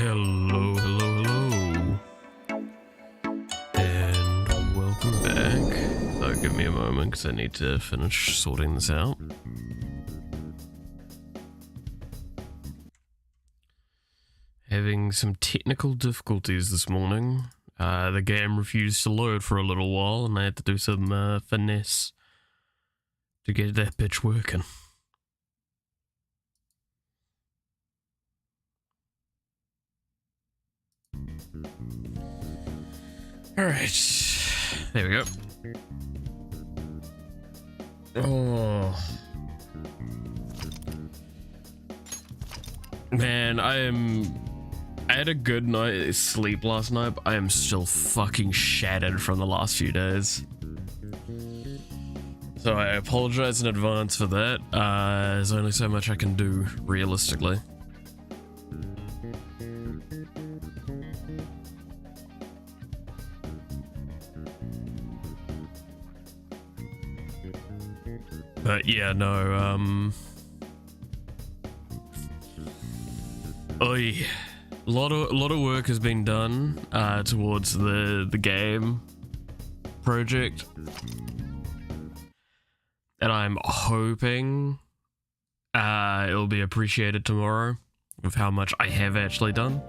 Hello, hello, hello, and welcome back. Give me a moment because I need to finish sorting this out. Having some technical difficulties this morning. The game refused to load for a little while and I had to do some finesse to get that bitch working. Alright, there we go. Oh man, I had a good night's sleep last night, but I am still fucking shattered from the last few days. So I apologize in advance for that. There's only so much I can do realistically. But yeah, no, a lot of work has been done towards the game project, and I'm hoping it'll be appreciated tomorrow with how much I have actually done.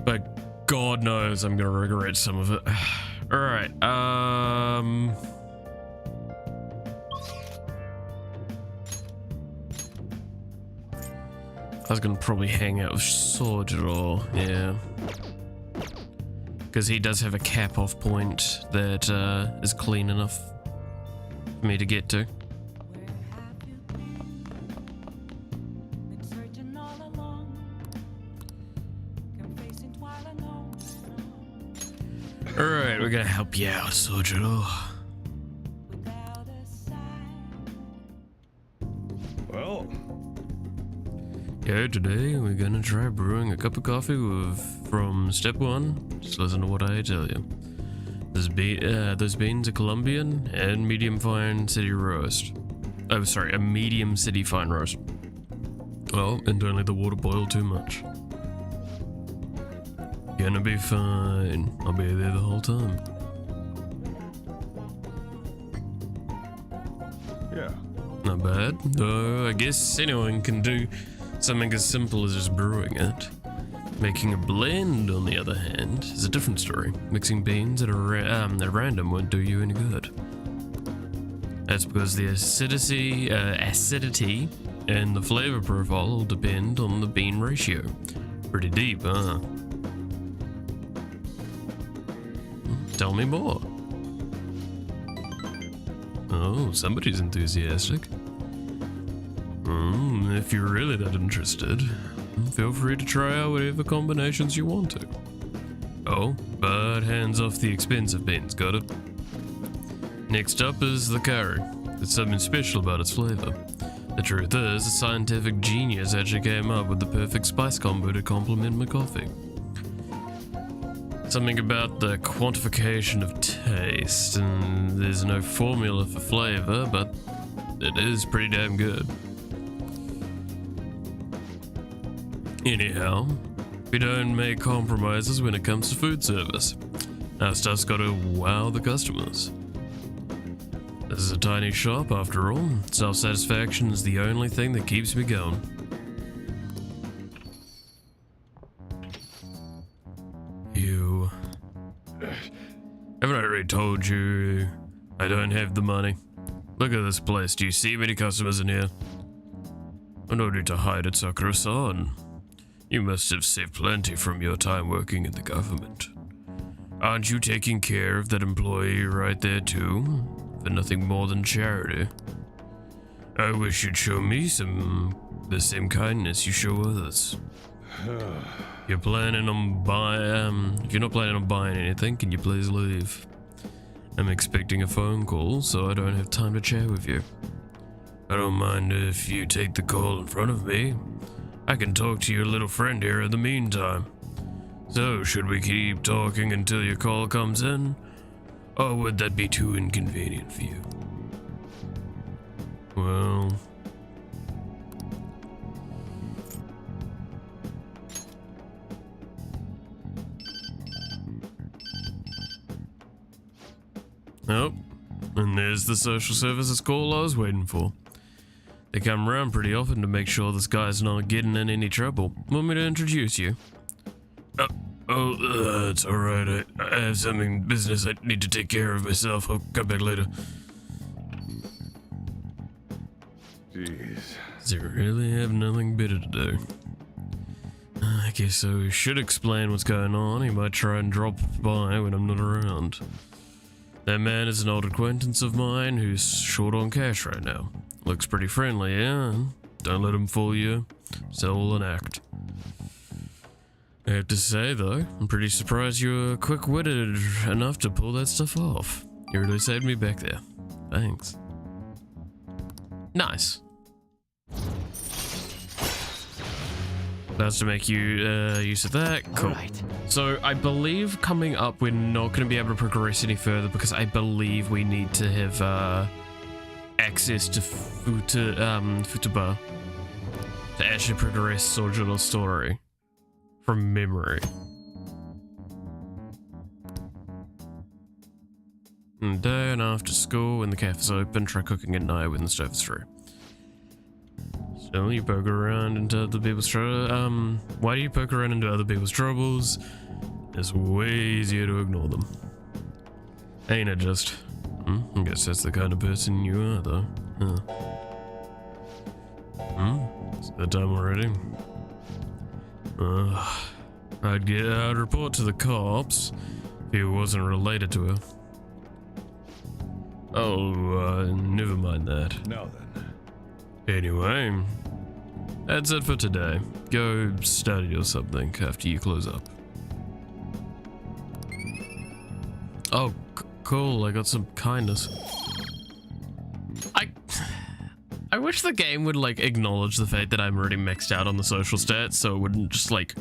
But God knows I'm gonna regret some of it. All right, I was gonna probably hang out with Sojiro, yeah. Because he does have a cap-off point that is clean enough for me to get to. Alright, we're gonna help you out, Sojiro. Well, yeah, today we're gonna try brewing a cup of coffee from step one. Just listen to what I tell you. Those beans are Colombian and medium fine city roast. Oh, sorry, a medium city fine roast. Oh, and don't let the water boil too much. Gonna be fine. I'll be there the whole time. yeah. Not bad, though I guess anyone can do something as simple as just brewing it. Making a blend, on the other hand, is a different story. Mixing beans at random won't do you any good. That's because the acidity and the flavor profile will depend on the bean ratio. Pretty deep, huh? Tell me more. Oh, somebody's enthusiastic. If you're really that interested, feel free to try out whatever combinations you want to. Oh, but hands off the expensive beans, got it? Next up is the curry. There's something special about its flavor. The truth is, a scientific genius actually came up with the perfect spice combo to complement my coffee. Something about the quantification of taste, and there's no formula for flavor, but it is pretty damn good. Anyhow, we don't make compromises when it comes to food service. Our stuff's gotta wow the customers. This is a tiny shop after all. Self-satisfaction is the only thing that keeps me going. You... Haven't I already told you I don't have the money? Look at this place. Do you see many customers in here? I no need to hide it, Sakura-san. You must have saved plenty from your time working in the government. Aren't you taking care of that employee right there too? For nothing more than charity. I wish you'd show me the same kindness you show others. If you're not planning on buying anything, can you please leave? I'm expecting a phone call, so I don't have time to chat with you. I don't mind if you take the call in front of me. I can talk to your little friend here in the meantime. So, should we keep talking until your call comes in? Or would that be too inconvenient for you? Well... Oh, and there's the social services call I was waiting for. They come around pretty often to make sure this guy's not getting in any trouble. Want me to introduce you? It's alright. I have something business I need to take care of myself. I'll come back later. Jeez. Does he really have nothing better to do? I guess I should explain what's going on. He might try and drop by when I'm not around. That man is an old acquaintance of mine who's short on cash right now. Looks pretty friendly, yeah? Don't let him fool you. It's all an act. I have to say, though, I'm pretty surprised you were quick-witted enough to pull that stuff off. You really saved me back there. Thanks. Nice. That's to make you use of that. Cool. Right. So I believe coming up we're not going to be able to progress any further because I believe we need to have access to Futaba to actually progress Sojourner's story from memory. And day and after school when the cafe's open, try cooking at night when the stove is free. So you poke around into other people's troubles. Why do you poke around into other people's troubles? It's way easier to ignore them. Ain't it just? I guess that's the kind of person you are, though. Huh. It's that time already. I'd report to the cops if he wasn't related to her. Oh, never mind that. Now then. Anyway, that's it for today. Go study or something after you close up. Oh, cool. I got some kindness. I wish the game would like acknowledge the fact that I'm already maxed out on the social stats, so it wouldn't just like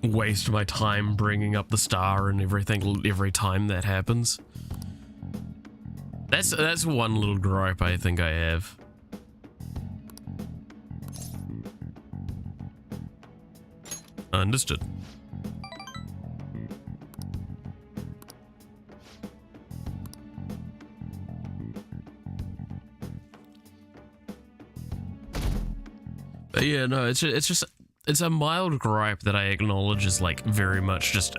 waste my time bringing up the star and everything every time that happens. That's one little gripe I think I have. Understood. But yeah, no, it's a mild gripe that I acknowledge is like very much just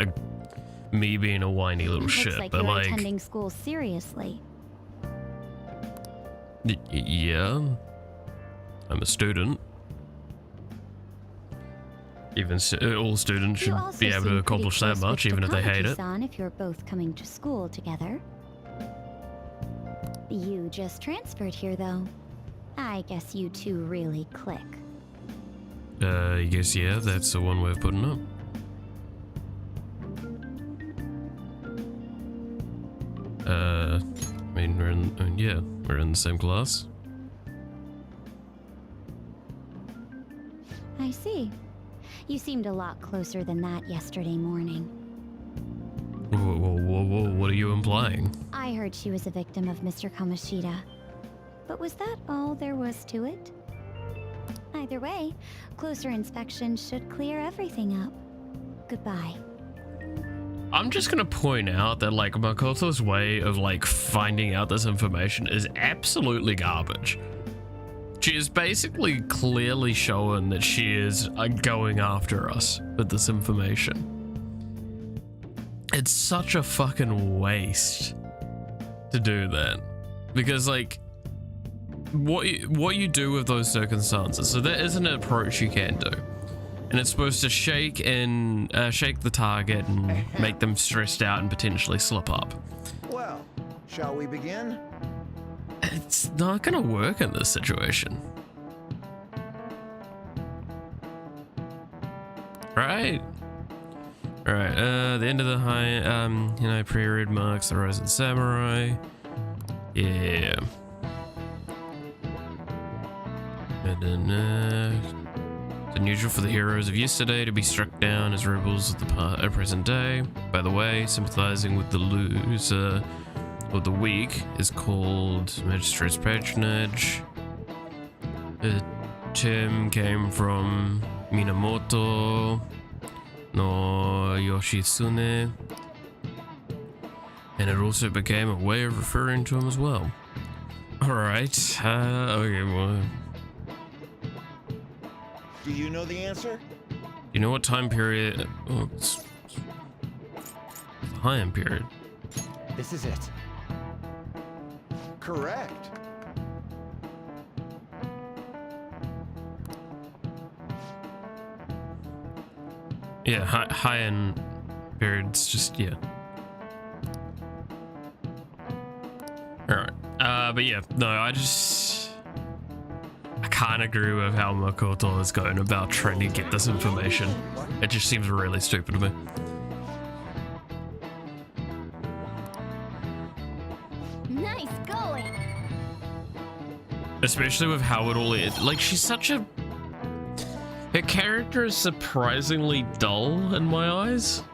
me being a whiny little shit. Looks like but you're like attending school seriously. Yeah, I'm a student. Even all students should be able to accomplish that much, even if they hate it. If you're both coming to school together. You just transferred here, though. I guess you two really click. I guess, yeah, that's the one way of putting it. I mean, we're in the same class. I see. You seemed a lot closer than that yesterday morning. Whoa, what are you implying? I heard she was a victim of Mr. Kamoshida. But was that all there was to it? Either way, closer inspection should clear everything up. Goodbye. I'm just gonna point out that like Makoto's way of like finding out this information is absolutely garbage. She is basically clearly showing that she is going after us with this information. It's such a fucking waste to do that, because like what you do with those circumstances, so there is an approach you can do, and it's supposed to shake the target and make them stressed out and potentially slip up. Well, shall we begin? It's not gonna work in this situation, right? All right, the end of the high period marks the rise of the samurai. Yeah. And then, it's unusual for the heroes of yesterday to be struck down as rebels of the present day. By the way, sympathizing with the loser of the week is called Magistrate's Patronage. The term came from Minamoto no Yoshitsune, and And it also became a way of referring to him as well. Alright, okay, well... Do you know the answer? You know what time period... Oh, it's the Heian period. This is it. Correct. Yeah, Heian period's just, yeah. Alright, but yeah, no, I can't agree with how Makoto is going about trying to get this information. It just seems really stupid to me. Nice going. Especially with how it all is. Like, she's such a... Her character is surprisingly dull in my eyes.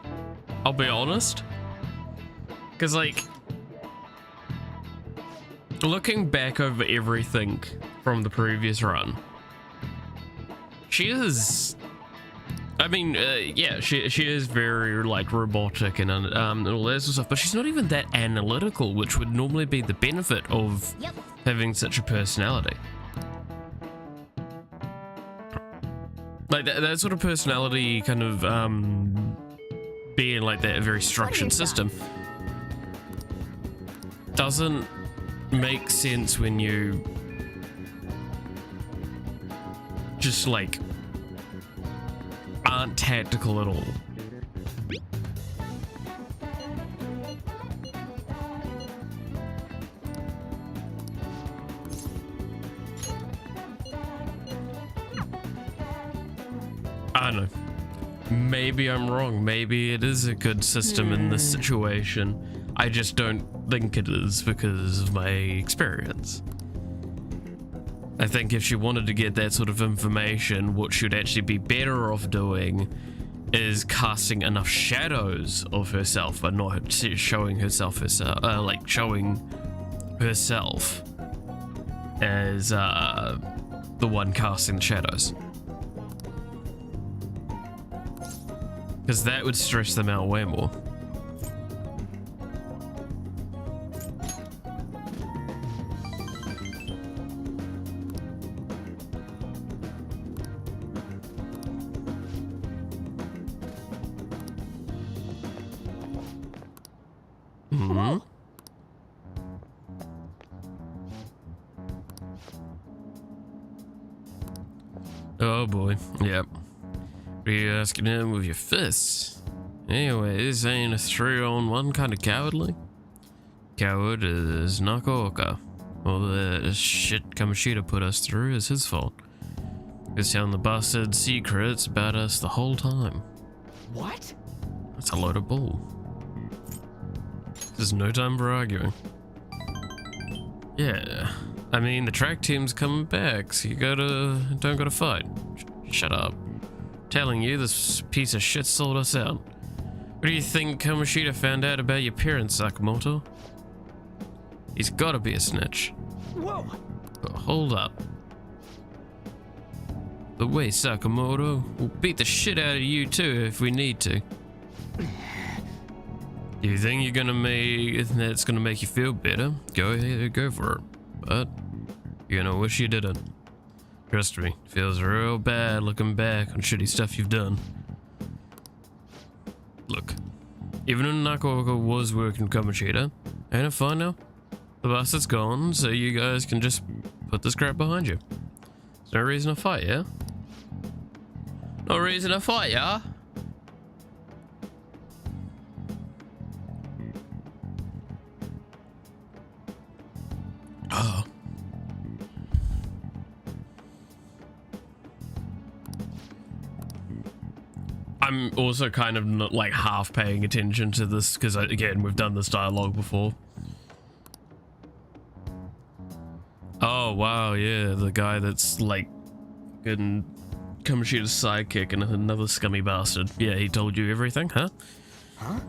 I'll be honest. Because, like... Looking back over everything from the previous run, she is... I mean, yeah, she is very, like, robotic and all that sort of stuff, but she's not even that analytical, which would normally be the benefit of having such a personality. Like, that sort of personality kind of, being like that very structured system doesn't make sense when you just, like, aren't tactical at all. I don't know. Maybe I'm wrong. Maybe it is a good system in this situation. I just don't think it is because of my experience. I think if she wanted to get that sort of information, what she'd actually be better off doing is casting enough shadows of herself, but not showing herself like showing herself as the one casting the shadows. Because that would stress them out way more. Oh boy, yep. What are you asking him with your fists? Anyway, this ain't a 3-on-1 kind of cowardly. Coward is Nakaoka. All the shit Kamoshida put us through is his fault. He's telling the bastard secrets about us the whole time. What? That's a load of bull. There's no time for arguing. Yeah, I mean, the track team's coming back, so you don't gotta fight. Shut up. Telling you, this piece of shit sold us out. What do you think Kamoshida found out about your parents, Sakamoto? He's gotta be a snitch. Whoa! But hold up. The way, Sakamoto, we'll beat the shit out of you too if we need to. You think that's gonna make you feel better? Go ahead, go for it. But you're gonna wish you didn't. Trust me, feels real bad looking back on shitty stuff you've done. Look, even when Nakaoka was working with Kamoshida, ain't it fine now? The bastard's gone, so you guys can just put this crap behind you. There's no reason to fight, yeah? No reason to fight, yeah? Oh. I'm also kind of not, like, half paying attention to this because, again, we've done this dialogue before. Oh, wow, yeah, the guy that's, like, getting Kamoshida's sidekick and another scummy bastard. Yeah, he told you everything, huh? Huh?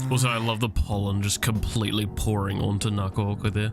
Also, I love the pollen just completely pouring onto Nakaoka there.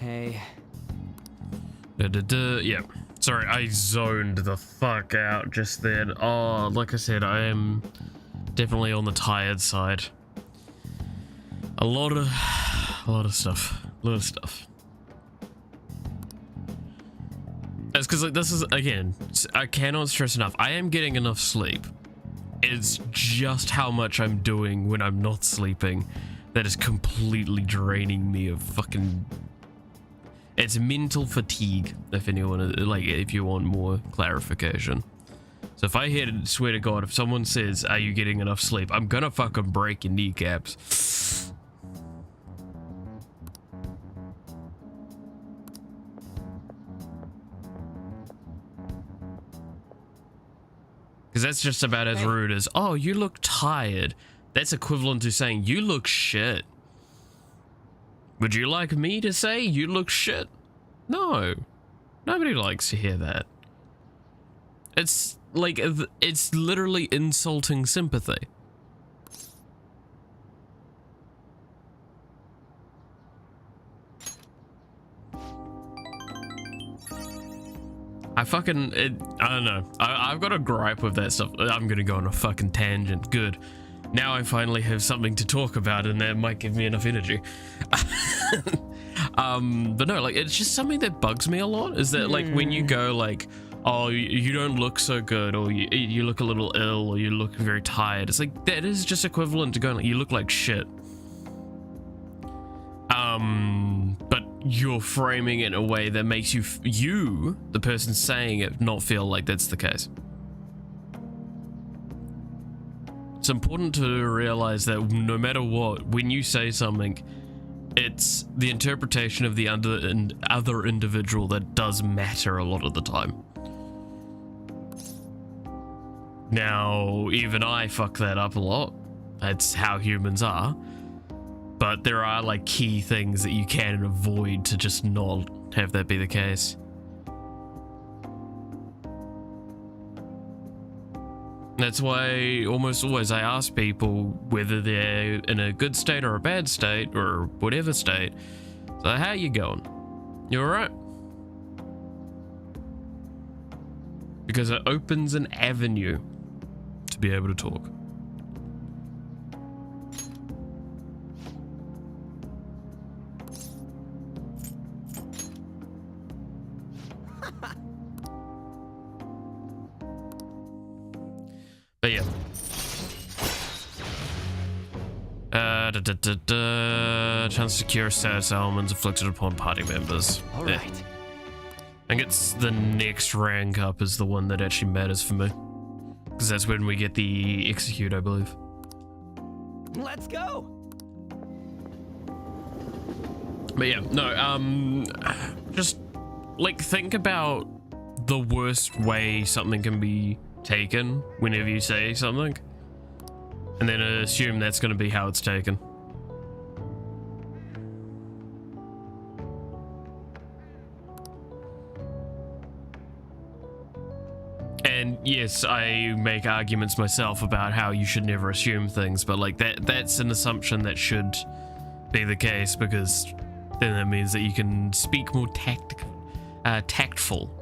Hey. Yeah. Sorry, I zoned the fuck out just then. Oh, like I said, I am definitely on the tired side. A lot of stuff. It's because like this is, again, I cannot stress enough. I am getting enough sleep. It's just how much I'm doing when I'm not sleeping that is completely draining me of fucking. It's mental fatigue. If anyone, like, if you want more clarification. So if I hear, swear to God, if someone says, "Are you getting enough sleep?" I'm gonna fucking break your kneecaps. Because that's just about as rude as, "Oh, you look tired." That's equivalent to saying, "You look shit." Would you like me to say, "You look shit"? No. Nobody likes to hear that. It's like, it's literally insulting sympathy. I don't know. I've got a gripe with that stuff. I'm gonna go on a fucking tangent. Good. Now I finally have something to talk about, and that might give me enough energy. But no, like, it's just something that bugs me a lot, is that, like, when you go, like, "Oh, you don't look so good," or you look a little ill, or you look very tired. It's like, that is just equivalent to going, like, "You look like shit." But you're framing it in a way that makes you, the person saying it, not feel like that's the case. It's important to realize that no matter what, when you say something, it's the interpretation of the other individual that does matter a lot of the time. Now, even I fuck that up a lot. That's how humans are. But there are, like, key things that you can avoid to just not have that be the case. That's why almost always I ask people whether they're in a good state or a bad state or whatever state. So, how you going? You alright? Because it opens an avenue to be able to talk. But yeah. Chance to cure status ailments inflicted upon party members. Alright. I think it's the next rank up is the one that actually matters for me. Because that's when we get the execute, I believe. Let's go. But yeah, no, just, like, think about the worst way something can be taken whenever you say something, and then assume that's going to be how it's taken. And yes, I make arguments myself about how you should never assume things, but like that's an assumption that should be the case, because then that means that you can speak more tactful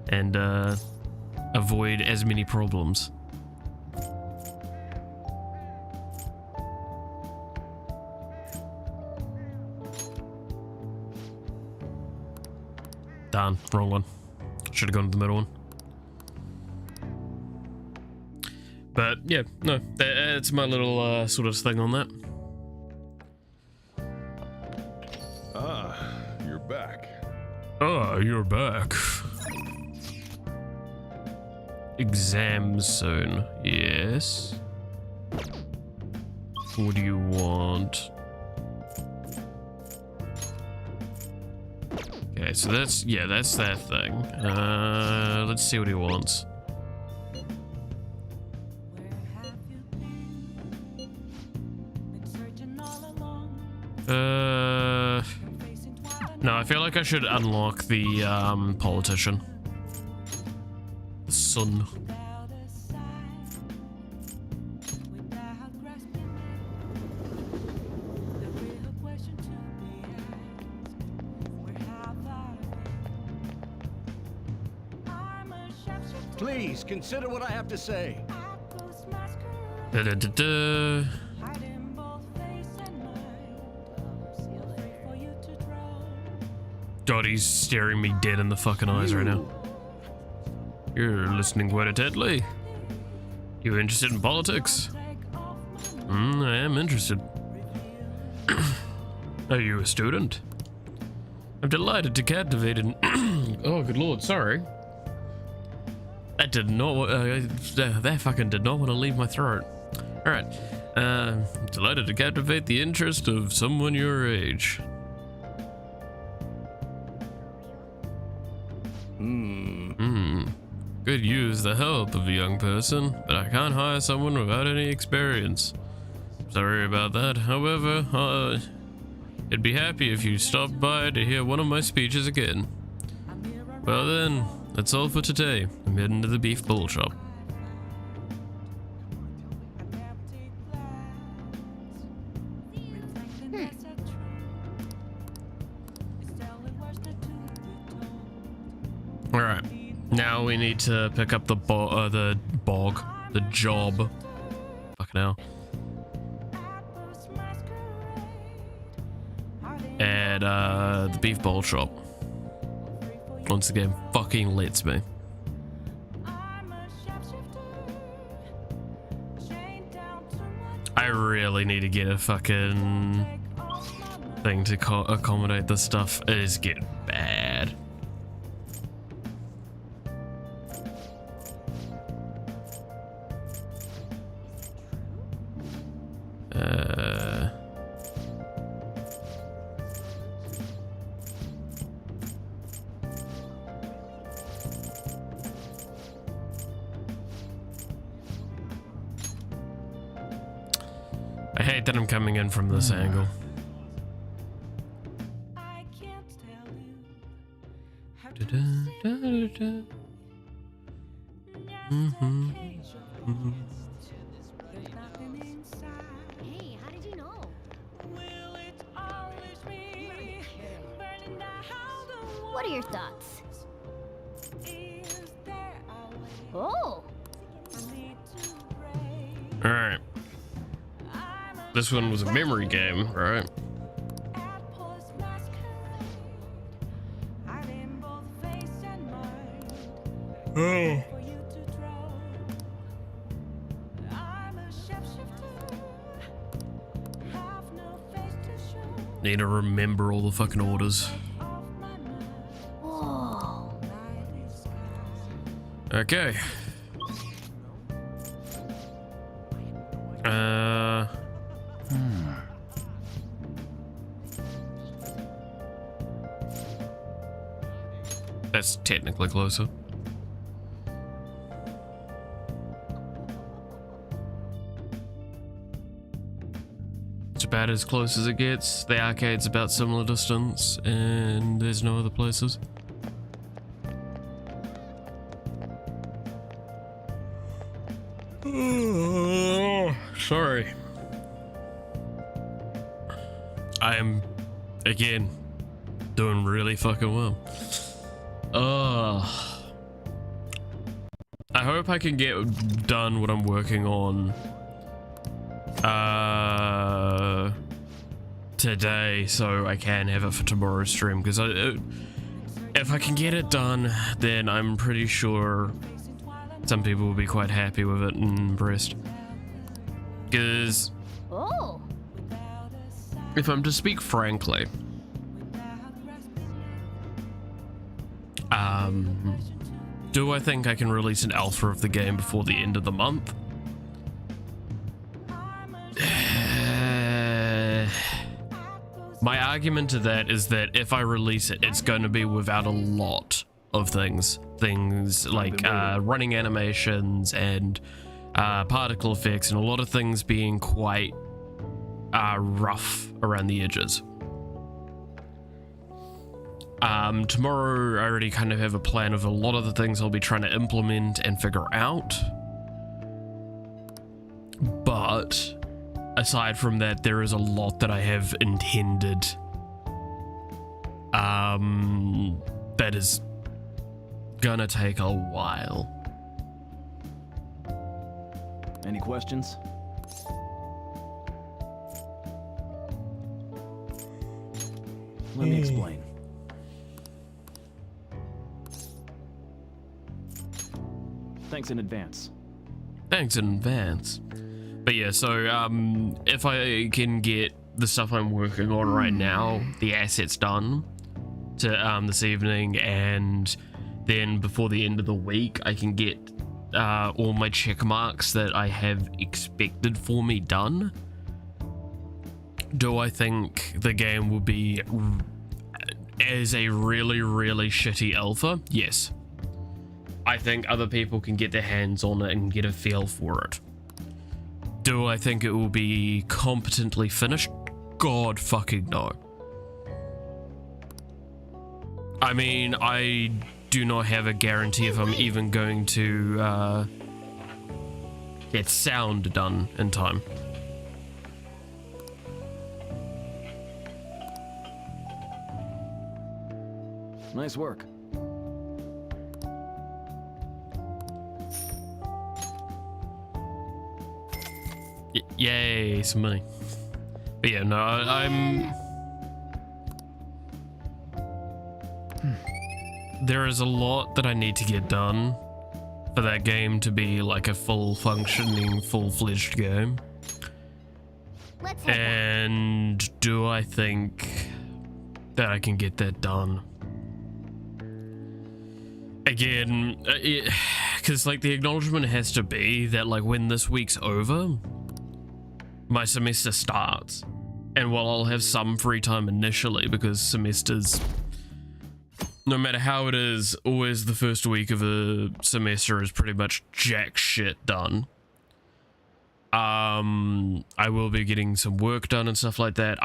and avoid as many problems. Darn, wrong one. Should have gone to the middle one. But yeah, no, that's my little sort of thing on that. Ah, you're back. Oh, you're back. Exam soon. Yes. What do you want? Okay, so that's that thing. Let's see what he wants. No, I feel like I should unlock the politician. The son. Please consider what I have to say. Da-da-da-da. God, he's staring me dead in the fucking eyes right now. You're listening quite intently. You interested in politics? I am interested. Are you a student? I'm delighted to captivate an oh, good lord, sorry. That did not, that fucking did not want to leave my throat. Alright, delighted to captivate the interest of someone your age. Could use the help of a young person, but I can't hire someone without any experience. Sorry about that. However, I'd be happy if you stopped by to hear one of my speeches again. Well then, that's all for today. I'm heading to the beef bowl shop. Alright, now we need to pick up the job. Fucking hell. At the beef bowl shop. Once again, fucking lets me. I really need to get a fucking thing to accommodate this stuff. It is getting bad. I hate that I'm coming in from this angle. Hey, how did you know? What are your thoughts? Oh! Alright. This one was a memory game, right? Oh. Need to remember all the fucking orders. Whoa. Okay. That's technically closer. It's about as close as it gets. The arcade's about similar distance, and there's no other places. Sorry. I am, again, doing really fucking well. I hope I can get done what I'm working on today, so I can have it for tomorrow's stream, because if I can get it done, then I'm pretty sure some people will be quite happy with it and impressed. Because if I'm to speak frankly, do I think I can release an alpha of the game before the end of the month? My argument to that is that if I release it, it's going to be without a lot of things. Things like running animations and particle effects, and a lot of things being quite rough around the edges. Tomorrow I already kind of have a plan of a lot of the things I'll be trying to implement and figure out. But aside from that, there is a lot that I have intended that is gonna take a while. Any questions? Let me explain. Thanks in advance. Thanks in advance. But yeah, so if I can get the stuff I'm working on right now, the assets done to this evening, and then before the end of the week I can get all my check marks that I have expected for me done. Do I think the game will be as a really, really shitty alpha? Yes. I think other people can get their hands on it and get a feel for it. Do I think it will be competently finished? God fucking no. I mean, I do not have a guarantee if I'm even going to get sound done in time. Nice work. Yay, some money. But yeah, no, I'm... There is a lot that I need to get done for that game to be like a full functioning, full-fledged game. And do I think that I can get that done? Again, because like the acknowledgement has to be that like when this week's over, my semester starts. And while I'll have some free time initially, because semesters, no matter how it is, always the first week of a semester is pretty much jack shit done. I will be getting some work done and stuff like that.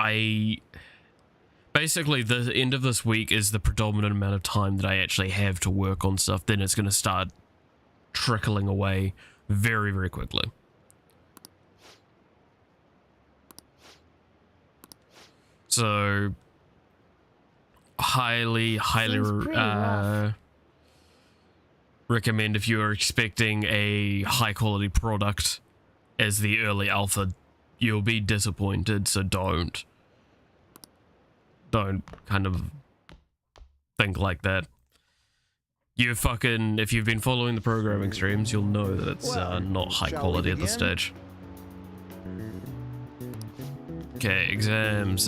Basically, the end of this week is the predominant amount of time that I actually have to work on stuff. Then it's going to start trickling away very, very quickly. So, highly recommend if you are expecting a high quality product as the early alpha, you'll be disappointed, so don't kind of think like that. If you've been following the programming streams, you'll know that it's not high quality at this stage. Okay, exams.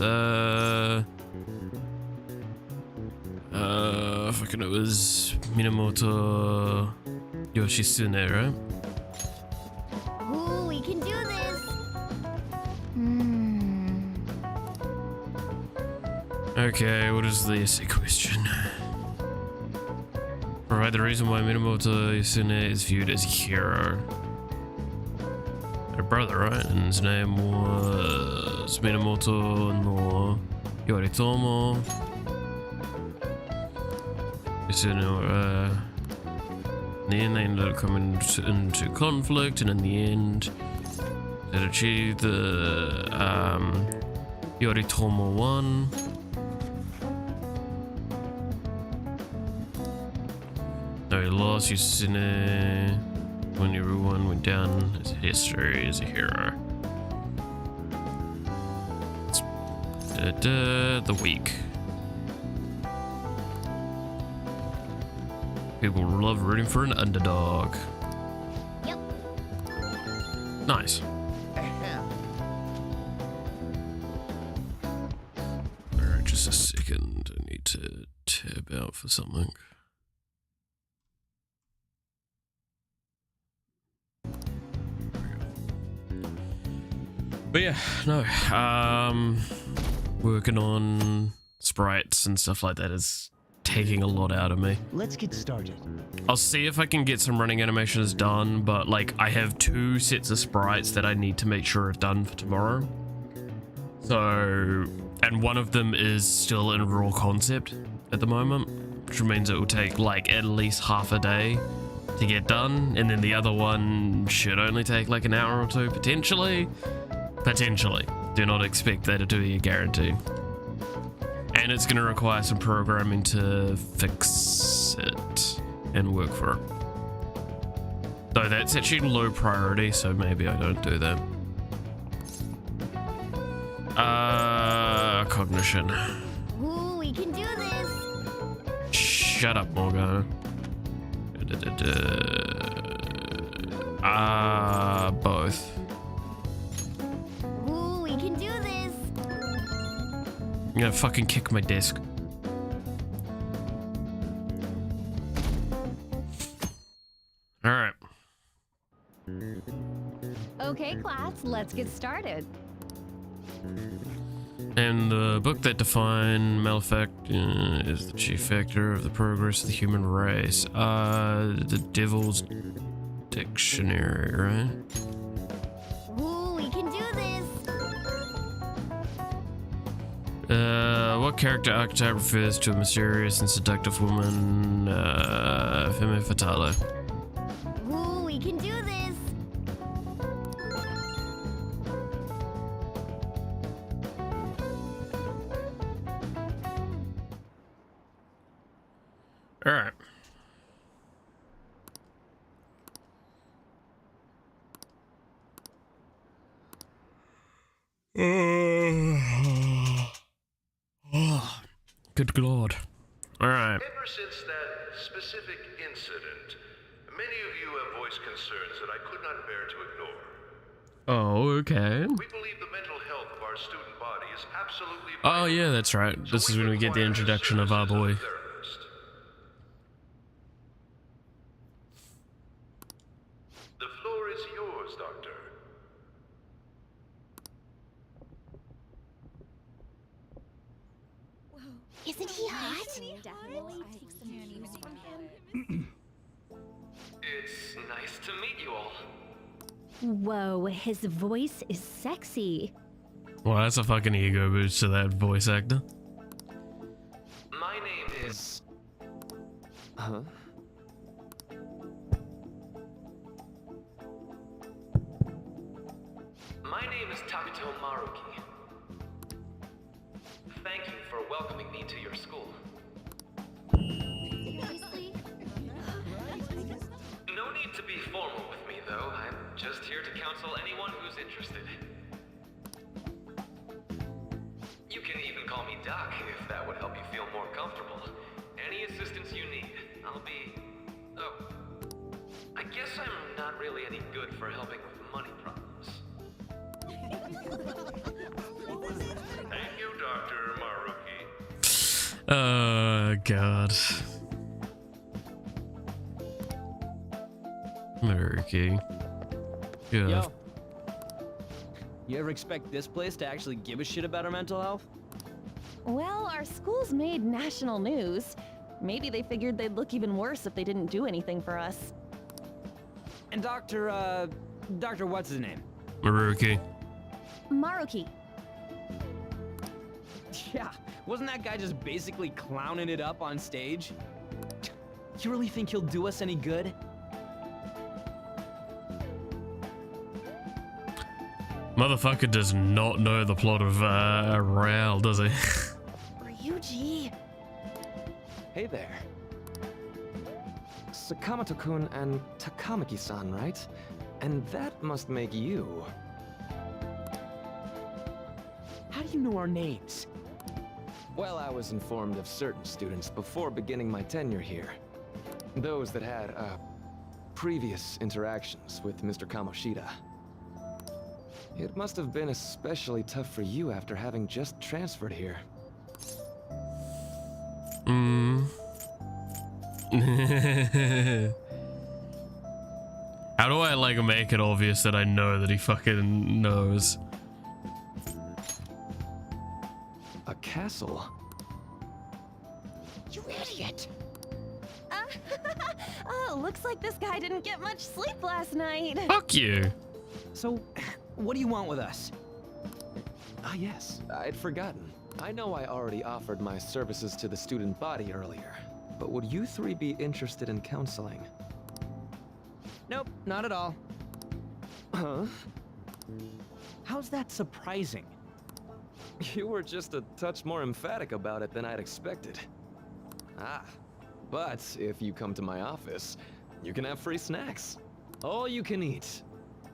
Fucking it was Minamoto Yoshitsune, right? Ooh, we can do this. Okay, what is the essay question? Provide the reason why Minamoto Yoshitsune is viewed as a hero. Her brother, right? And his name was Minamoto no Yoritomo. Then they ended up coming into conflict, and in the end, they achieved the Yoritomo won. No, he lost. Yoshitsune, when everyone went down as history as a hero. The week. People love rooting for an underdog. Yep. Nice. Alright, just a second. I need to tab out for something. But yeah, no. Working on sprites and stuff like that is taking a lot out of me. Let's get started. I'll see if I can get some running animations done, but like I have 2 sets of sprites that I need to make sure are done for tomorrow. So, and one of them is still in raw concept at the moment, which means it will take like at least half a day to get done, and then the other one should only take like an hour or 2 potentially. Potentially. Do not expect that to be a guarantee. And it's going to require some programming to fix it and work for it. Though that's actually low priority, so maybe I don't do that. Cognition. Ooh, we can do this. Shut up, Morgana. Both. Ooh, we can do this. I'm gonna fucking kick my desk. Alright. Okay, class, let's get started. And the book that defined malefact is the chief factor of the progress of the human race. The Devil's Dictionary, right? Ooh, we can do this. What character archetype refers to a mysterious and seductive woman? Femme fatale. Ooh, we can do this. Alright. Good lord. Alright. Ever since that specific incident, many of you have voiced concerns that I could not bear to ignore. Oh, okay. We believe the mental health of our student body is absolutely Oh, vital, yeah, that's right. so This is when we get the require introduction of our services boy. a therapist. The floor is yours, Doctor. Isn't he hot? It's nice to meet you all. Whoa, his voice is sexy. Well, that's a fucking ego boost to that voice actor. My name is... Huh? My name is Takuto Maruki. Thank you for welcoming me to your school. No need to be formal with me, though. I'm just here to counsel anyone who's interested. You can even call me Doc if that would help you feel more comfortable. Any assistance you need, I'll be... Oh, I guess I'm not really any good for helping with money problems. Thank you, Dr. Maruki. God. Maruki. Yeah. Yo. You ever expect this place to actually give a shit about our mental health? Well, our school's made national news. Maybe they figured they'd look even worse if they didn't do anything for us. And Dr. what's his name? Maruki. Maruki. Yeah, wasn't that guy just basically clowning it up on stage? You really think he'll do us any good? Motherfucker does not know the plot of Royale, does he? Ryuji. Hey there. Sakamoto-kun and Takamaki-san, right? And that must make you. How do you know our names? Well, I was informed of certain students before beginning my tenure here. Those that had, previous interactions with Mr. Kamoshida. It must have been especially tough for you after having just transferred here. How do I, like, make it obvious that I know that he fucking knows? A castle? You idiot! Oh, looks like this guy didn't get much sleep last night. Fuck you. So, what do you want with us? Ah, yes, I'd forgotten. I know I already offered my services to the student body earlier, but would you three be interested in counseling? Nope, not at all. Huh? How's that surprising? You were just a touch more emphatic about it than I'd expected. Ah, but if you come to my office, you can have free snacks. All you can eat.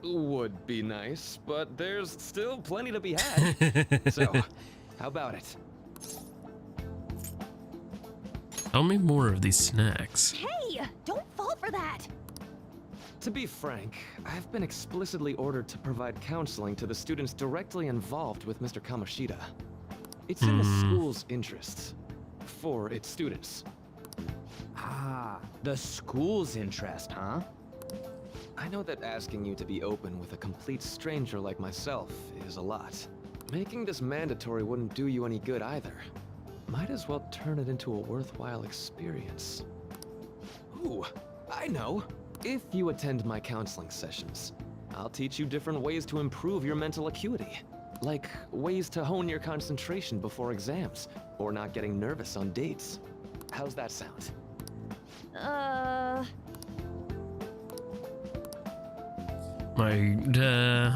Would be nice, but there's still plenty to be had. So, how about it? Tell me more of these snacks. Hey, don't fall for that. To be frank, I've been explicitly ordered to provide counseling to the students directly involved with Mr. Kamoshida. It's in the school's interests. For its students. Ah, the school's interest, huh? I know that asking you to be open with a complete stranger like myself is a lot. Making this mandatory wouldn't do you any good either. Might as well turn it into a worthwhile experience. Ooh, I know. If you attend my counseling sessions, I'll teach you different ways to improve your mental acuity. Like ways to hone your concentration before exams, or not getting nervous on dates. How's that sound? I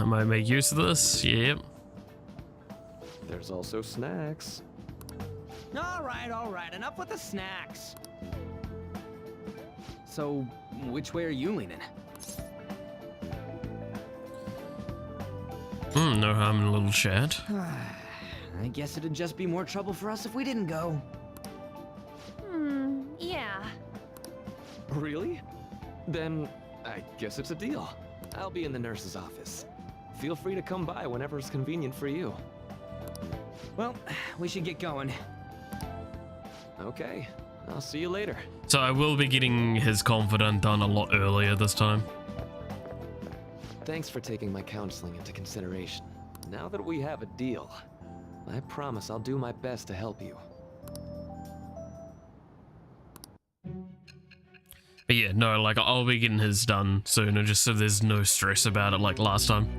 might make use of this. Yep. There's also snacks. All right, enough with the snacks. So, which way are you leaning? No harm in a little chat. I guess it'd just be more trouble for us if we didn't go. Yeah. Really? Then I guess it's a deal. I'll be in the nurse's office. Feel free to come by whenever it's convenient for you. Well, we should get going. Okay, I'll see you later. So I will be getting his confidant done a lot earlier this time. Thanks for taking my counseling into consideration. Now that we have a deal, I promise I'll do my best to help you. But yeah, no, like I'll be getting his done sooner just so there's no stress about it like last time.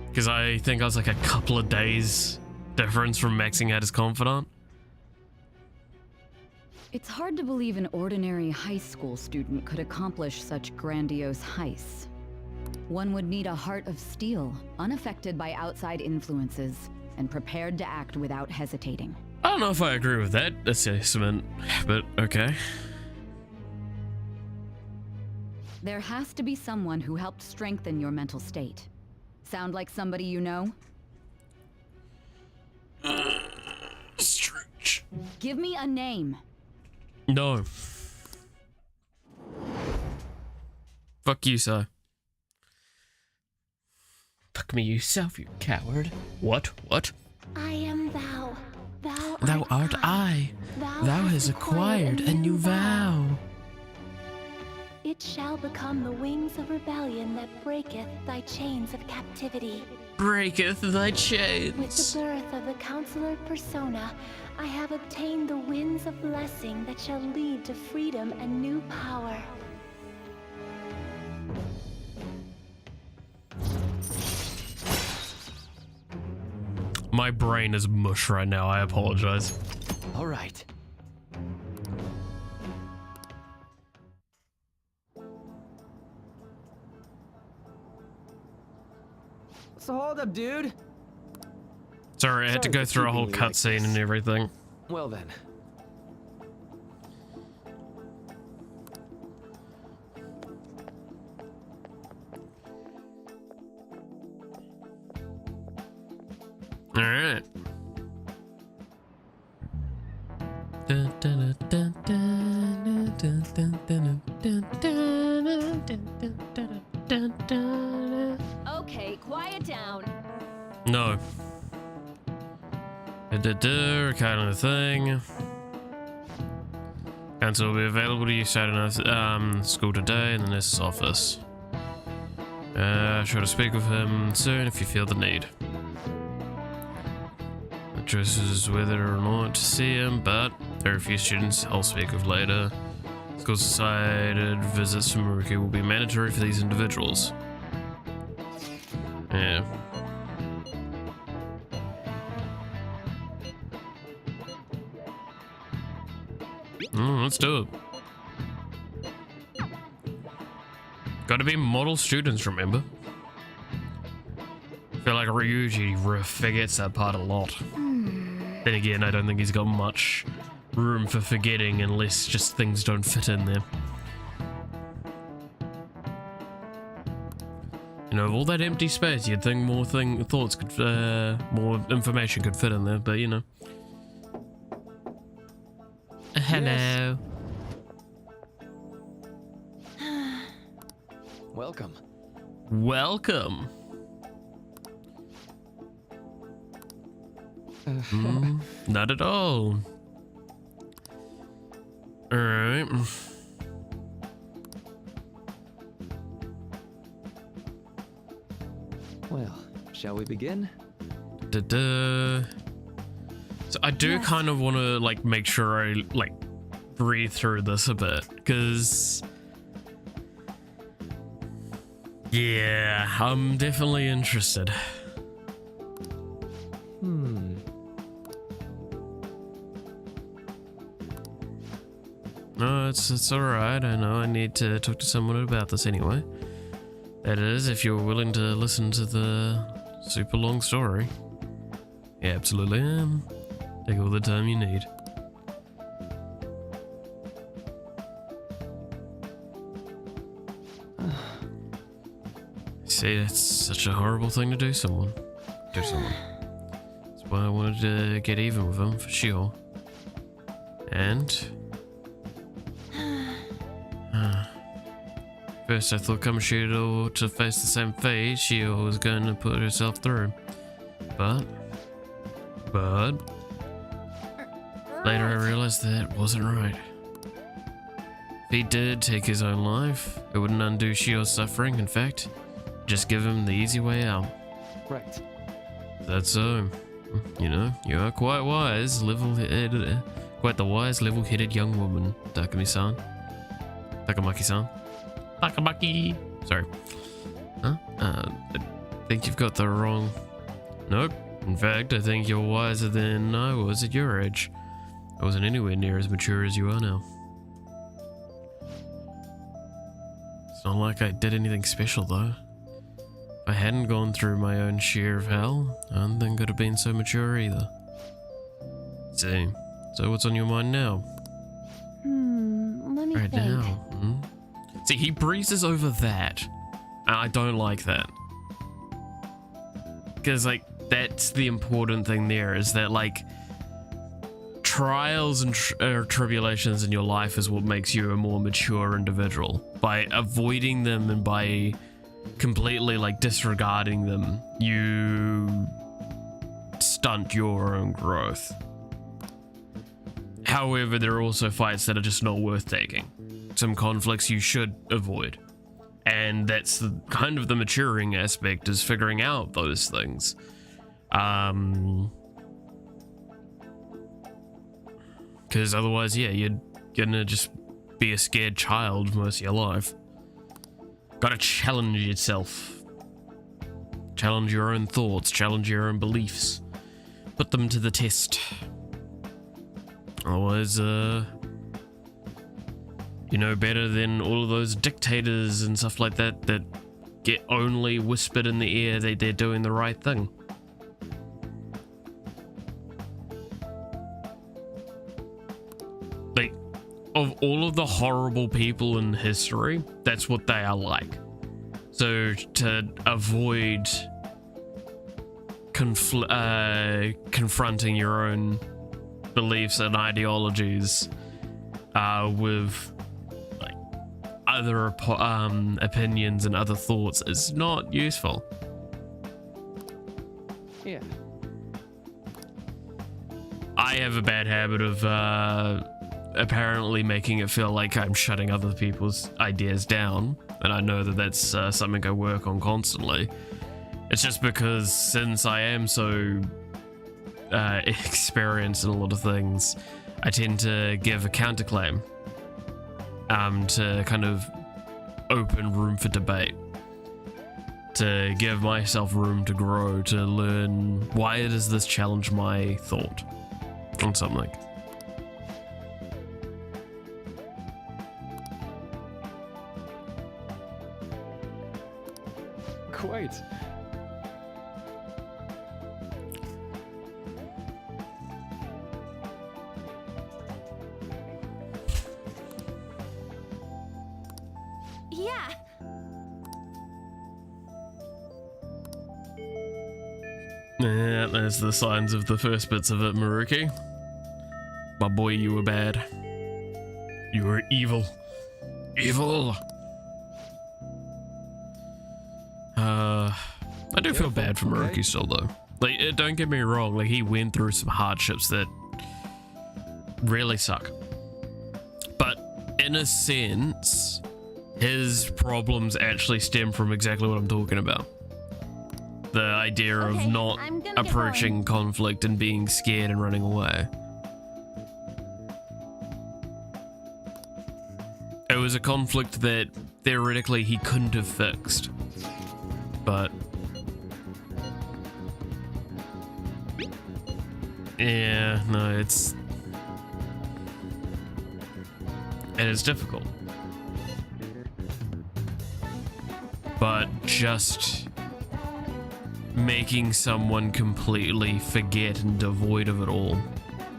Because I think I was like a couple of days difference from maxing out his confidant. It's hard to believe an ordinary high school student could accomplish such grandiose heists. One would need a heart of steel, unaffected by outside influences, and prepared to act without hesitating. I don't know if I agree with that assessment, but okay. There has to be someone who helped strengthen your mental state. Sound like somebody you know? Strange. Give me a name. No. Fuck you, sir. Fuck me yourself, you coward. What? What? I am thou. Thou art I. Thou hast acquired a new vow. It shall become the wings of rebellion that breaketh thy chains of captivity. Breaketh thy With the chains. birth of the Counselor Persona, I have obtained the winds of blessing that shall lead to freedom and new power. My brain is mush right now, I apologize. All right. What's the holdup, dude? Sorry, I had to Sorry go for through a whole keeping you like cutscene this. and everything. Well then. Alright. Okay, quiet down. No. Kind of thing. Council will be available to you Saturday school today in the nurse's office. Try to speak with him soon if you feel the need. The choice is whether or not to see him, but there are a few students I'll speak with later. School decided visits from Maruki will be mandatory for these individuals. Yeah. Let's do it. Gotta be model students, remember? I feel like Ryuji forgets that part a lot. Then again, I don't think he's got much room for forgetting unless just things don't fit in there. You know, of all that empty space, you'd think more thoughts could, more information could fit in there, but you know. Hello. Welcome. Welcome. Not at all. Alright. Well, shall we begin? So I do kind of want to like make sure I like breathe through this a bit, because yeah, I'm definitely interested. No, it's alright. I know I need to talk to someone about this anyway. That is, if you're willing to listen to the super long story. Yeah, absolutely am. Take all the time you need. See, that's such a horrible thing to do someone. That's why I wanted to get even with him, for sure. And first I thought Kamoshida to face the same fate she was going to put herself through. But later I realized that wasn't right. If he did take his own life, it wouldn't undo Shio's suffering. In fact, just give him the easy way out. Right. That's so. You know, you are quite wise, level-headed, quite the wise, level-headed young woman, Takumi-san. Takamaki-san. Takamaki! Sorry. Huh? I think you've got the wrong... Nope. In fact, I think you're wiser than I was at your age. I wasn't anywhere near as mature as you are now. It's not like I did anything special, though. If I hadn't gone through my own share of hell, I don't think I'd have been so mature either. See, so what's on your mind now? Let me think. Now. See, he breezes over that. And I don't like that. Because, like, that's the important thing there, is that, like, trials and tribulations in your life is what makes you a more mature individual. By avoiding them and by completely, like, disregarding them, you stunt your own growth. However, there are also fights that are just not worth taking. Some conflicts you should avoid. And that's the kind of the maturing aspect, is figuring out those things. Because otherwise, yeah, you're gonna just be a scared child most of your life. Gotta challenge yourself. Challenge your own thoughts, challenge your own beliefs. Put them to the test. Otherwise, you know better than all of those dictators and stuff like that that get only whispered in the ear that they're doing the right thing. Like, of all of the horrible people in history, that's what they are like. So to avoid confronting your own beliefs and ideologies with like other opinions and other thoughts is not useful. Yeah. I have a bad habit of apparently making it feel like I'm shutting other people's ideas down, and I know that that's something I work on constantly. It's just because since I am so experienced in a lot of things, I tend to give a counterclaim to kind of open room for debate, to give myself room to grow, to learn why does this challenge my thought on something. Quite. Yeah. Yeah, there's the signs of the first bits of it, Maruki. My boy, you were bad. You were evil. Evil! I do feel bad for Maruki still, though. Like, don't get me wrong, like, he went through some hardships that really suck. But, in a sense, his problems actually stem from exactly what I'm talking about. The idea of not approaching conflict and being scared and running away. It was a conflict that theoretically he couldn't have fixed. But yeah, no, it is difficult. But just making someone completely forget and devoid of it all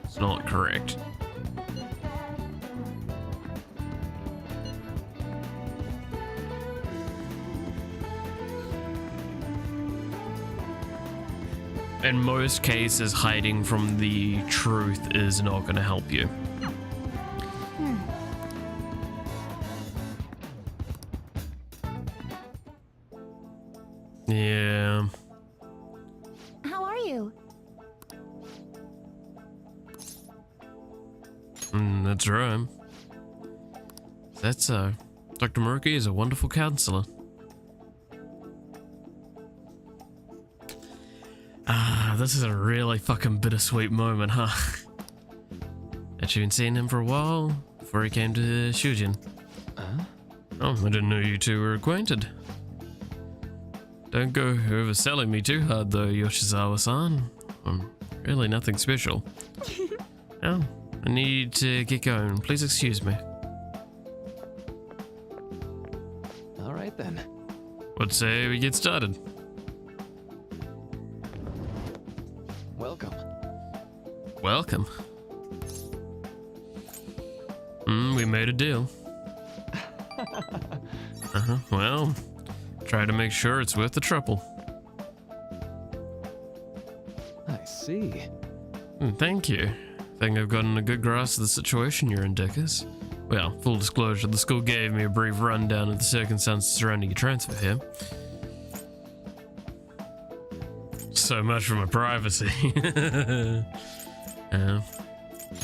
is not correct. In most cases, hiding from the truth is not going to help you. Yeah. How are you? That's right. That's Dr. Murky is a wonderful counselor. This is a really fucking bittersweet moment, huh? Had you been seeing him for a while before he came to Shujin? Oh, I didn't know you two were acquainted. Don't go overselling me too hard though, Yoshizawa-san. I'm really nothing special. Oh, I need to get going. Please excuse me. Alright then. What say we get started? Welcome. Welcome. We made a deal. Well, try to make sure it's worth the trouble. I see. Thank you. Think I've gotten a good grasp of the situation you're in, Dickers. Well, full disclosure, the school gave me a brief rundown of the circumstances surrounding your transfer here. So much for my privacy.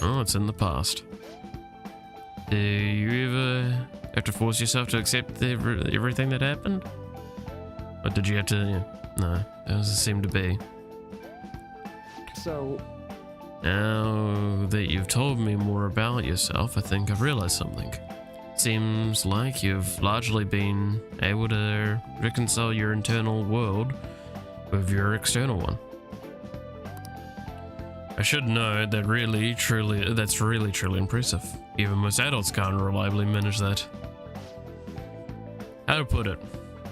Oh, it's in the past. Do you ever have to force yourself to accept everything that happened? Or did you have to... Yeah, no, that doesn't seem to be. So... Now that you've told me more about yourself, I think I've realized something. Seems like you've largely been able to reconcile your internal world with your external one. I should note that that's really truly impressive. Even most adults can't reliably manage that. How to put it?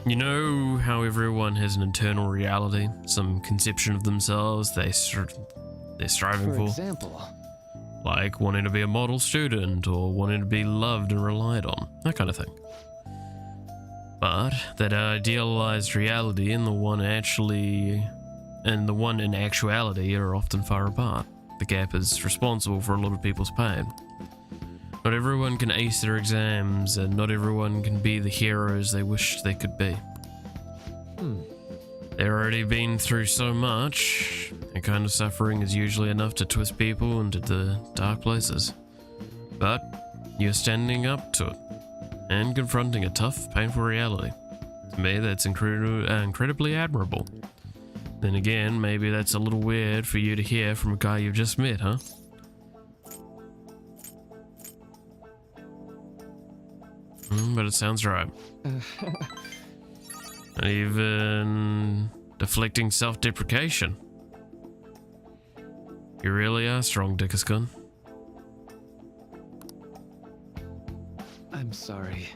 You know how everyone has an internal reality, some conception of themselves they're striving for? For example? Like wanting to be a model student or wanting to be loved and relied on, that kind of thing. But that idealized reality and the one in actuality are often far apart. The gap is responsible for a lot of people's pain. Not everyone can ace their exams, and not everyone can be the heroes they wish they could be. They've already been through so much. That kind of suffering is usually enough to twist people into the dark places. But you're standing up to it and confronting a tough, painful reality. To me, that's incredibly admirable. Then again, maybe that's a little weird for you to hear from a guy you've just met, huh? But it sounds right. And even deflecting self-deprecation. You really are strong, Dickerskun. I'm sorry.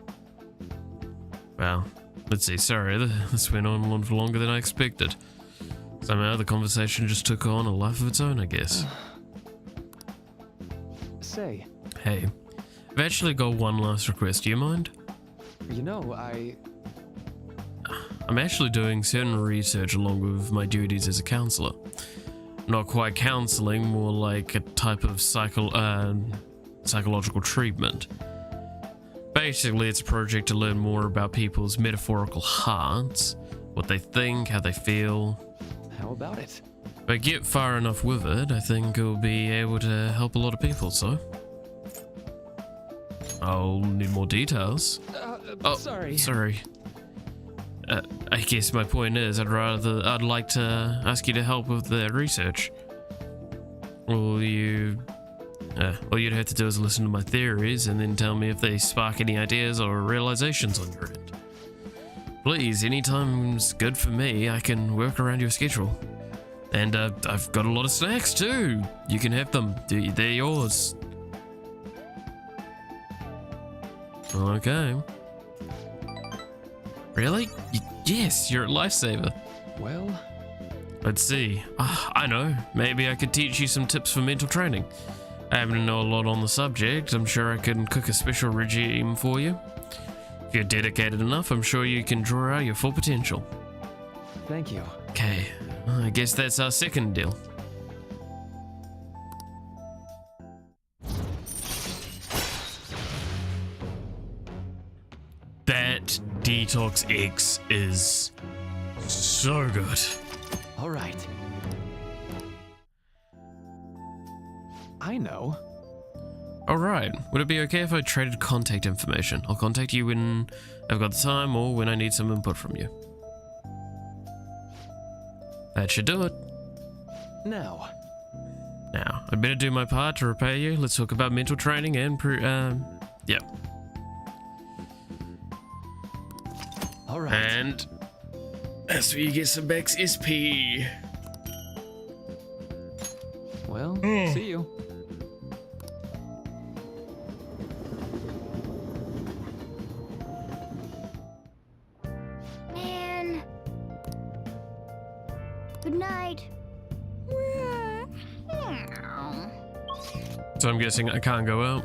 Well, let's see, sorry, this went on for longer than I expected. Somehow the conversation just took on a life of its own, I guess. Say. Hey, I've actually got one last request, do you mind? You know, I'm actually doing certain research along with my duties as a counselor. Not quite counseling, more like a type of psychological treatment. Basically, it's a project to learn more about people's metaphorical hearts, what they think, how they feel. How about it? If I get far enough with it, I think I'll be able to help a lot of people, so... I'll need more details. Oh, sorry. I guess my point is, I'd like to ask you to help with the research. All you'd have to do is listen to my theories and then tell me if they spark any ideas or realizations on your end. Please, anytime's good for me. I can work around your schedule. And I've got a lot of snacks too. You can have them. They're yours. Okay. Really? Yes, you're a lifesaver. Well... Let's see. I know. Maybe I could teach you some tips for mental training. I happen to know a lot on the subject. I'm sure I can cook a special regime for you. If you're dedicated enough, I'm sure you can draw out your full potential. Thank you. Okay. I guess that's our second deal. That Detox X is so good. All right. I know. All right. Would it be okay if I traded contact information? I'll contact you when I've got the time or when I need some input from you. That should do it. Now, I'd better do my part to repay you. Let's talk about mental training and yeah. all right. And that's where you get some Bex SP. Well, see you. Man. Good night. So I'm guessing I can't go out.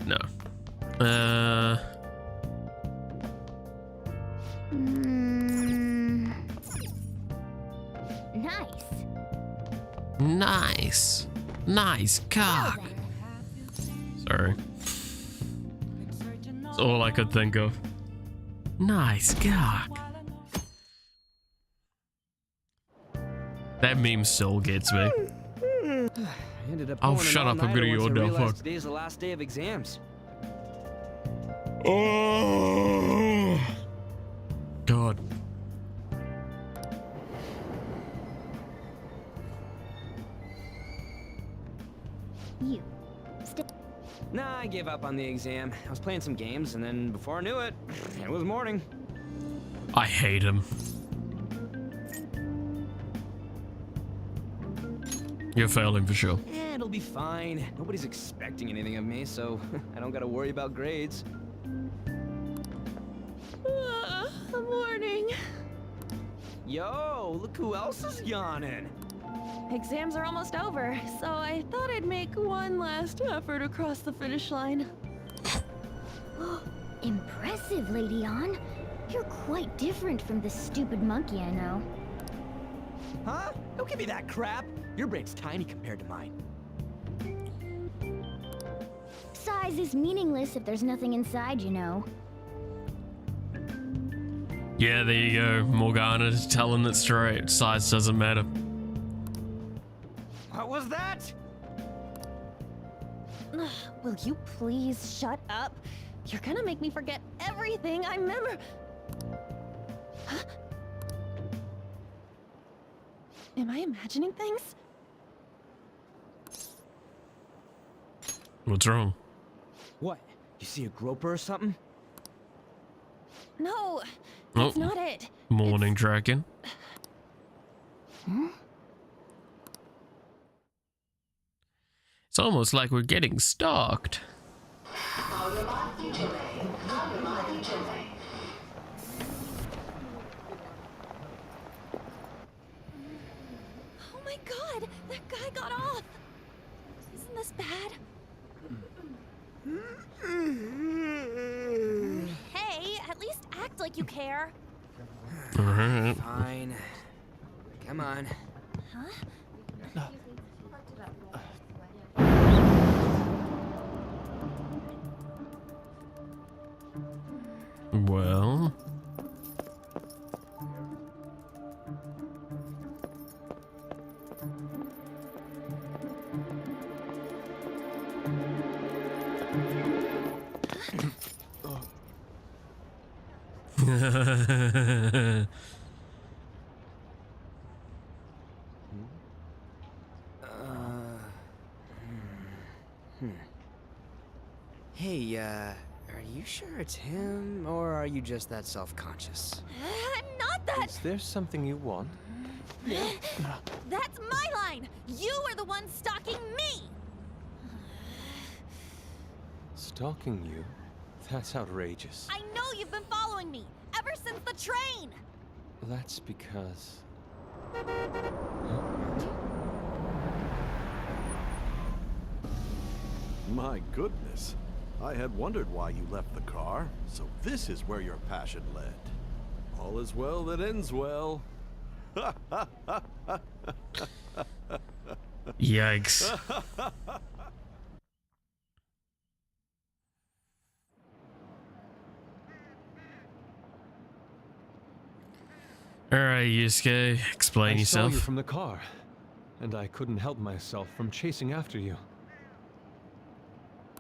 No. Nice. Nice cock. Sorry. That's all I could think of. Nice cock. That meme still gets me. Oh, shut up! I'm gonna yawn now. Fuck. Today's the last day of exams. Oh God. You. Nah, I gave up on the exam. I was playing some games, and then before I knew it, it was morning. I hate him. You're failing for sure. It'll be fine. Nobody's expecting anything of me, so I don't gotta worry about grades. Morning. Yo, look who else is yawning. Exams are almost over, so I thought I'd make one last effort across the finish line. Impressive, Lady Ann. You're quite different from the stupid monkey I know. Huh? Don't give me that crap. Your brain's tiny compared to mine. Size is meaningless if there's nothing inside, you know. Yeah, there you go. Morgana telling it straight. Size doesn't matter. What was that? Will you please shut up? You're gonna make me forget everything I remember. Huh? Am I imagining things? What's wrong? What? You see a groper or something? No, that's not it. Morning dragon. Huh? It's almost like we're getting stalked. Oh my god, that guy got off. Isn't this bad? Hey, at least act like you care. Alright. Fine. Come on. Huh? Well. Hey, are you sure it's him, or are you just that self-conscious? I'm not that. Is there something you want? That's my line. You are the one stalking me. Stalking you? That's outrageous. I know you've been following me ever since the train. That's because... My goodness. I had wondered why you left the car, so this is where your passion led. All is well that ends well. Yikes. Alright, Yusuke, explain I saw yourself. you from the car, and I couldn't help myself from chasing after you.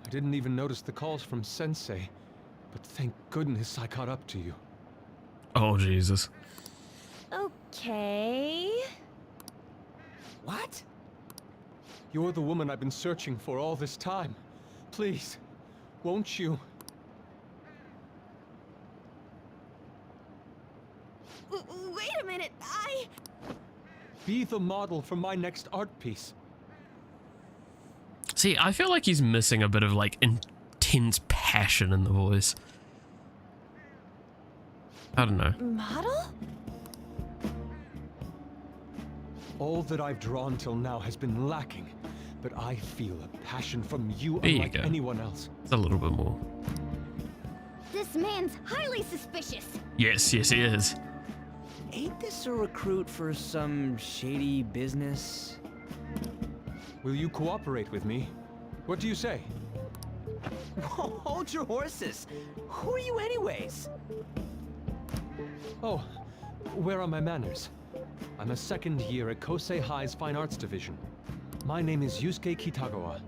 I didn't even notice the calls from Sensei, but thank goodness I caught up to you. Oh, Jesus. Okay. What? You're the woman I've been searching for all this time. Please, won't you? Wait a minute. Be the model for my next art piece. See, I feel like he's missing a bit of, like, intense passion in the voice. I don't know. Model? All that I've drawn till now has been lacking, but I feel a passion from you There you unlike go. anyone else. It's a little bit more. This man's highly suspicious. Yes, yes, he is. Ain't this a recruit for some shady business? Will you cooperate with me? What do you say? Hold your horses. Who are you anyways? Oh, where are my manners? I'm a second year at Kosei High's Fine Arts Division. My name is Yusuke Kitagawa.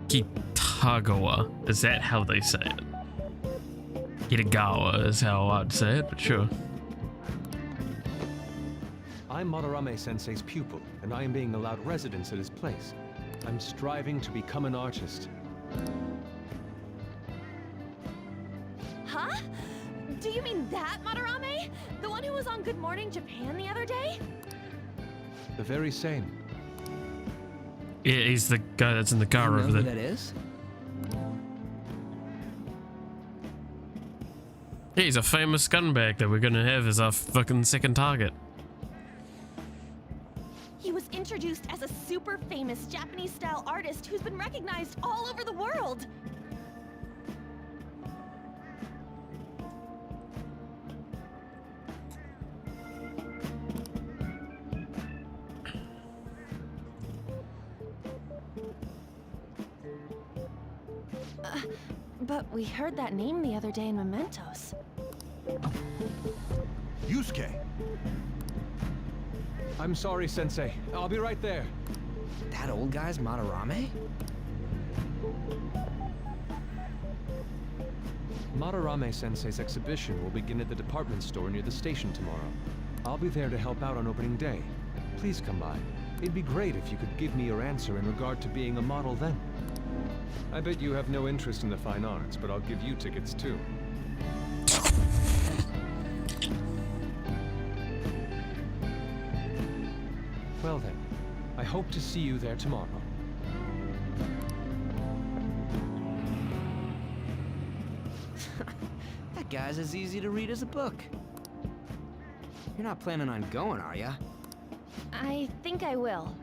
Kitagawa. Is that how they say it? Kitagawa is how I'd say it, but sure. I'm Madarame-sensei's pupil, and I am being allowed residence at his place. I'm striving to become an artist. Huh? Do you mean that Madarame? The one who was on Good Morning Japan the other day? The very same. Yeah, he's the guy that's in the car You know over who there. that is? Yeah, he's a famous scumbag that we're gonna have as our fucking second target. He was introduced as a super famous Japanese-style artist who's been recognized all over the world. But we heard that name the other day in Mementos. Yusuke! I'm sorry, Sensei. I'll be right there. That old guy's Madarame? Madarame-sensei's exhibition will begin at the department store near the station tomorrow. I'll be there to help out on opening day. Please come by. It'd be great if you could give me your answer in regard to being a model then. I bet you have no interest in the fine arts, but I'll give you tickets too. Well then, I hope to see you there tomorrow. That guy's as easy to read as a book. You're not planning on going, are ya? I think I will.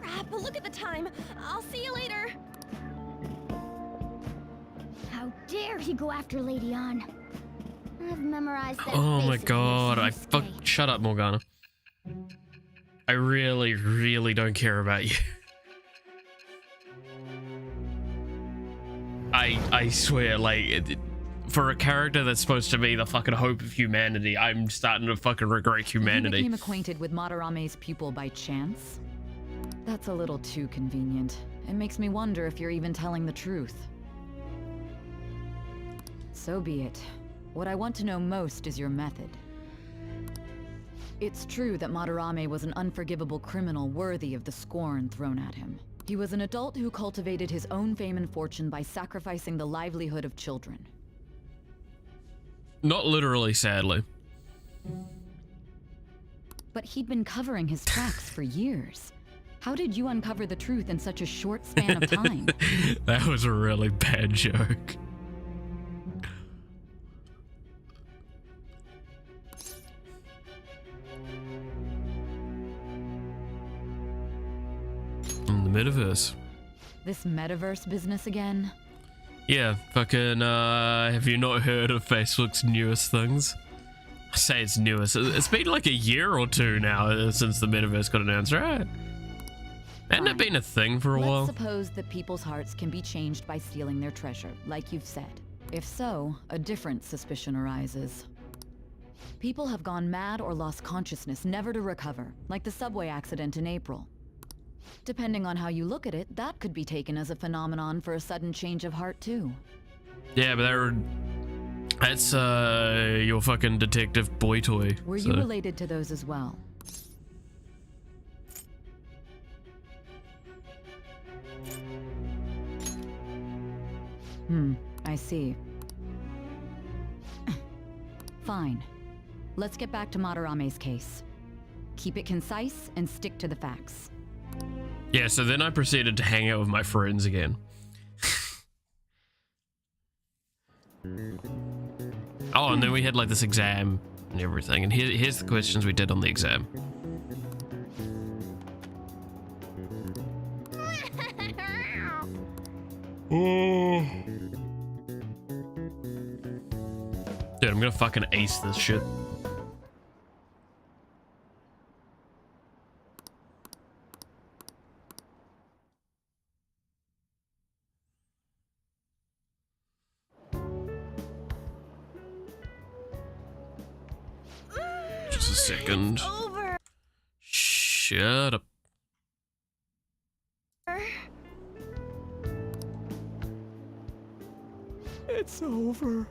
Crap, look at the time. I'll see you later. dare he go after Lady Ann? I've memorized that. Oh my basic god, I verse fuck. each day. Shut up, Morgana. I really, really don't care about you. I swear, like, for a character that's supposed to be the fucking hope of humanity, I'm starting to fucking regret You humanity. became acquainted with Madarame's pupil by chance? That's a little too convenient. It makes me wonder if you're even telling the truth. So be it. What I want to know most is your method. It's true that Madarame was an unforgivable criminal worthy of the scorn thrown at him. He was an adult who cultivated his own fame and fortune by sacrificing the livelihood of children. Not literally, sadly. But he'd been covering his tracks for years. How did you uncover the truth in such a short span of time? That was a really bad joke. In the metaverse. This metaverse business again? Yeah, fucking, have you not heard of Facebook's newest things? I say it's newest. It's been like a year or two now since the metaverse got announced, right? Hadn't it been a thing for a while? Let's suppose that people's hearts can be changed by stealing their treasure, like you've said. If so, a different suspicion arises. People have gone mad or lost consciousness, never to recover, like the subway accident in April. Depending on how you look at it, that could be taken as a phenomenon for a sudden change of heart too. Yeah, but that's your fucking detective boy toy. Were you related to those as well? I see. Fine. Let's get back to Madarame's case. Keep it concise and stick to the facts. Yeah, so then I proceeded to hang out with my friends again. Oh, and then we had like this exam and everything. And here's the questions we did on the exam. Dude, I'm gonna fucking ace this shit. Just a second. Shut up. It's over.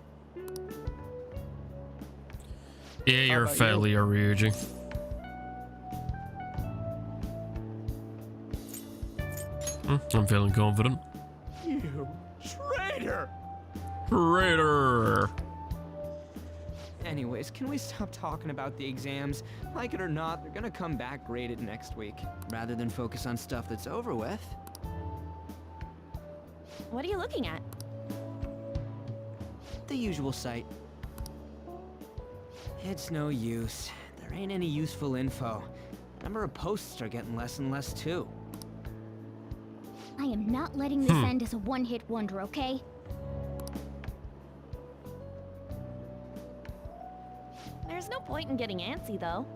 Yeah, you're a failure, Ryuji. I'm feeling confident. You traitor! Traitor! Anyways, can we stop talking about the exams? Like it or not, they're gonna come back graded next week. Rather than focus on stuff that's over with. What are you looking at? The usual site. It's no use. There ain't any useful info. Number of posts are getting less and less too. I am not letting this end as a one-hit wonder, okay? There's no point in getting antsy, though.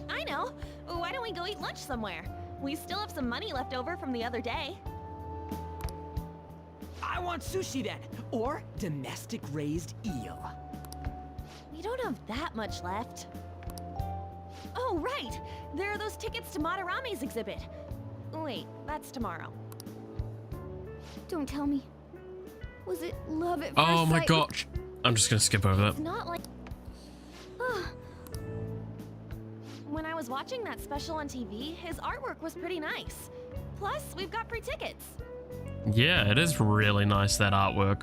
I know. Why don't we go eat lunch somewhere? We still have some money left over from the other day. I want sushi then, or domestic raised eel. We don't have that much left. Oh, right! There are those tickets to Madarame's exhibit. Wait, that's tomorrow. Don't tell me. Was it love at first Oh my sight? gosh. I'm just gonna skip over It's that. not like... When I was watching that special on TV, his artwork was pretty nice. Plus, we've got free tickets. Yeah, it is really nice, that artwork.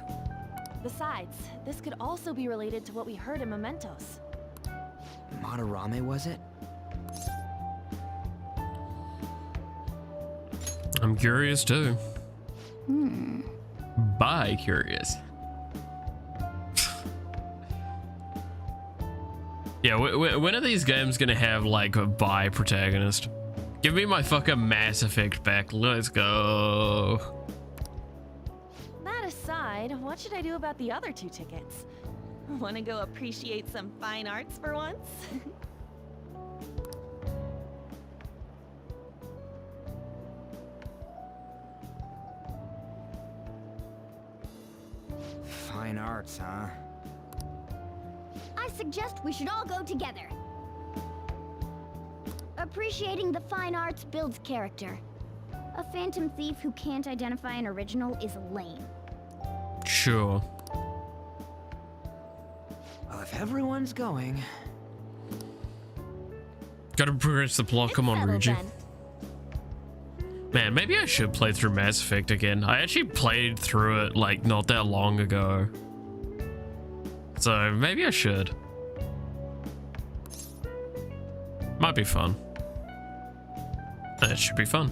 Besides, this could also be related to what we heard in Mementos. Madarame, was it? I'm curious too. Bye, curious. Yeah, when are these games gonna have like a bi protagonist? Give me my fucking Mass Effect back. Let's go. That aside, what should I do about the other 2 tickets? Want to go appreciate some fine arts for once? Fine arts, huh? I suggest we should all go together. Appreciating the fine arts builds character. A phantom thief who can't identify an original is lame. Sure. Well, if everyone's going... Gotta progress the plot. Come on, Settled Ryuji. then. Man, maybe I should play through Mass Effect again. I actually played through it like not that long ago. So maybe I should. Might be fun. It should be fun.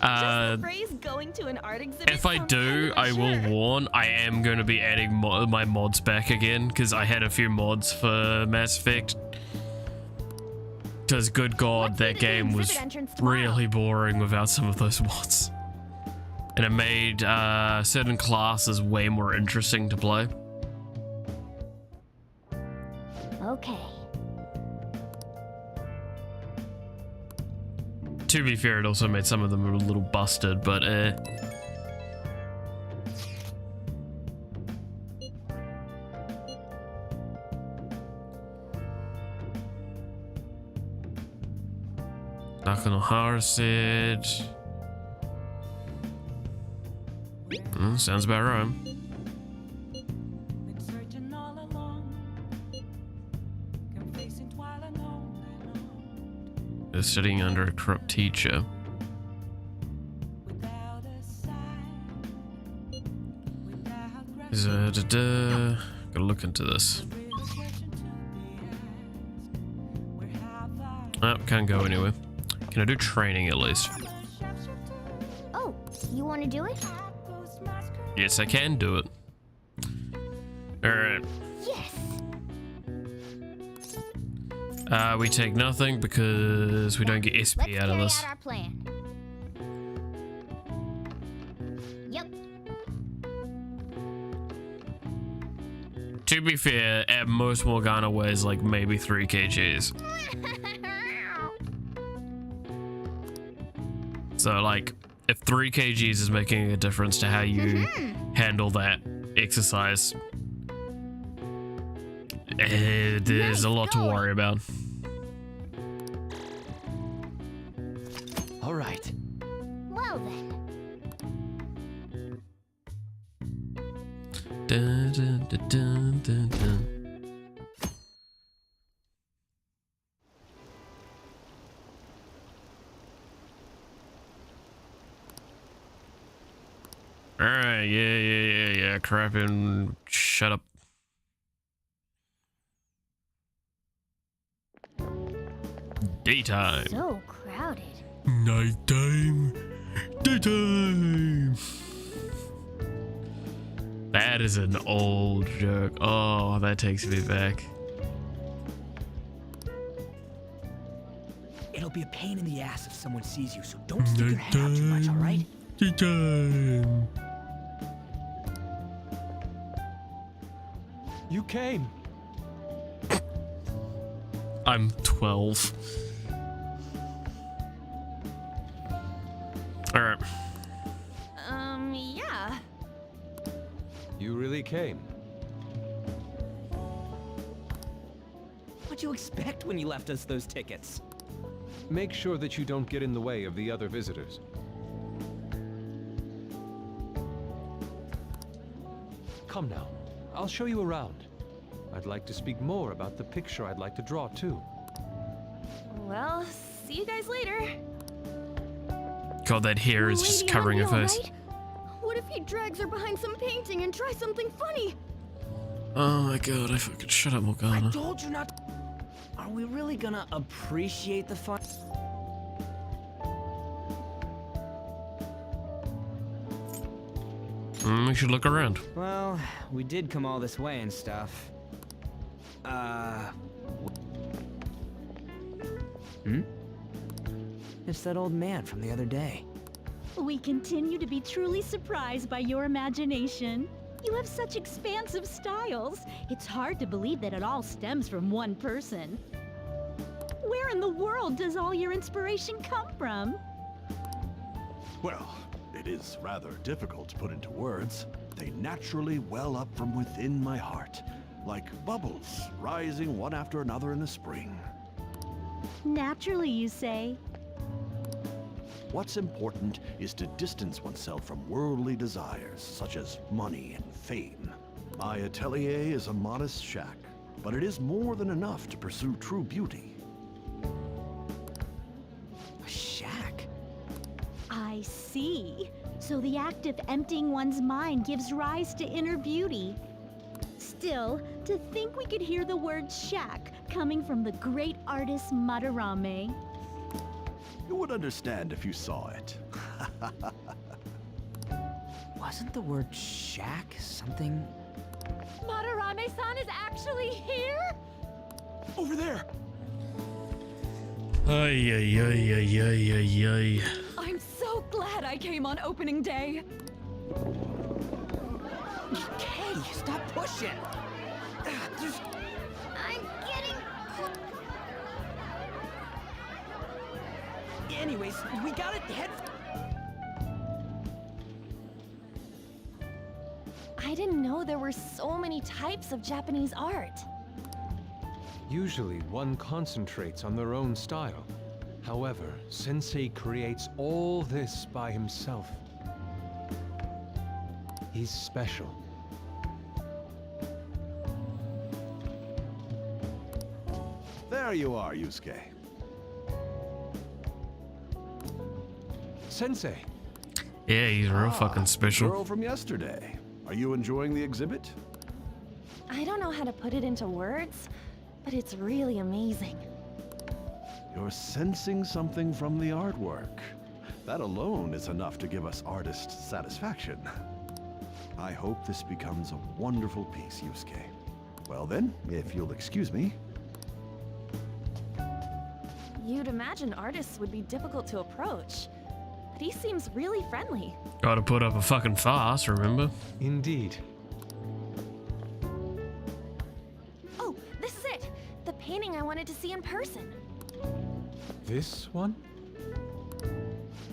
Just the phrase going to an art exhibit If I sounds do, kinda I will mature. warn, I am going to be adding my mods back again, because I had a few mods for Mass Effect. Because good god, that game was really boring without some of those mods. And it made certain classes way more interesting to play. Okay. To be fair, it also made some of them a little busted, but Nakanohara said... sounds about right. They're studying under a corrupt teacher. Gotta look into this. Oh, can't go anywhere. Can I do training at least? Oh, you want to do it? Yes, I can do it. Alright. Yes. We take nothing because we don't get SP Let's out of carry this. out our plan. Yep. To be fair, at most Morgana weighs like maybe 3 kgs. So like, if 3 kgs is making a difference to how you handle that exercise, there's a lot to worry about. All right. Well then. Dun, dun, dun, dun, dun, dun. Alright, yeah, crap and shut up. Daytime. So crowded. Nighttime. Daytime. That is an old joke. Oh, that takes me back. It'll be a pain in the ass if someone sees you, so don't stick your head out too much, all right? Daytime. You came. I'm 12. Alright. Yeah. You really came. What'd you expect when you left us those tickets? Make sure that you don't get in the way of the other visitors. Come now. I'll show you around. I'd like to speak more about the picture I'd like to draw, too. Well, see you guys later. God, that hair is just covering her face. Right? What if he drags her behind some painting and tries something funny? Oh my god, I fucking shut up, Morgana. I told you not. Are we really gonna appreciate the fun? We should look around. Well, we did come all this way and stuff. Hmm? It's that old man from the other day. We continue to be truly surprised by your imagination. You have such expansive styles. It's hard to believe that it all stems from one person. Where in the world does all your inspiration come from? Well, it is rather difficult to put into words. They naturally well up from within my heart, like bubbles rising one after another in the spring. Naturally, you say? What's important is to distance oneself from worldly desires, such as money and fame. My atelier is a modest shack, but it is more than enough to pursue true beauty. A shack? I see. So the act of emptying one's mind gives rise to inner beauty. Still, to think we could hear the word shack coming from the great artist Madarame. You would understand if you saw it. Wasn't the word shack something? Madarame-san is actually here? Over there! Ay, ay, ay, ay, ay, ay, ay. I'm so glad I came on opening day. Hey, stop pushing! I'm getting... Anyways, we gotta head... I didn't know there were so many types of Japanese art. Usually, one concentrates on their own style. However, Sensei creates all this by himself. He's special. There you are, Yusuke. Sensei! Yeah, he's real fucking special. Girl from yesterday. Are you enjoying the exhibit? I don't know how to put it into words, but it's really amazing. You're sensing something from the artwork. That alone is enough to give us artists satisfaction. I hope this becomes a wonderful piece, Yusuke. Well then, if you'll excuse me. You'd imagine artists would be difficult to approach, but he seems really friendly. Gotta put up a fucking farce, remember? Indeed. Oh, this is it! The painting I wanted to see in person. This one?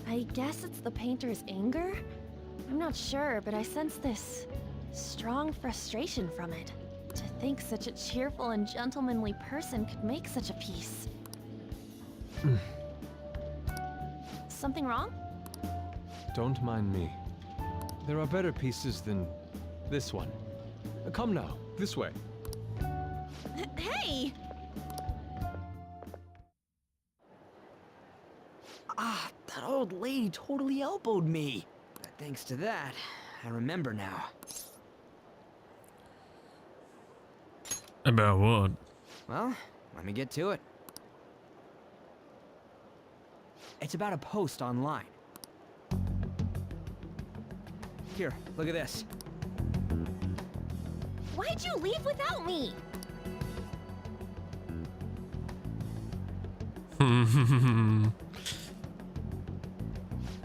I guess it's the painter's anger? I'm not sure, but I sense this strong frustration from it. To think such a cheerful and gentlemanly person could make such a piece. Something wrong? Don't mind me. There are better pieces than this one. Come now, this way. Hey! Ah, that old lady totally elbowed me. But thanks to that, I remember now. About what? Well, let me get to it. It's about a post online. Here, look at this. Why'd you leave without me?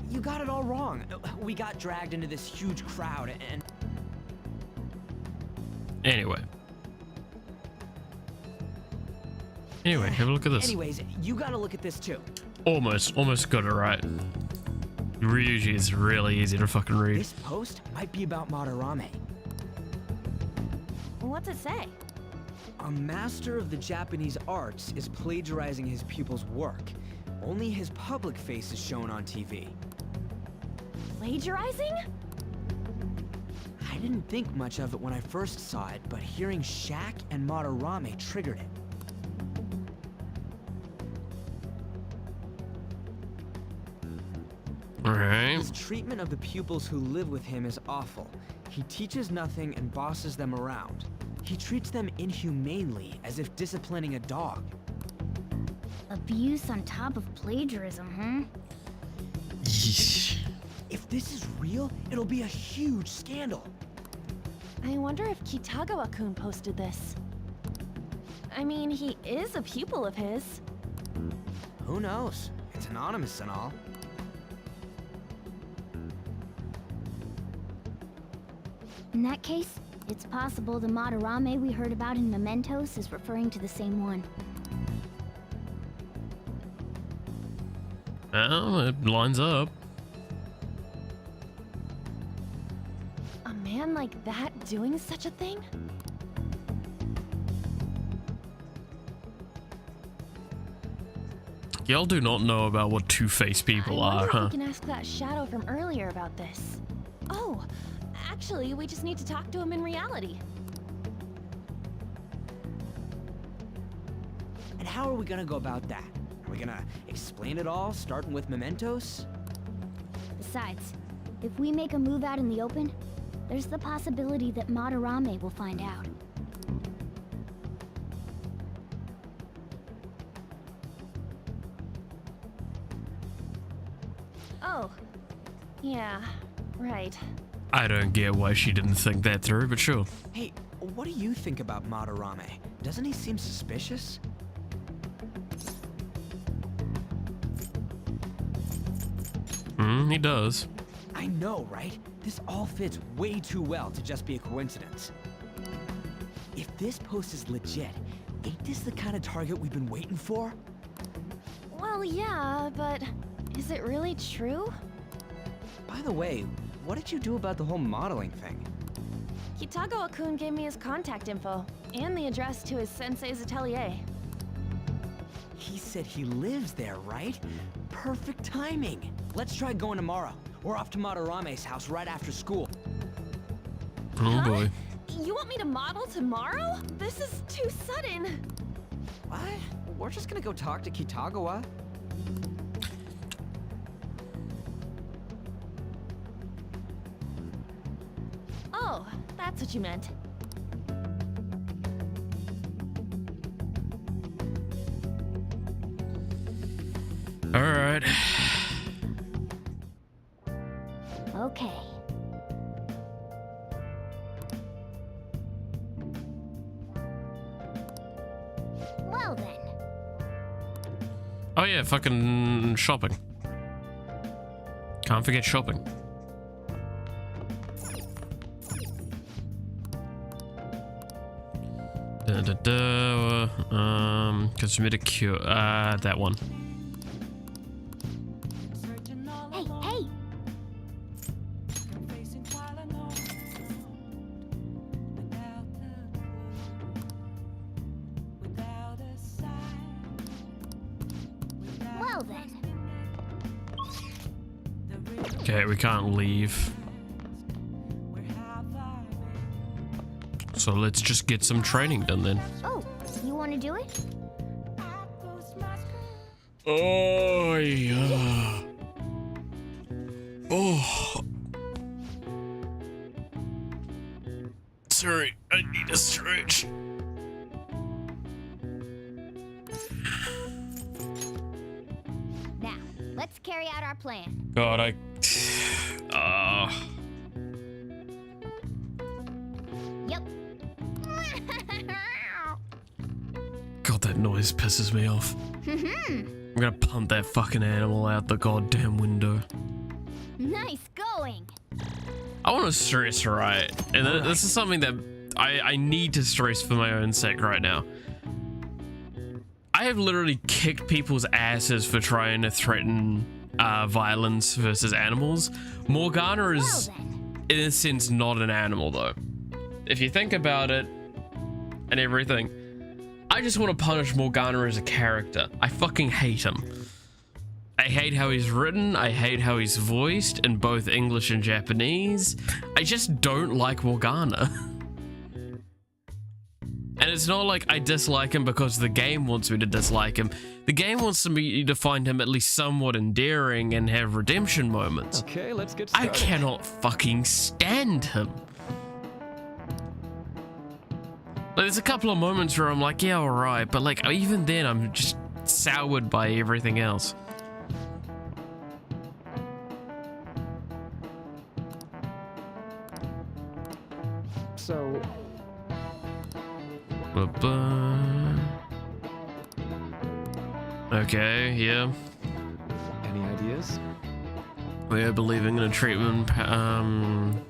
You got it all wrong. We got dragged into this huge crowd and... Anyway, have a look at this. Anyways, you gotta look at this too. Almost got it right. Ryuji is really easy to fucking read. This post might be about Madarame. What's it say? A master of the Japanese arts is plagiarizing his pupil's work. Only his public face is shown on TV. Plagiarizing? I didn't think much of it when I first saw it, but hearing Shack and Madarame triggered it. Alright. His treatment of the pupils who live with him is awful. He teaches nothing and bosses them around. He treats them inhumanely, as if disciplining a dog. Abuse on top of plagiarism, huh? If this is real, it'll be a huge scandal. I wonder if Kitagawa-kun posted this. I mean, he is a pupil of his. Who knows? It's anonymous and all. In that case, it's possible the Madarame we heard about in Mementos is referring to the same one. Oh, it lines up. A man like that doing such a thing? Y'all do not know about what two-faced people I are, wonder huh? if we can ask that shadow from earlier about this. Oh, actually, we just need to talk to him in reality. And how are we gonna go about that? Are we gonna explain it all, starting with Mementos? Besides, if we make a move out in the open, there's the possibility that Madarame will find out. Oh, yeah, right. I don't get why she didn't think that through, but sure. Hey, what do you think about Madarame? Doesn't he seem suspicious? He does. I know, right? This all fits way too well to just be a coincidence. If this post is legit, ain't this the kind of target we've been waiting for? Well, yeah, but is it really true? By the way, what did you do about the whole modeling thing? Kitagawa-kun gave me his contact info and the address to his sensei's atelier. He said he lives there, right? Perfect timing. Let's try going tomorrow. We're off to Madarame's house right after school. Oh boy. You want me to model tomorrow? This is too sudden. What? We're just gonna go talk to Kitagawa. Oh, that's what you meant. All right. Okay. Well then. Oh yeah, fucking shopping. Can't forget shopping. Consummate a cure. That one. Hey, hey! Well then. Okay, we can't leave. So let's just get some training done then. Oh, you want to do it? Oh yeah. Oh. Sorry, I need a stretch. Now, let's carry out our plan. God, I. Yep. God, that noise pisses me off. I'm gonna punt that fucking animal out the goddamn window. Nice going. I want to stress, right? And this is something that I need to stress for my own sake right now. I have literally kicked people's asses for trying to threaten violence versus animals. Morgana is, in a sense, not an animal, though. If you think about it and everything, I just want to punish Morgana as a character. I fucking hate him. I hate how he's written. I hate how he's voiced in both English and Japanese. I just don't like Morgana. And it's not like I dislike him because the game wants me to dislike him. The game wants me to find him at least somewhat endearing and have redemption moments. Okay, let's get started. I cannot fucking stand him. Like, there's a couple of moments where I'm like, yeah, alright, but like, even then I'm just soured by everything else. So... Okay, yeah. Any ideas? Where believing in a treatment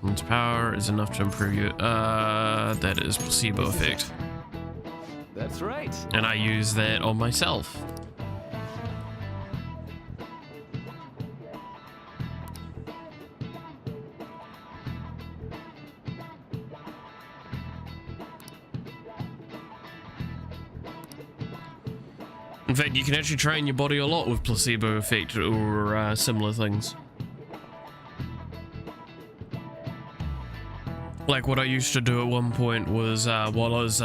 its power is enough to improve you. That is placebo effect. That's right. And I use that on myself. In fact, you can actually train your body a lot with placebo effect or similar things. Like what I used to do at one point was while I was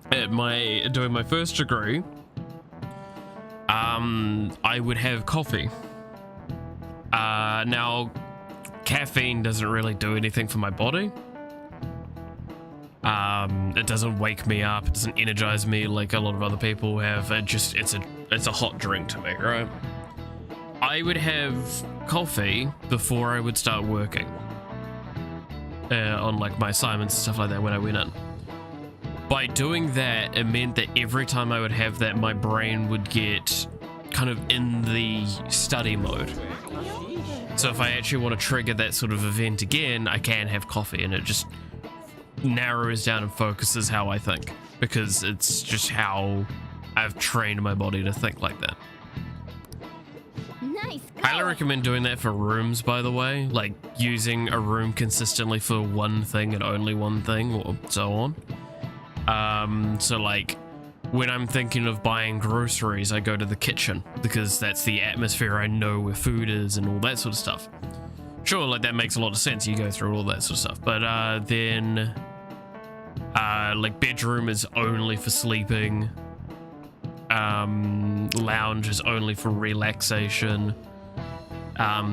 doing my first degree, I would have coffee. Now, caffeine doesn't really do anything for my body. It doesn't wake me up, it doesn't energize me like a lot of other people have. It's a hot drink to me, right? I would have coffee before I would start working on like my assignments and stuff like that when I went in. By doing that, it meant that every time I would have that, my brain would get kind of in the study mode. So if I actually want to trigger that sort of event again, I can have coffee, and it just narrows down and focuses how I think, because it's just how I've trained my body to think like that. Nice. Highly recommend doing that for rooms, by the way, like using a room consistently for one thing and only one thing, or so on. So like when I'm thinking of buying groceries, I go to the kitchen because that's the atmosphere I know where food is and all that sort of stuff. Sure, like that makes a lot of sense. You go through all that sort of stuff, but then like bedroom is only for sleeping. Lounge is only for relaxation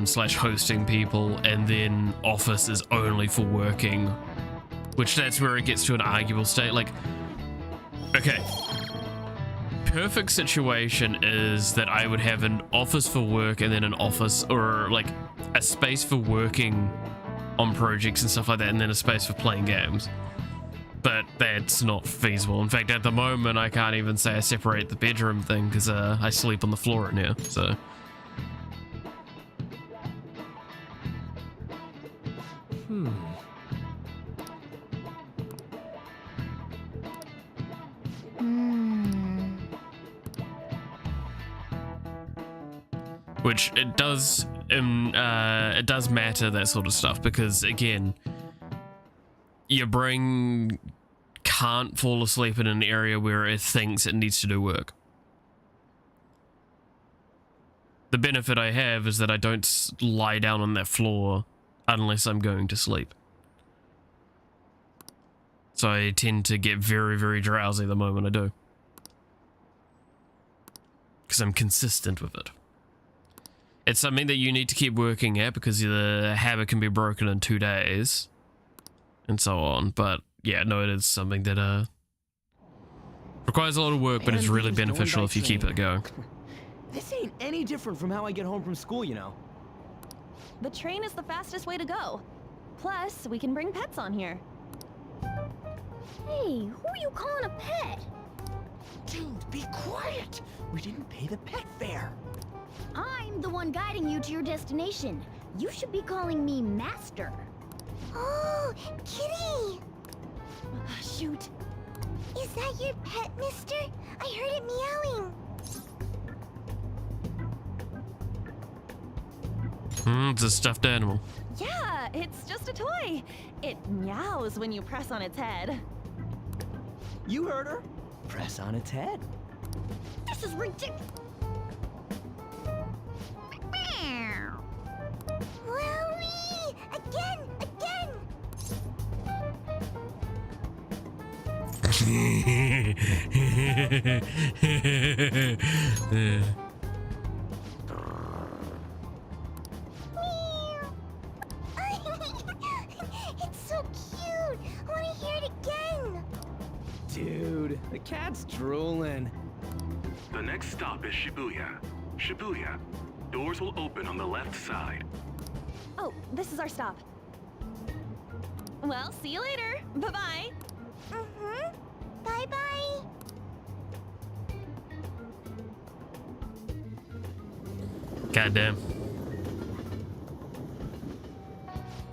slash hosting people, and then office is only for working, which that's where it gets to an arguable state. Like, okay, perfect situation is that I would have an office for work and then an office or like a space for working on projects and stuff like that, and then a space for playing games. But that's not feasible. In fact, at the moment, I can't even say I separate the bedroom thing because I sleep on the floor in here, so. Which it does matter, that sort of stuff, because again, your brain can't fall asleep in an area where it thinks it needs to do work. The benefit I have is that I don't lie down on that floor unless I'm going to sleep. So I tend to get very, very drowsy the moment I do. Because I'm consistent with it. It's something that you need to keep working at because the habit can be broken in 2 days. And so on. But yeah, no, it is something that requires a lot of work, but it's really beneficial if you keep it going. This ain't any different from how I get home from school, you know. The train is the fastest way to go. Plus, we can bring pets on here. Hey, who are you calling a pet? Dude, be quiet! We didn't pay the pet fare. I'm the one guiding you to your destination. You should be calling me Master. Oh, Kitty! Shoot. Is that your pet, mister? I heard it meowing. It's a stuffed animal. Yeah, it's just a toy. It meows when you press on its head. You heard her. Press on its head. This is ridiculous. Wowie! Again! It's so cute! I want to hear it again! Dude, the cat's drooling. The next stop is Shibuya. Shibuya. Doors will open on the left side. Oh, this is our stop. Well, see you later. Bye-bye. Bye-bye. Goddamn.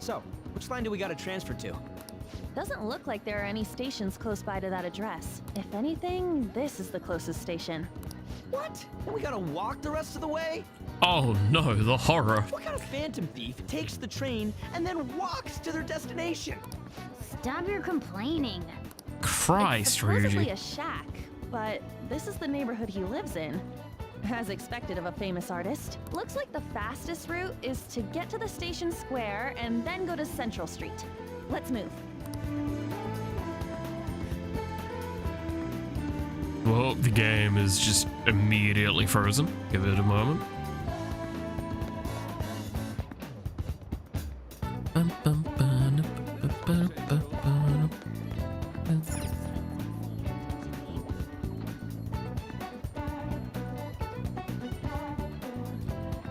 So, which line do we gotta transfer to? Doesn't look like there are any stations close by to that address. If anything, this is the closest station. What? And we gotta walk the rest of the way? Oh no, the horror. What kind of phantom thief takes the train and then walks to their destination? Stop your complaining. Christ, It's supposedly Rudy. a shack, but this is the neighborhood he lives in. As expected of a famous artist. Looks like the fastest route is to get to the station square and then go to Central Street. Let's move. Well, the game is just immediately frozen. Give it a moment.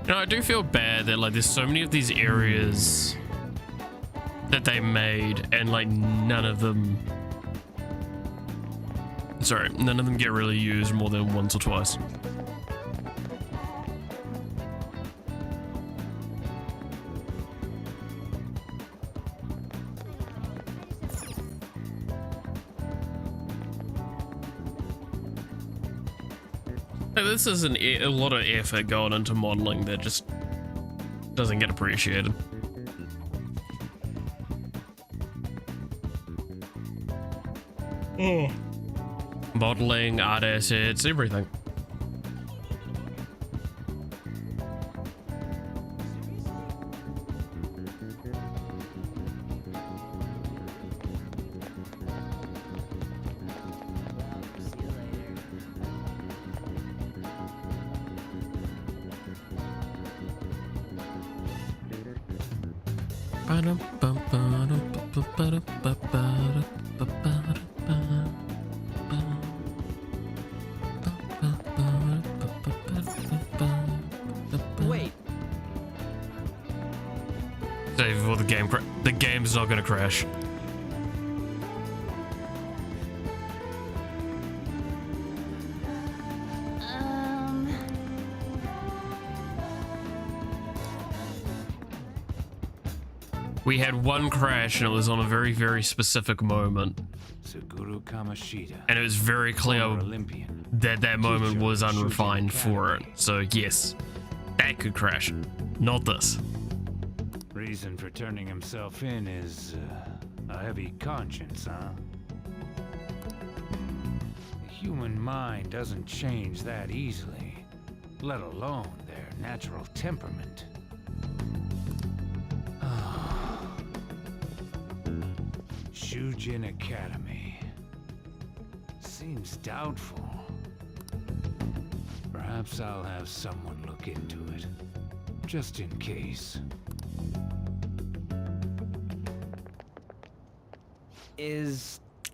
You know, I do feel bad that like there's so many of these areas that they made and like none of them get really used more than once or twice. This is a lot of effort going into modeling that just doesn't get appreciated. Modeling, art assets, everything. Wait. Save before the game's not gonna crash. We had one crash and it was on a very, very specific moment. Suguru Kamoshida. And it was very clear that that moment was unrefined for it. So yes, that could crash. Not this. Reason for turning himself in is a heavy conscience, huh? The human mind doesn't change that easily, let alone their natural temperament. Shujin Academy. Seems doubtful. Perhaps I'll have someone look into it, just in case.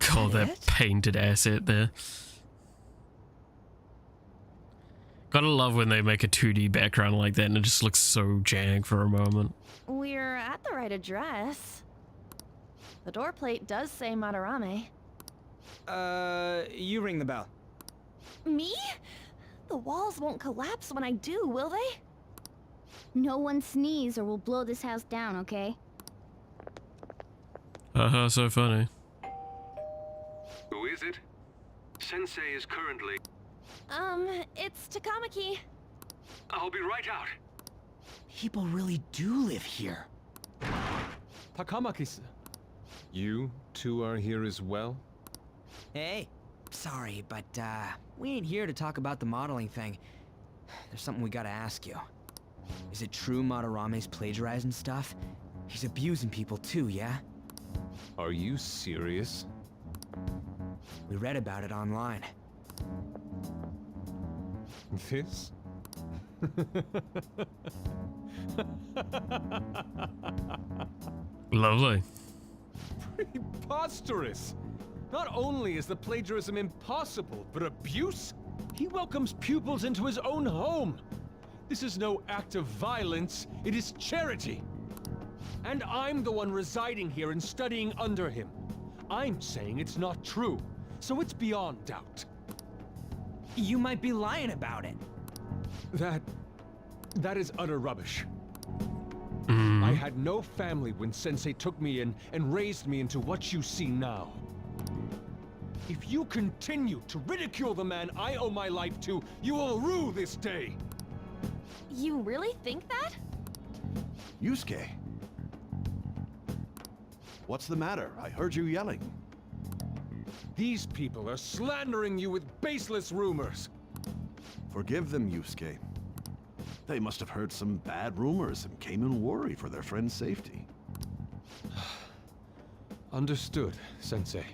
Call that painted asset there. Gotta love when they make a 2D background like that and it just looks so jank for a moment. We're at the right address. The door plate does say Madarame. You ring the bell. Me? The walls won't collapse when I do, will they? No one sneeze or we'll blow this house down, okay? Haha, so funny. Who is it? Sensei is currently... It's Takamaki. I'll be right out. People really do live here. Takamaki-san, you two are here as well? Hey, sorry, but we ain't here to talk about the modeling thing. There's something we gotta ask you. Is it true Madarame's plagiarizing stuff? He's abusing people too, yeah? Are you serious? We read about it online. This? Lovely. Preposterous! Not only is the plagiarism impossible, but abuse? He welcomes pupils into his own home. This is no act of violence, it is charity. And I'm the one residing here and studying under him. I'm saying it's not true, so it's beyond doubt. You might be lying about it. That is utter rubbish. I had no family when Sensei took me in and raised me into what you see now. If you continue to ridicule the man I owe my life to, you will rue this day. You really think that? Yusuke. What's the matter? I heard you yelling. These people are slandering you with baseless rumors. Forgive them, Yusuke. They must have heard some bad rumors and came in worried for their friend's safety. Understood, Sensei.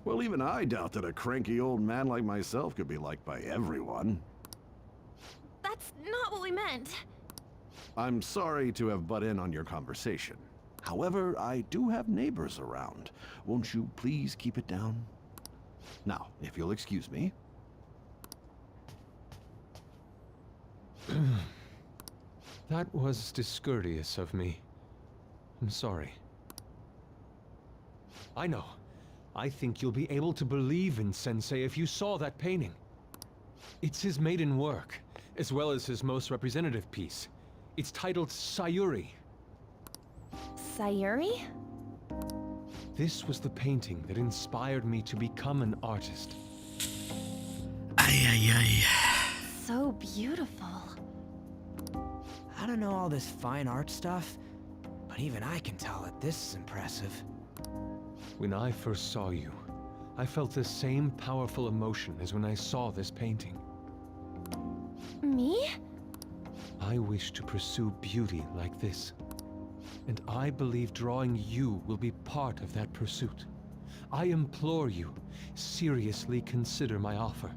Well, even I doubt that a cranky old man like myself could be liked by everyone. That's not what we meant. I'm sorry to have butt in on your conversation. However, I do have neighbors around. Won't you please keep it down? Now, if you'll excuse me. That was discourteous of me. I'm sorry. I know. I think you'll be able to believe in Sensei if you saw that painting. It's his maiden work, as well as his most representative piece. It's titled Sayuri. Sayuri? This was the painting that inspired me to become an artist. Ay, ay, ay. So beautiful. I don't know all this fine art stuff, but even I can tell that this is impressive. When I first saw you, I felt the same powerful emotion as when I saw this painting. Me? I wish to pursue beauty like this. And I believe drawing you will be part of that pursuit. I implore you, seriously consider my offer.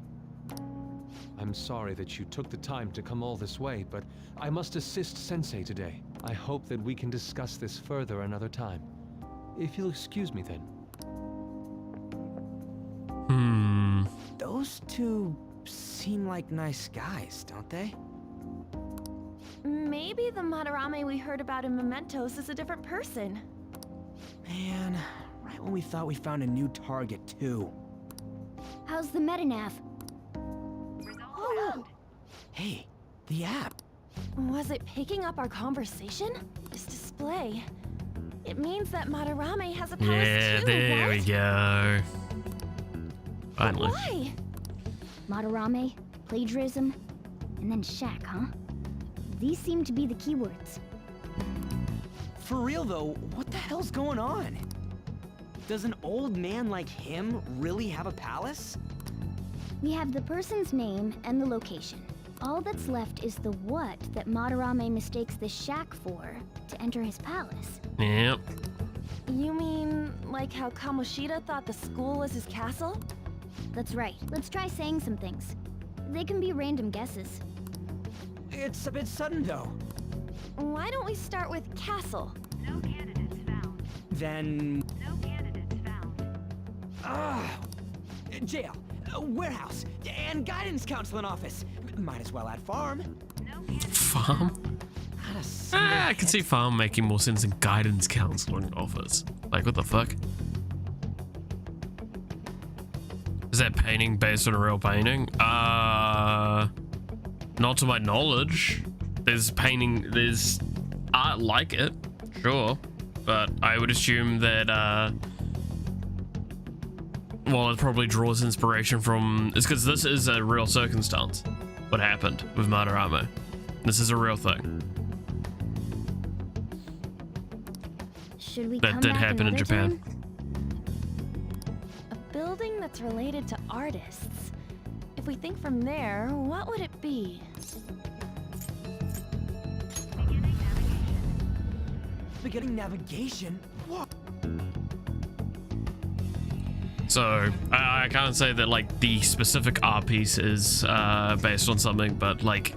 I'm sorry that you took the time to come all this way, but I must assist Sensei today. I hope that we can discuss this further another time. If you'll excuse me then. Those two seem like nice guys, don't they? Maybe the Madarame we heard about in Mementos is a different person. Man, right when we thought we found a new target, too. How's the metanav? Oh. Hey, the app. Was it picking up our conversation? This display. It means that Madarame has a palace Yeah, too, there what? we go. Finally. Why? Madarame, plagiarism, and then shack, huh? These seem to be the keywords. For real though, what the hell's going on? Does an old man like him really have a palace? We have the person's name and the location. All that's left is the what that Madarame mistakes the shack for to enter his palace. Yep. You mean like how Kamoshida thought the school was his castle? That's right. Let's try saying some things. They can be random guesses. It's a bit sudden though. Why don't we start with castle? No candidates found. Then... No candidates found. Jail, warehouse, and guidance counseling office. Might as well add farm. Farm? I can see farm making more sense than guidance counseling office. Like, what the fuck? Is that painting based on a real painting? Not to my knowledge. There's art like it, sure. But I would assume that, well, it probably draws inspiration from... It's because this is a real circumstance. What happened with Madarame. This is a real thing. Should we that come did back happen in another Japan. time? A building that's related to artists. If we think from there, what would it be? Beginning navigation? What? So I can't say that like the specific art piece is based on something, but like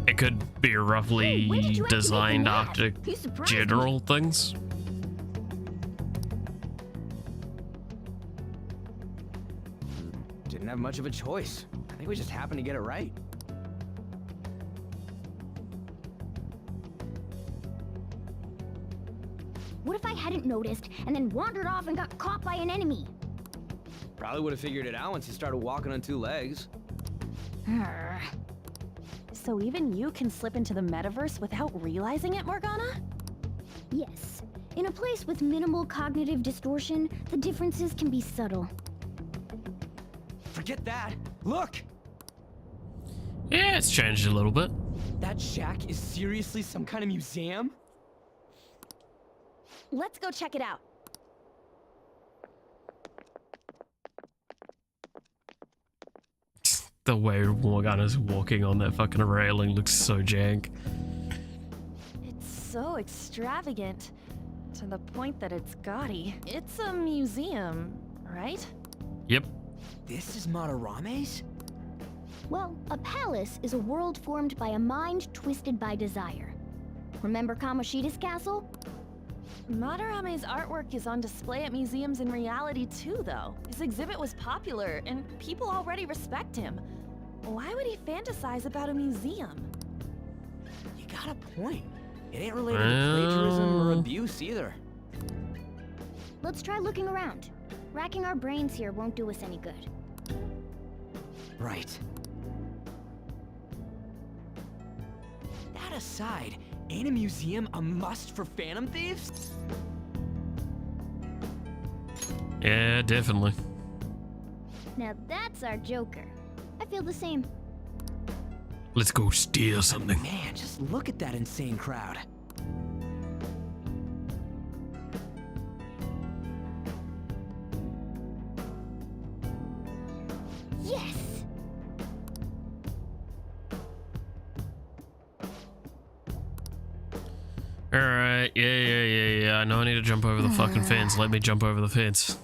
it could be roughly designed after general things. Didn't have much of a choice. I think we just happened to get it right. What if I hadn't noticed and then wandered off and got caught by an enemy? Probably would have figured it out once you started walking on two legs. So even you can slip into the metaverse without realizing it, Morgana? Yes. In a place with minimal cognitive distortion, the differences can be subtle. Forget that. Look! Yeah, it's changed a little bit. That shack is seriously some kind of museum? Let's go check it out. The way Morgana's walking on that fucking railing looks so jank. It's so extravagant, to the point that it's gaudy. It's a museum, right? Yep. This is Madarame's? Well, a palace is a world formed by a mind twisted by desire. Remember Kamoshida's castle? Madarame's artwork is on display at museums in reality too, though. His exhibit was popular, and people already respect him. Why would he fantasize about a museum? You got a point. It ain't related to plagiarism or abuse either. Let's try looking around. Racking our brains here won't do us any good. Right. That aside, ain't a museum a must for Phantom Thieves? Yeah, definitely. Now that's our Joker. I feel the same. Let's go steal something. Man, just look at that insane crowd. Yes! Alright, yeah. I know I need to jump over the fucking fence. Let me jump over the fence.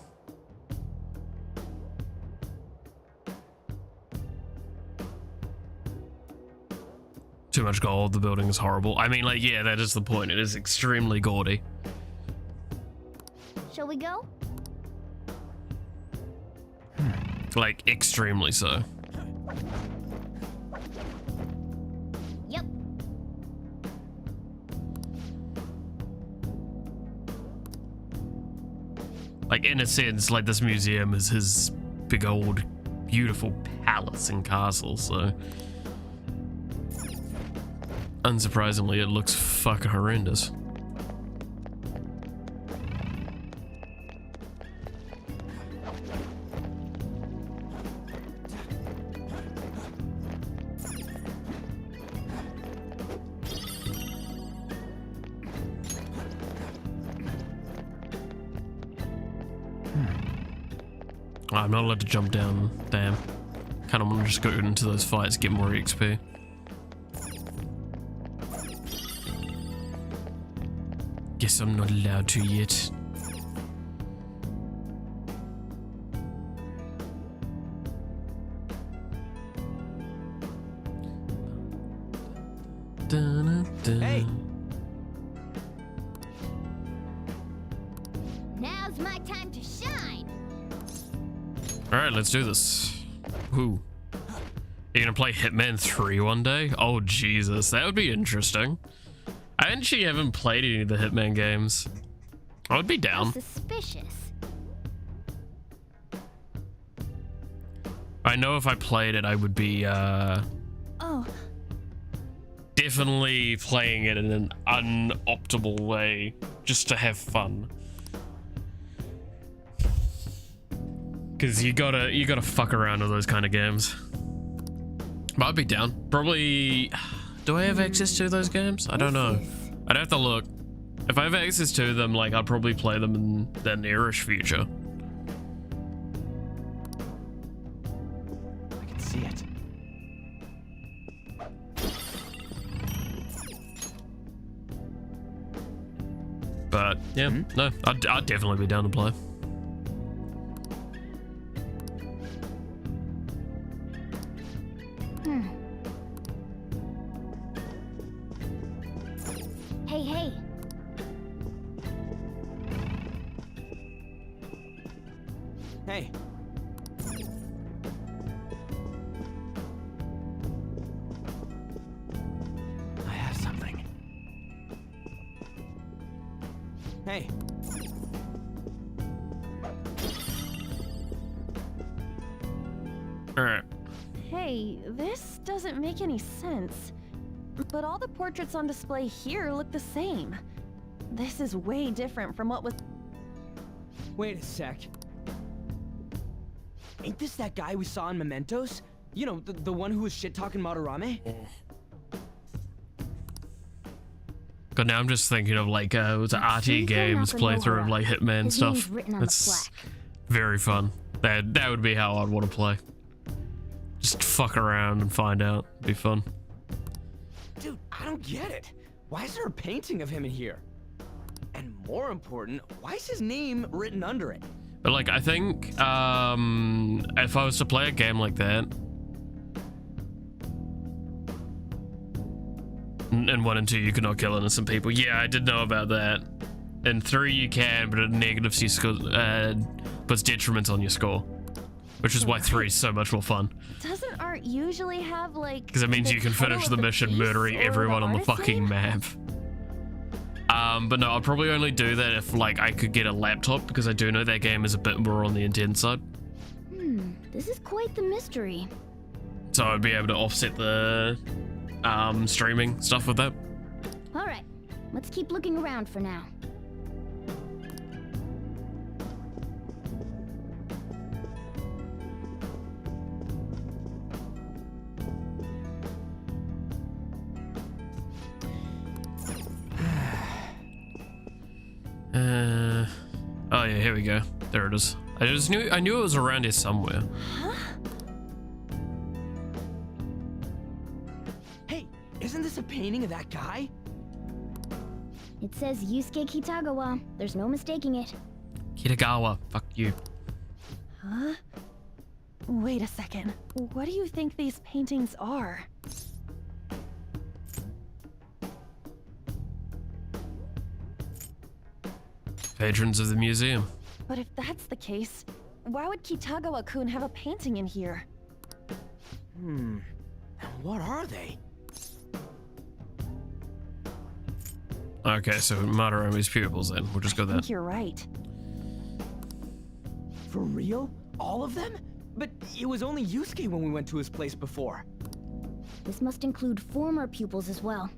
Too much gold, the building is horrible. I mean, like, yeah, that is the point. It is extremely gaudy. Shall we go? Like, extremely so. Yep. Like, in a sense, like, this museum is his big old, beautiful palace and castle, so... Unsurprisingly, it looks fucking horrendous. I'm not allowed to jump down. Damn. Kind of want to just go into those fights, get more XP. Guess I'm not allowed to yet. Hey! Now's my time to shine! Alright, let's do this. Who? You gonna play Hitman 3 one day? Oh Jesus, that would be interesting. I actually haven't played any of the Hitman games. I would be down. Suspicious. I know if I played it, I would be Oh, definitely playing it in an unoptimal way, just to have fun. Cause you gotta fuck around with those kind of games. But I'd be down. Probably. Do I have access to those games? I don't know. I'd have to look. If I have access to them, like, I'd probably play them in the nearish future. I can see it. But yeah, no, I'd definitely be down to play. Hey. Hey. I have something. Hey. All right. hey, say, this doesn't make any sense. But all the portraits on display here look the same. This is way different from what was... Wait a sec. Ain't this that guy we saw in Mementos? You know, the one who was shit-talking Madarame? God, now I'm just thinking of like it was RT Games playthrough of like Hitman stuff. It's very fun. That would be how I'd want to play. Just fuck around and find out. It'd be fun. Dude, I don't get it. Why is there a painting of him in here? And more important, why is his name written under it? But like, I think if I was to play a game like that, in 1 and 2 you cannot kill innocent people. Yeah, I did know about that. In 3 you can, but it negatives your score, puts detriments on your score, which is why 3 is so much more fun. Doesn't art usually have like... Because it means you can finish the mission murdering everyone on the fucking map. But no, I'll probably only do that if like I could get a laptop, because I do know that game is a bit more on the intense side. This is quite the mystery. So I'd be able to offset the streaming stuff with that. All right, let's keep looking around for now. Oh yeah, here we go. There it is. I knew it was around here somewhere. Hey, isn't this a painting of that guy? It says Yusuke Kitagawa. There's no mistaking it. Kitagawa, fuck you. Huh? Wait a second. What do you think these paintings are? Patrons of the museum. But if that's the case, why would Kitagawa-kun have a painting in here? And what are they? Okay, so Madarame's pupils then. We'll just go I there. think you're right. For real? All of them? But it was only Yusuke when we went to his place before. This must include former pupils as well.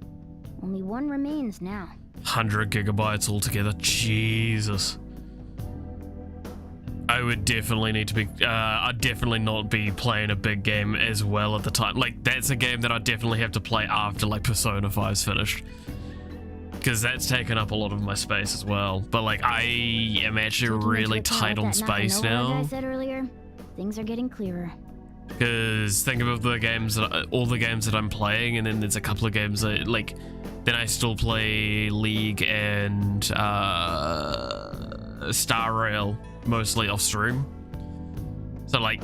Only one remains now. 100 gigabytes altogether. Jesus. I would definitely need to be, I'd definitely not be playing a big game as well at the time. Like, that's a game that I definitely have to play after, like, Persona 5's finished. Because that's taken up a lot of my space as well. But, like, I am actually really tight on space now. Like I said earlier, things are getting clearer. Because think about the games that all the games that I'm playing, and then there's a couple of games that, like, then I still play League and Star Rail mostly off stream. So like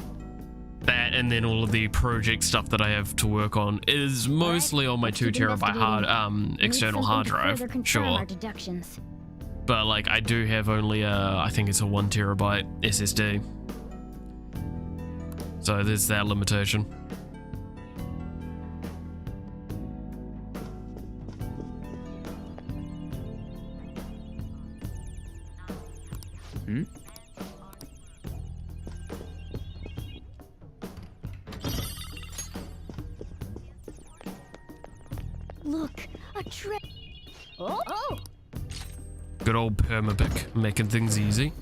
that, and then all of the project stuff that I have to work on is mostly on my 2 terabyte hard external hard drive. Sure. But like I do have only I think it's a 1 terabyte SSD. So there's that limitation. Look, a trick. Oh! Good old Permabic, making things easy.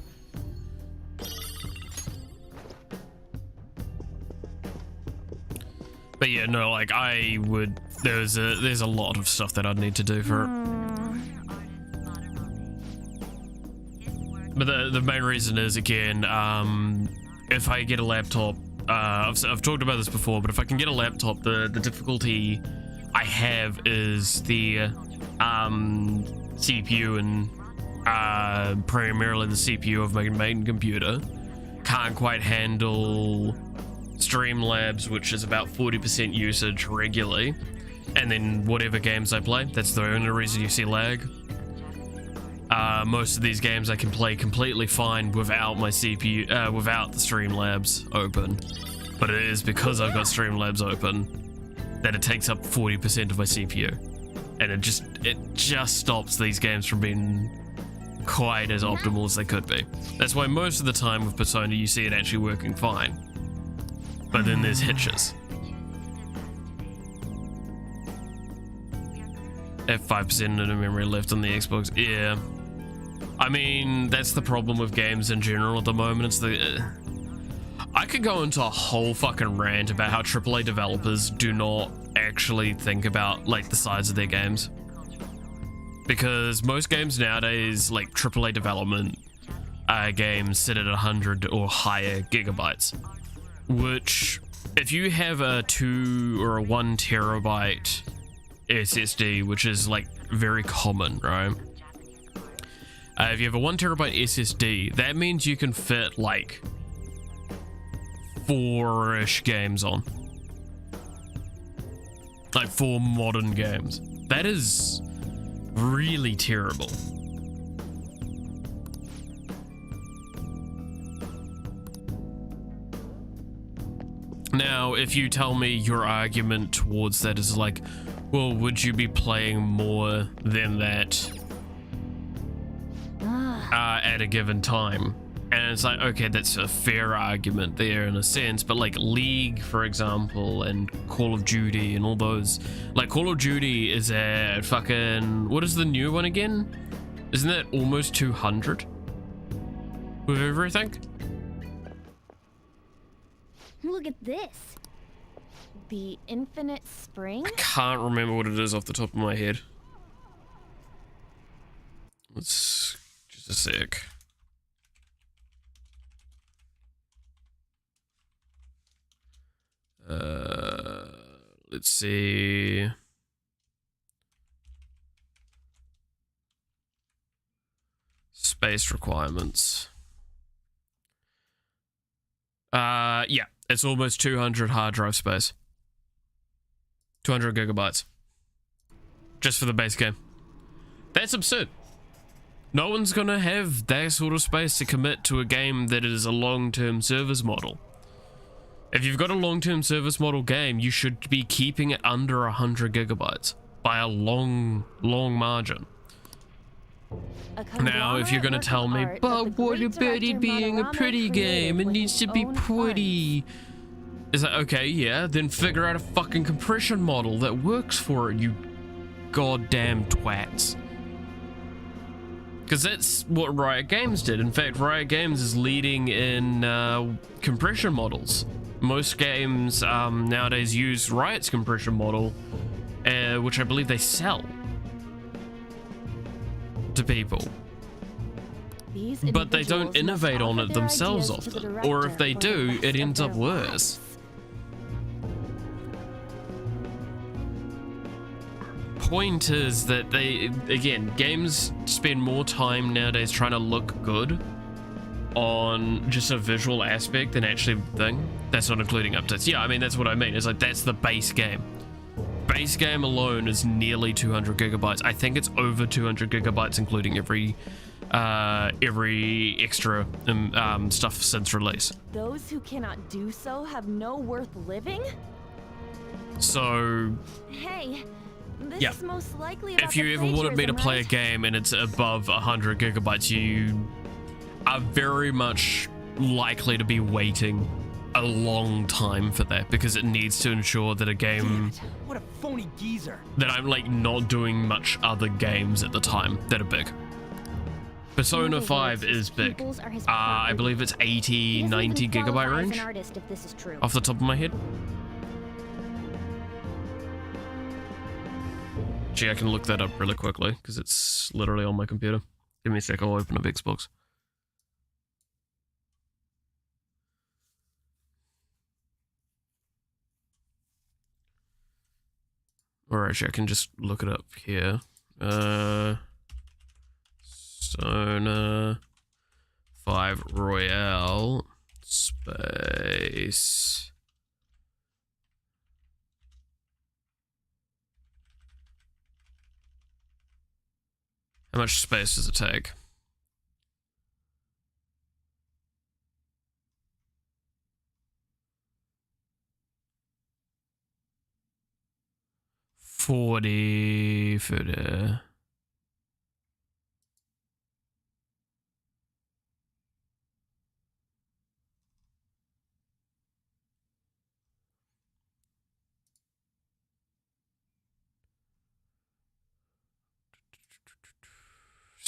But yeah, no, like I would. There's a lot of stuff that I'd need to do for it. But the main reason is, again, if I get a laptop, I've talked about this before, but if I can get a laptop, the difficulty I have is the CPU and primarily the CPU of my main computer can't quite handle Streamlabs, which is about 40% usage regularly, and then whatever games I play, that's the only reason you see lag. Most of these games I can play completely fine without my CPU, without the Streamlabs open. But it is because I've got Streamlabs open that it takes up 40% of my CPU. And it just stops these games from being quite as optimal as they could be. That's why most of the time with Persona you see it actually working fine. But then there's hitches. have 5% of the memory left on the Xbox. Yeah. I mean, that's the problem with games in general at the moment. It's the... I could go into a whole fucking rant about how AAA developers do not actually think about, like, the size of their games. Because most games nowadays, like AAA development games, sit at 100 or higher gigabytes. Which, if you have a 2 or a 1 terabyte SSD, which is like very common, right? If you have a 1 terabyte SSD, that means you can fit like 4-ish games on. Like 4 modern games. That is really terrible. Now, if you tell me your argument towards that is like, well, would you be playing more than that at a given time? And it's like, okay, that's a fair argument there in a sense, but like League, for example, and Call of Duty and all those, like Call of Duty is at fucking, what is the new one again? Isn't that almost 200 with everything? Look at this. The Infinite Spring? I can't remember what it is off the top of my head. Let's just a sec. Let's see. Space requirements. Yeah, it's almost 200 hard drive space. 200 gigabytes. Just for the base game. That's absurd. No one's gonna have that sort of space to commit to a game that is a long-term service model. If you've got a long-term service model game, you should be keeping it under 100 gigabytes by a long margin. Now, if you're gonna tell me, but what about it being a pretty game? It needs to be pretty. Is that okay? Yeah, then figure out a fucking compression model that works for it, you goddamn twats. Because that's what Riot Games did. In fact, Riot Games is leading in compression models. Most games nowadays use Riot's compression model, which I believe they sell to people. But they don't innovate on it themselves often. Or if they do, it ends up worse. Point is that games spend more time nowadays trying to look good on just a visual aspect than actually thing. That's not including updates. Yeah, I mean, that's what I mean. It's like, that's the base game. Base game alone is nearly 200 gigabytes. I think it's over 200 gigabytes, including every extra stuff since release. Those who cannot do so have no worth living? So... Hey, this yeah. is most likely about if you ever wanted me to play a right? game and it's above 100 gigabytes, you are very much likely to be waiting a long time for that, because it needs to ensure that a game... What a phony geezer. That I'm like not doing much other games at the time that are big. Persona 5 is big. I believe it's 80, 90 gigabyte range. Off the top of my head. Gee, I can look that up really quickly because it's literally on my computer. Give me a sec, I'll open up Xbox. Or actually, I can just look it up here. Persona 5 Royale space. How much space does it take? For the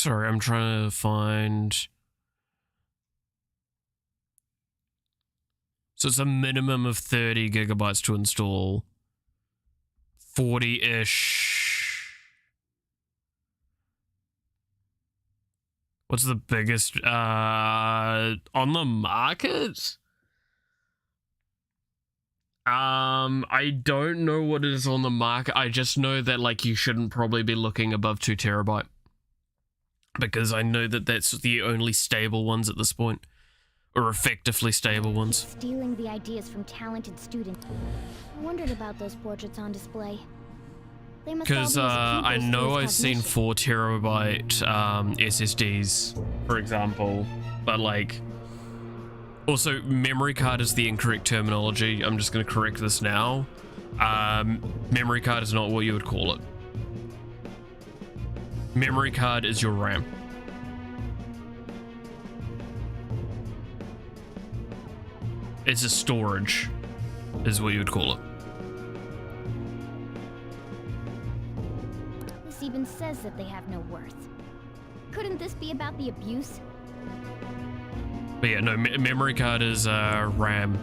Sorry, I'm trying to find... So it's a minimum of 30 gigabytes to install. 40-ish. What's the biggest on the market? I don't know what it is on the market. I just know that like you shouldn't probably be looking above 2 terabyte. Because I know that that's the only stable ones at this point. Or effectively stable ones. Stealing the ideas from talented students. I wondered about those portraits on display. They must all be as I appealed know as I've seen cognition. 4 terabyte SSDs, for example, but like... Also, memory card is the incorrect terminology. I'm just going to correct this now. Memory card is not what you would call it. Memory card is your RAM. It's a storage, is what you would call it. This even says that they have no worth. Couldn't this be about the abuse? But yeah, no, memory card is RAM.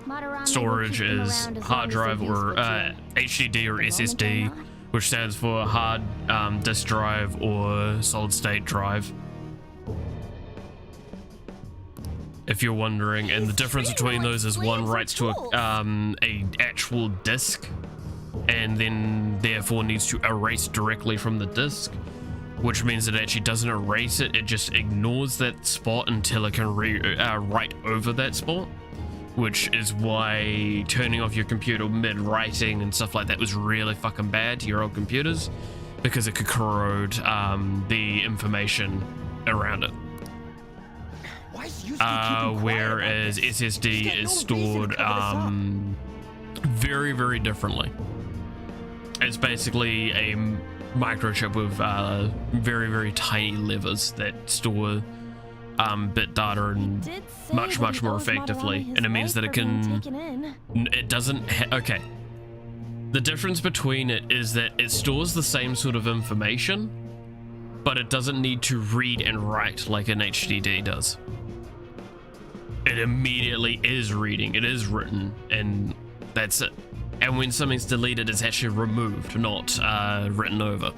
Madarame Storage will keep them is around as hard long as drive they're or useful to HDD or the moment SSD, they're not. which stands for hard disk drive or solid state drive. If you're wondering, and the difference between those is one writes to a actual disk, and then therefore needs to erase directly from the disk, which means it actually doesn't erase it, it just ignores that spot until it can write over that spot, which is why turning off your computer mid-writing and stuff like that was really fucking bad to your old computers, because it could corrode the information around it. Whereas SSD is stored very, very differently. It's basically a microchip with very, very tiny levers that store bit data and much more effectively, and it means that it can... It doesn't... Okay. The difference between it is that it stores the same sort of information, but it doesn't need to read and write like an HDD does. It immediately is reading, it is written, and that's it. And when something's deleted, it's actually removed, not written over.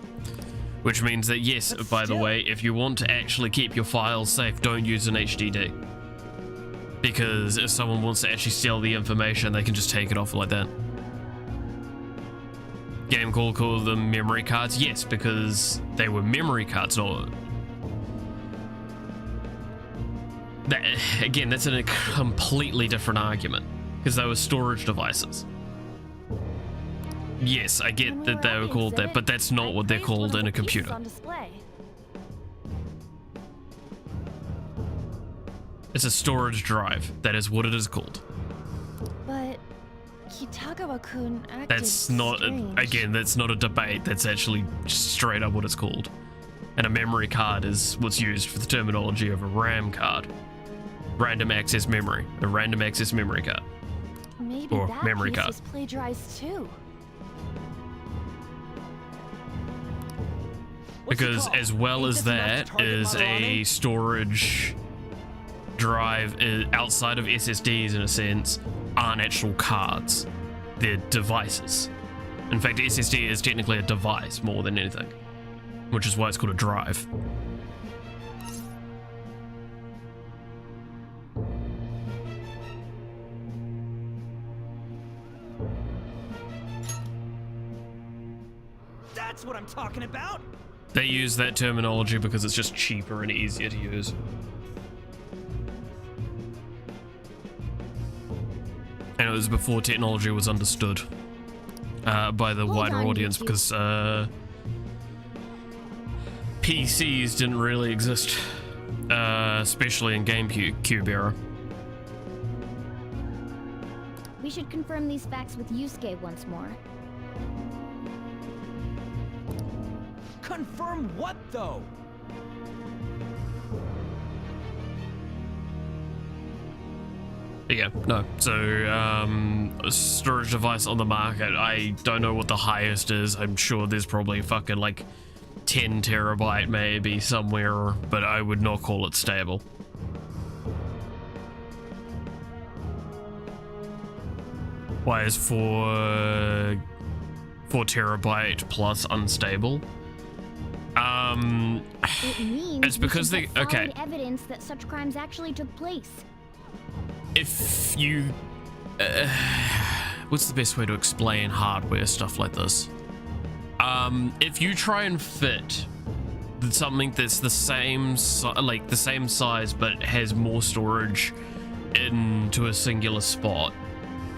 Which means that, yes, by the way, if you want to actually keep your files safe, don't use an HDD. Because if someone wants to actually steal the information, they can just take it off like that. Game call them memory cards? Yes, because they were memory cards, not... That, again, that's a completely different argument, because they were storage devices. Yes, I get that they were called that, but that's not what they're called in a computer. It's a storage drive. That is what it is called. But Kitagawa-kun acted That's not, again, that's not a debate. That's actually just straight up what it's called. And a memory card is what's used for the terminology of a RAM card. Random access memory. A random access memory card. Maybe or that memory piece card. was plagiarized too. Because as well as that is a storage drive outside of SSDs in a sense aren't actual cards. They're devices. In fact, SSD is technically a device more than anything, which is why it's called a drive. That's what I'm talking about. They use that terminology because it's just cheaper and easier to use. And it was before technology was understood by the wider audience, because PCs didn't really exist, especially in GameCube era. We should confirm these facts with Yusuke once more. Confirm what, though? Yeah, no. So, a storage device on the market, I don't know what the highest is. I'm sure there's probably fucking like 10 terabyte maybe somewhere, but I would not call it stable. Why is 4 terabyte plus unstable? It means it's because we they should get okay. solid evidence that such crimes actually took place. If you what's the best way to explain hardware stuff like this? If you try and fit something that's the same like the same size but has more storage into a singular spot,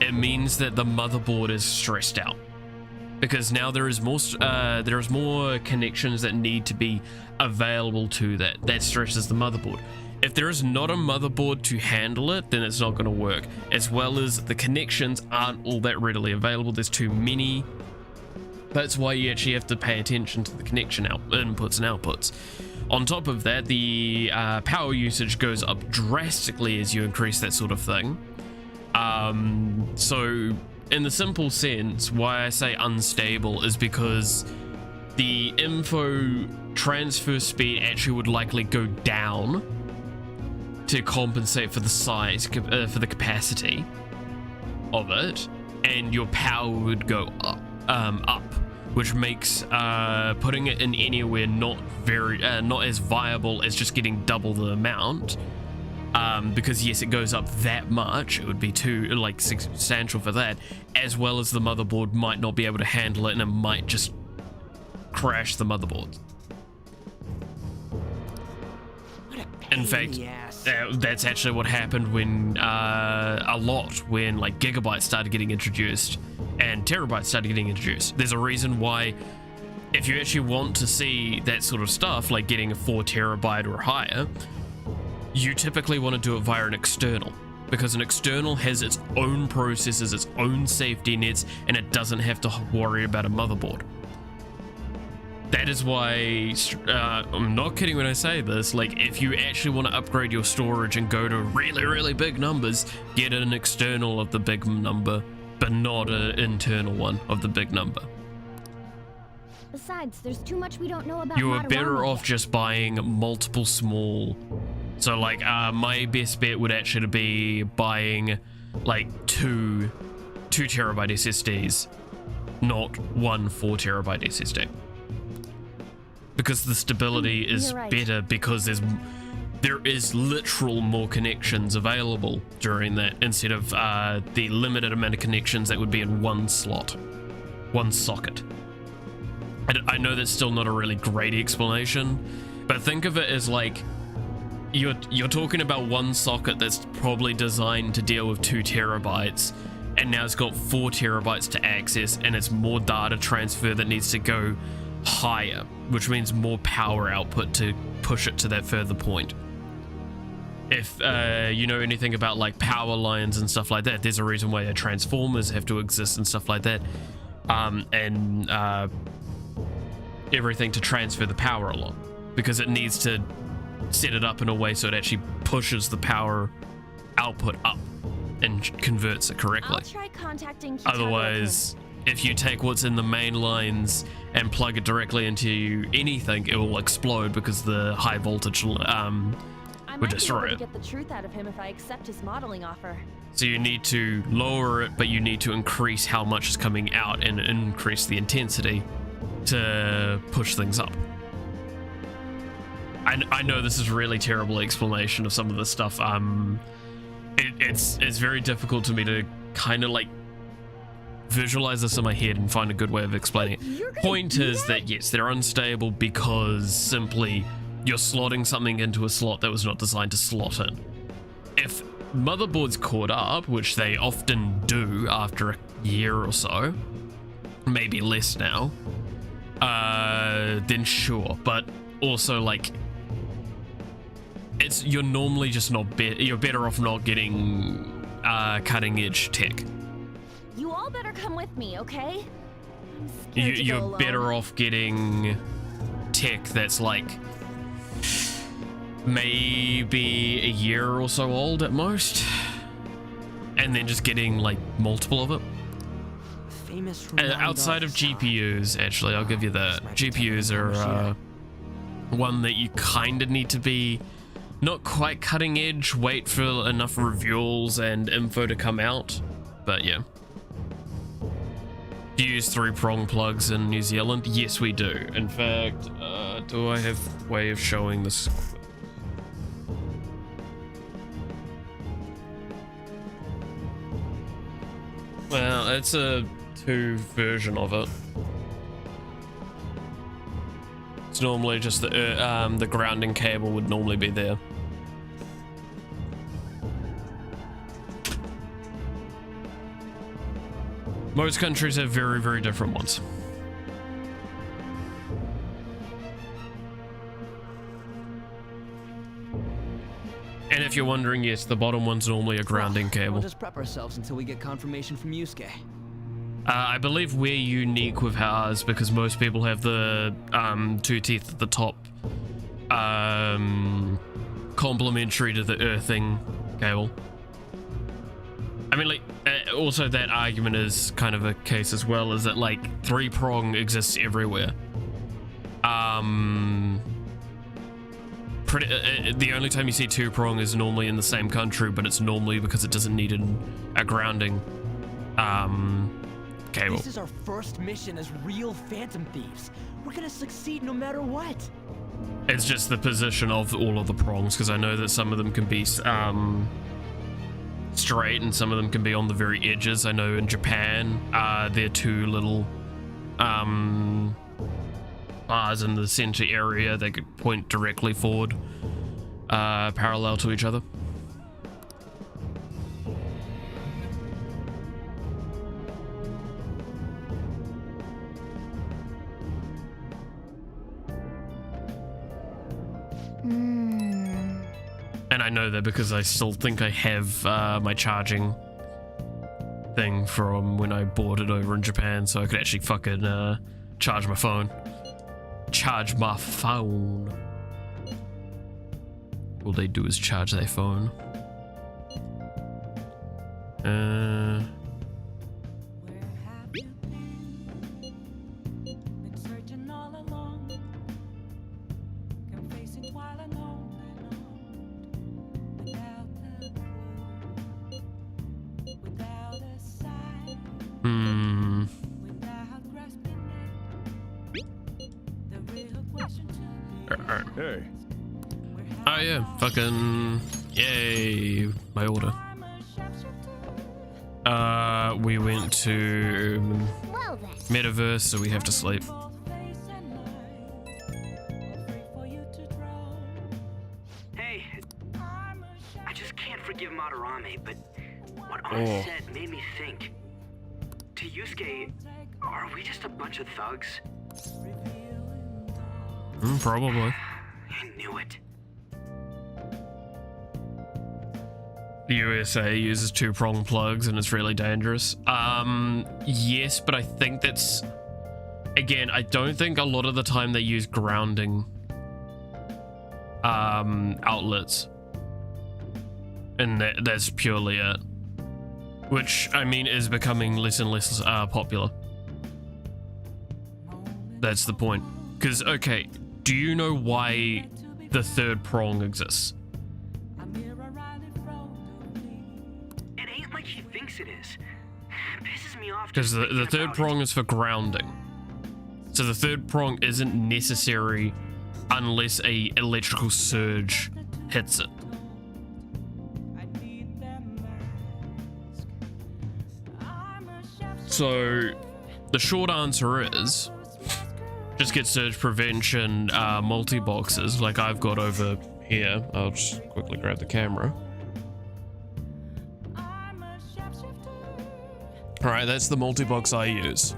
it means that the motherboard is stressed out, because now there's more connections that need to be available to that stresses the motherboard. If there is not a motherboard to handle it, then it's not going to work, as well as the connections aren't all that readily available. There's too many. That's why you actually have to pay attention to the connection inputs and outputs. On top of that, the power usage goes up drastically as you increase that sort of thing. So in the simple sense, why I say unstable is because the info transfer speed actually would likely go down to compensate for the size, for the capacity of it, and your power would go up, which makes putting it in anywhere not as viable as just getting double the amount. Because yes, it goes up that much, it would be too substantial for that, as well as the motherboard might not be able to handle it, and it might just crash the motherboard. In fact, that's actually what happened when when gigabytes started getting introduced and terabytes started getting introduced. There's a reason why, if you actually want to see that sort of stuff, like getting a 4 terabyte or higher, you typically want to do it via an external, because an external has its own processes, its own safety nets, and it doesn't have to worry about a motherboard. That is why, I'm not kidding when I say this, if you actually want to upgrade your storage and go to really, really big numbers, get an external of the big number, but not an internal one of the big number. Besides, there's too much we don't know about You are Madarame better off yet. just buying multiple small. So my best bet would actually be buying 2 terabyte SSDs, not 1 4 terabyte SSD. Because the stability is you're right. better, because there is literal more connections available during that, instead of the limited amount of connections that would be in one slot, one socket. And I know that's still not a really great explanation, but think of it as you're talking about one socket that's probably designed to deal with 2 terabytes, and now it's got 4 terabytes to access, and it's more data transfer that needs to go higher, which means more power output to push it to that further point. If you know anything about power lines and stuff like that, there's a reason why transformers have to exist and stuff like that, and everything to transfer the power along, because it needs to set it up in a way so it actually pushes the power output up and converts it correctly. I'll try contacting Kitaro Otherwise, if you take what's in the main lines and plug it directly into anything, it will explode, because the high voltage I would might destroy be able it. to get the truth out of him if I accept his modeling offer. So you need to lower it, but you need to increase how much is coming out and increase the intensity to push things up. I know this is a really terrible explanation of some of this stuff. It's very difficult to me to kind of visualize this in my head and find a good way of explaining it. Point is that yes, they're unstable because simply you're slotting something into a slot that was not designed to slot in. If motherboards caught up, which they often do after a year or so, maybe less now, then sure. But also you're normally just not you're better off not getting cutting edge tech. You all better come with me, okay? I'm scared to go You're alone. better off getting tech that's maybe a year or so old at most, and then just getting multiple of it. famous outside of GPUs, actually, I'll give you that. GPUs are one that you kind of need to be not quite cutting edge, wait for enough reveals and info to come out, but yeah. Do you use 3-prong plugs in New Zealand? Yes, we do. In fact, do I have a way of showing this? Well, it's a 2 version of it. It's normally just the grounding cable would normally be there. Most countries have very, very different ones. And if you're wondering, yes, the bottom one's normally a grounding cable. We'll just prep ourselves until we get confirmation from Yusuke. I believe we're unique with ours because most people have the 2 teeth at the top, complementary to the earthing cable. I mean, like, also that argument is kind of a case as well, is that like 3-prong exists everywhere. The only time you see 2-prong is normally in the same country, but it's normally because it doesn't need a grounding cable. This is our first mission as real Phantom Thieves. We're gonna succeed no matter what. It's just the position of all of the prongs, because I know that some of them can be straight and some of them can be on the very edges. I know in Japan, there are 2 little bars in the center area that could point directly forward, parallel to each other. And I know that because I still think I have my charging thing from when I bought it over in Japan, so I could actually fucking charge my phone. Charge my phone. All they do is charge their phone. Hey. Oh yeah, fucking yay, my order. We went to Metaverse, so we have to sleep. Hey, I just can't forgive Madarame, but what Art said made me think. To Yusuke, are we just a bunch of thugs? Probably. I knew it. The USA uses 2-prong plugs and it's really dangerous. Yes, but I think that's, again, I don't think a lot of the time they use grounding outlets, and that's purely it, which I mean is becoming less and less popular. That's the point. Because, okay, do you know why the 3rd prong exists? It ain't like he thinks it is. It pisses me off. Because the 3rd prong is for grounding. So the 3rd prong isn't necessary unless a electrical surge hits it. So the short answer is just get surge prevention multi-boxes like I've got over here. I'll just quickly grab the camera. Alright, that's the multi-box I use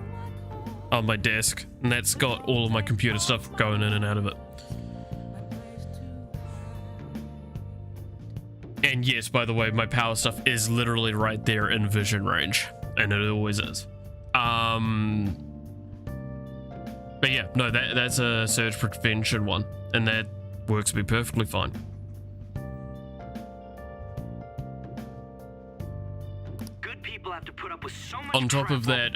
on my desk, and that's got all of my computer stuff going in and out of it. And yes, by the way, my power stuff is literally right there in vision range, and it always is. But yeah, no, that's a surge prevention one, and that works to be perfectly fine. Good people have to put up with so much On top crap of that,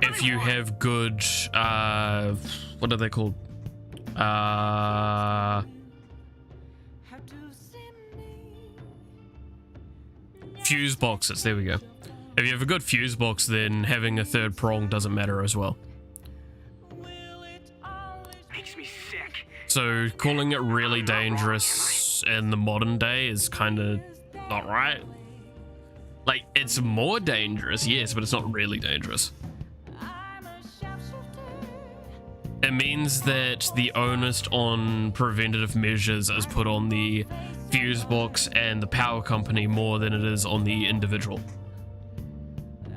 if you have good, what are they called? Fuse boxes, there we go. If you have a good fuse box, then having a third prong doesn't matter as well. Makes me sick. So calling it really dangerous in the modern day is kind of not right. Like, it's more dangerous, yes, but it's not really dangerous. It means that the onus on preventative measures is put on the fuse box and the power company more than it is on the individual.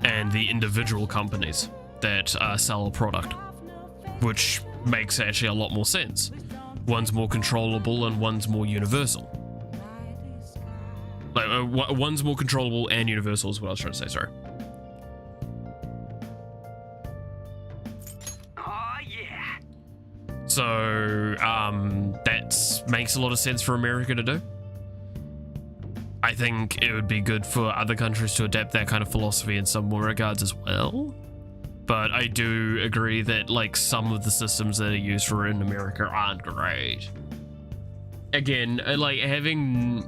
And the individual companies that sell a product. Which makes actually a lot more sense. One's more controllable and one's more universal. Like, one's more controllable and universal is what I was trying to say, sorry. Oh, yeah. So, that makes a lot of sense for America to do. I think it would be good for other countries to adapt that kind of philosophy in some more regards as well. But I do agree that, like, some of the systems that are used for in America aren't great. Again, like, having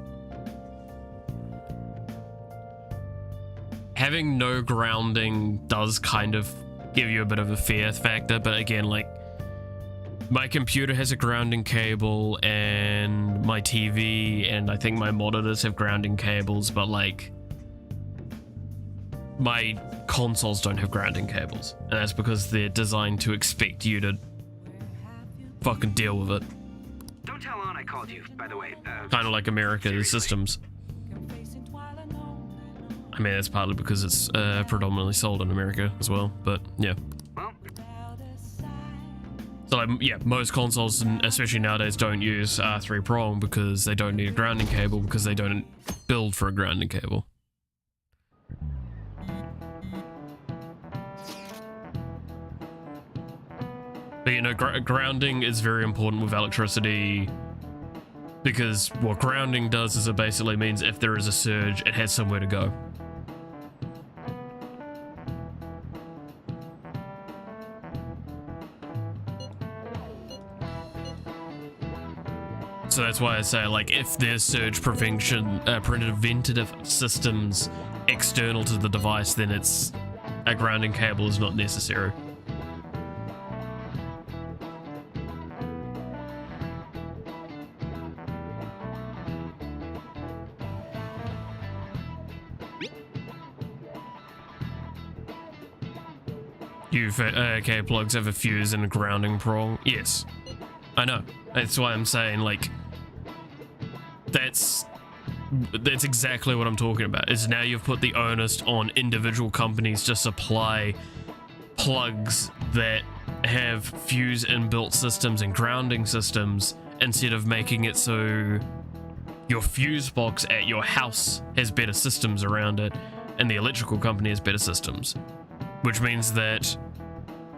no grounding does kind of give you a bit of a fear factor, but again, like, my computer has a grounding cable and my TV and I think my monitors have grounding cables, but like, my consoles don't have grounding cables, and that's because they're designed to expect you to fucking deal with it. Don't tell Ann I called you, by the way. Kind of like America's systems. I mean, it's partly because it's predominantly sold in America as well, but yeah. So, like, yeah, most consoles, and especially nowadays, don't use three-prong because they don't need a grounding cable, because they don't build for a grounding cable. But, you know, grounding is very important with electricity, because what grounding does is it basically means if there is a surge, it has somewhere to go. So that's why I say, like, if there's surge preventative systems external to the device, then it's a grounding cable is not necessary. UFK plugs have a fuse and a grounding prong. Yes, I know. That's why I'm saying, like, that's exactly what I'm talking about. Is now you've put the onus on individual companies to supply plugs that have fuse inbuilt systems and grounding systems, instead of making it so your fuse box at your house has better systems around it and the electrical company has better systems. Which means that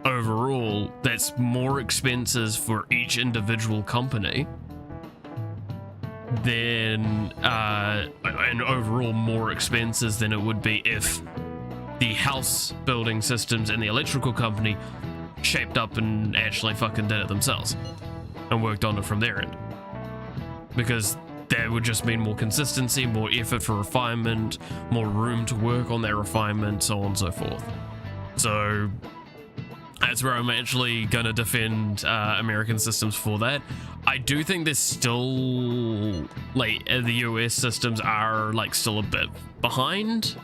overall, that's more expenses for each individual company than, and overall more expenses than it would be if the house building systems and the electrical company shaped up and actually fucking did it themselves and worked on it from their end. Because that would just mean more consistency, more effort for refinement, more room to work on that refinement, so on and so forth. So that's where I'm actually going to defend American systems for that. I do think there's still, like, the US systems are, like, still a bit behind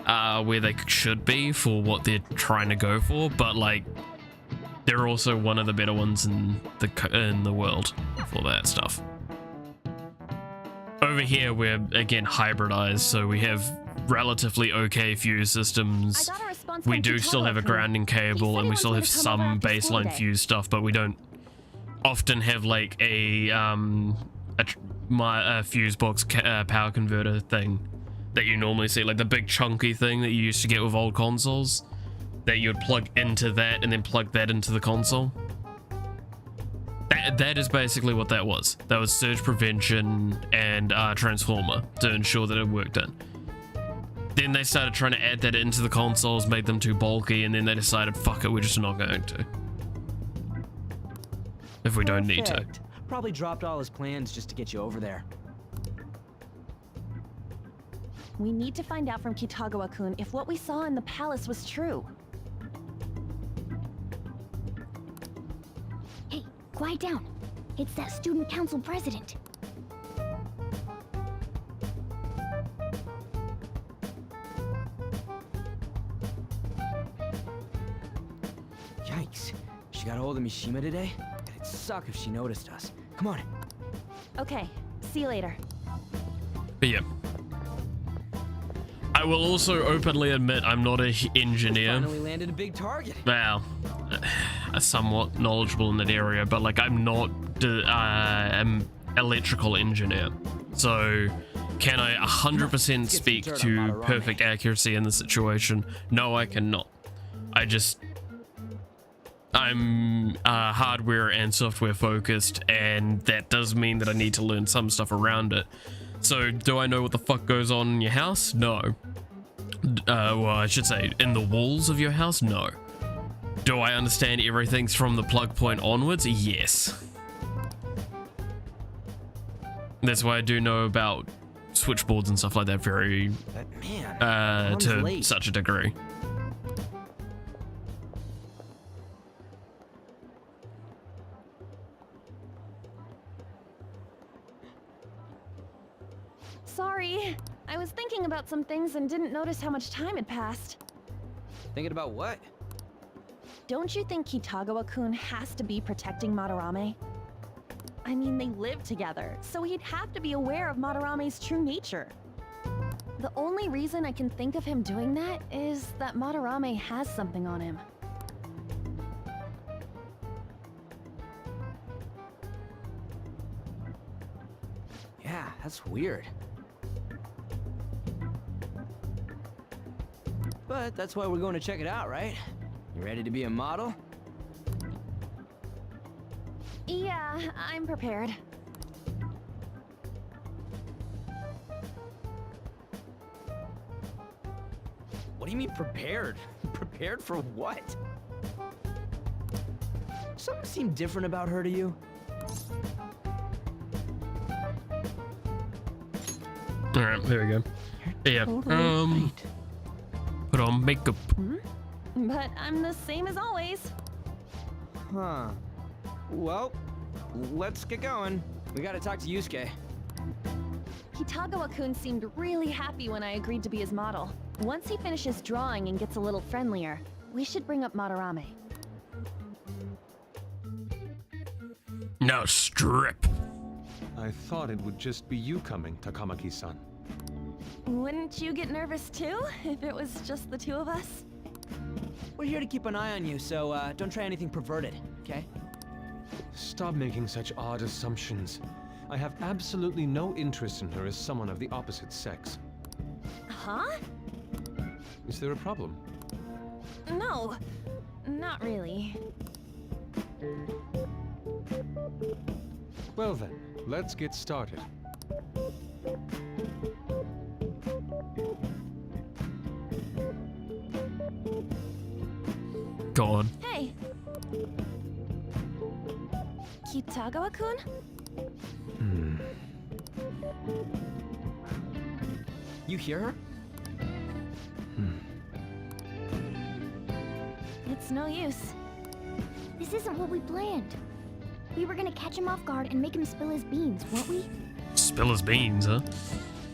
where they should be for what they're trying to go for, but, like, they're also one of the better ones in the world for that stuff. Over here, we're, again, hybridized, so we have relatively okay fuse systems. We do still have a grounding cable, and we still have some baseline fuse stuff, but we don't often have, like, a fuse box power converter thing that you normally see, like the big chunky thing that you used to get with old consoles, that you would plug into that and then plug that into the console. That is basically what that was. That was surge prevention and transformer to ensure that it worked in. Then they started trying to add that into the consoles, made them too bulky, and then they decided, fuck it, we're just not going to. If we don't need to. Perfect. Probably dropped all his plans just to get you over there. We need to find out from Kitagawa-kun if what we saw in the palace was true. Hey, quiet down. It's that student council president. Yikes. She got a hold of Mishima today? It'd suck if she noticed us. Come on. Okay, see you later. But yeah. I will also openly admit I'm not an engineer. Finally landed a big target. Well, somewhat knowledgeable in that area, but like I'm not an electrical engineer. So can I 100% speak to perfect accuracy in the situation? No, I cannot. I'm hardware and software focused, and that does mean that I need to learn some stuff around it. So, do I know what the fuck goes on in your house? No. Well, I should say, in the walls of your house? No. Do I understand everything's from the plug point onwards? Yes. That's why I do know about switchboards and stuff like that very, to such a degree. Sorry, I was thinking about some things and didn't notice how much time had passed. Thinking about what? Don't you think Kitagawa-kun has to be protecting Madarame? I mean, they live together, so he'd have to be aware of Madarame's true nature. The only reason I can think of him doing that is that Madarame has something on him. Yeah, that's weird. But that's why we're going to check it out, right? You ready to be a model? Yeah, I'm prepared. What do you mean prepared? Prepared for what? Something seemed different about her to you? Alright, there we go. Yeah, put on makeup. But I'm the same as always. Huh. Well, let's get going. We gotta talk to Yusuke. Kitagawa-kun seemed really happy when I agreed to be his model. Once he finishes drawing and gets a little friendlier, we should bring up Madarame. Now strip. I thought it would just be you coming, Takamaki-san. Wouldn't you get nervous too, if it was just the two of us? We're here to keep an eye on you, so don't try anything perverted, okay? Stop making such odd assumptions. I have absolutely no interest in her as someone of the opposite sex. Huh? Is there a problem? No, not really. Well then, let's get started. Go on. Hey! Kitagawa-kun? You hear her? It's no use. This isn't what we planned. We were gonna catch him off guard and make him spill his beans, weren't we? Spill his beans, huh?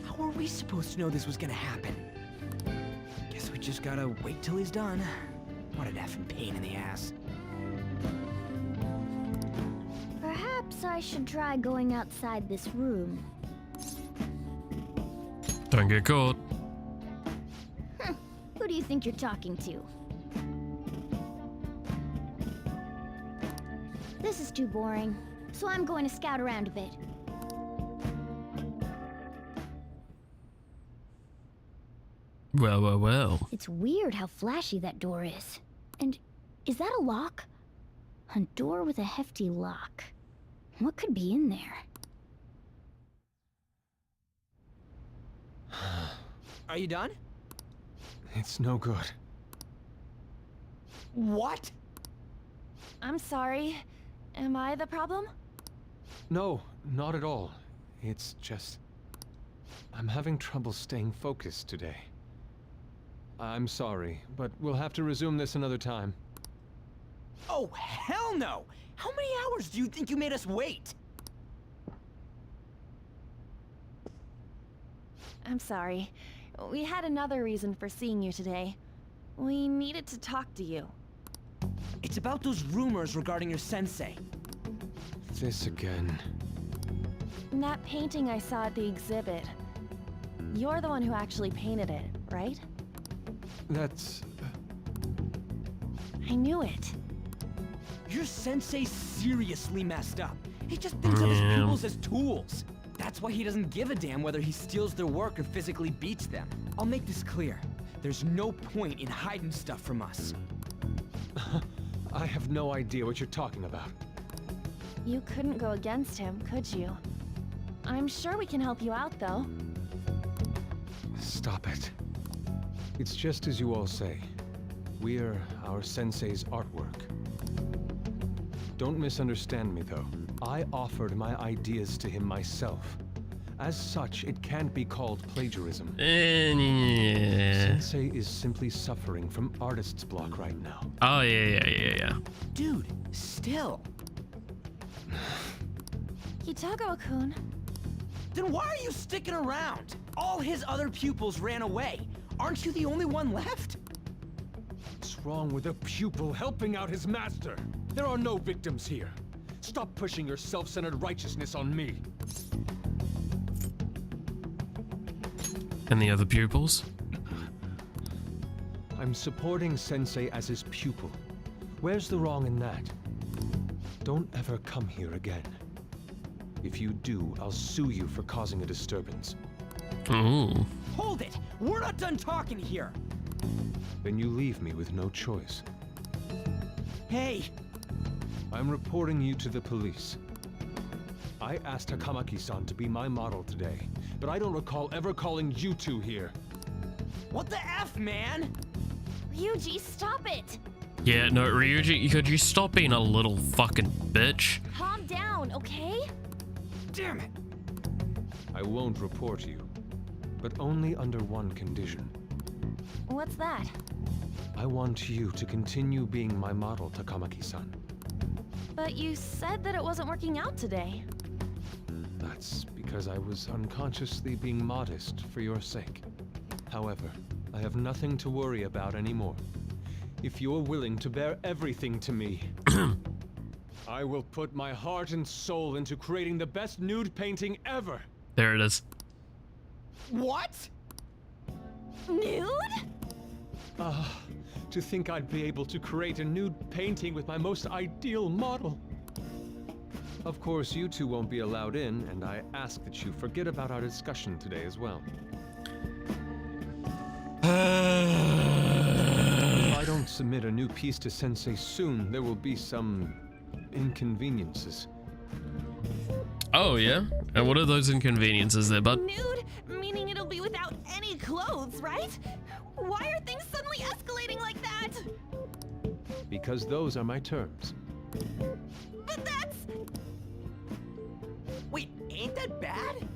How are we supposed to know this was gonna happen? Guess we just gotta wait till he's done. What an effing pain in the ass. Perhaps I should try going outside this room. Don't get caught. Who do you think you're talking to? This is too boring, so I'm going to scout around a bit. Well. It's weird how flashy that door is. And is that a lock? A door with a hefty lock. What could be in there? Are you done? It's no good. What? I'm sorry. Am I the problem? No, not at all. It's just... I'm having trouble staying focused today. I'm sorry, but we'll have to resume this another time. Oh, hell no! How many hours do you think you made us wait? I'm sorry. We had another reason for seeing you today. We needed to talk to you. It's about those rumors regarding your sensei. This again. That painting I saw at the exhibit. You're the one who actually painted it, right? That's... I knew it. Your sensei seriously messed up. He just thinks of his pupils as tools. That's why he doesn't give a damn whether he steals their work or physically beats them. I'll make this clear. There's no point in hiding stuff from us. I have no idea what you're talking about. You couldn't go against him, could you? I'm sure we can help you out, though. Stop it. It's just as you all say. We're our sensei's artwork. Don't misunderstand me, though. I offered my ideas to him myself. As such, it can't be called plagiarism. Yeah. Sensei is simply suffering from artist's block right now. Oh, yeah. Dude, still. Kitagawa-kun. Then why are you sticking around? All his other pupils ran away. Aren't you the only one left? What's wrong with a pupil helping out his master? There are no victims here. Stop pushing your self-centered righteousness on me. And the other pupils? I'm supporting Sensei as his pupil. Where's the wrong in that? Don't ever come here again. If you do, I'll sue you for causing a disturbance. Ooh. Hold it! We're not done talking here! Then you leave me with no choice. Hey! I'm reporting you to the police. I asked Takamaki-san to be my model today, but I don't recall ever calling you two here. What the F, man? Ryuji, stop it! Yeah, no, Ryuji, could you stop being a little fucking bitch? Calm down, okay? Damn it! I won't report you, but only under one condition. What's that? I want you to continue being my model, Takamaki-san. But you said that it wasn't working out today. That's because I was unconsciously being modest for your sake. However, I have nothing to worry about anymore. If you're willing to bear everything to me, I will put my heart and soul into creating the best nude painting ever. There it is. What? Nude? To think I'd be able to create a nude painting with my most ideal model. Of course, you two won't be allowed in, and I ask that you forget about our discussion today as well. If I don't submit a new piece to Sensei soon, there will be some inconveniences. Oh, yeah? And what are those inconveniences there, bud? Nude? Meaning it'll be without any clothes, right? Why are things suddenly escalating like that? Because those are my terms. But that's... Wait, ain't that bad?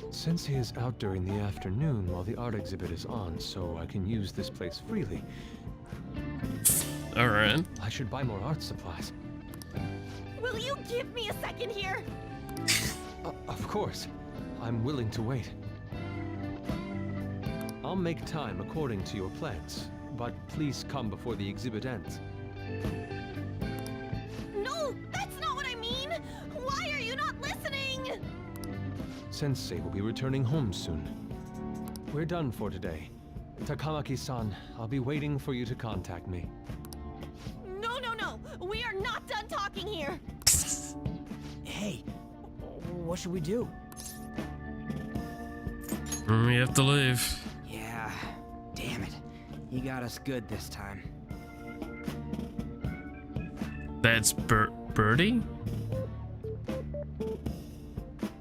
Sensei is out during the afternoon while the art exhibit is on, so I can use this place freely. Alright. I should buy more art supplies. Will you give me a second here? Of course. I'm willing to wait. I'll make time according to your plans, but please come before the exhibit ends. No, that's not what I mean! Why are you not listening? Sensei will be returning home soon. We're done for today. Takamaki-san, I'll be waiting for you to contact me. No! We are not done talking here! Hey, what should we do? We have to leave. Yeah, damn it. You got us good this time. That's Birdie?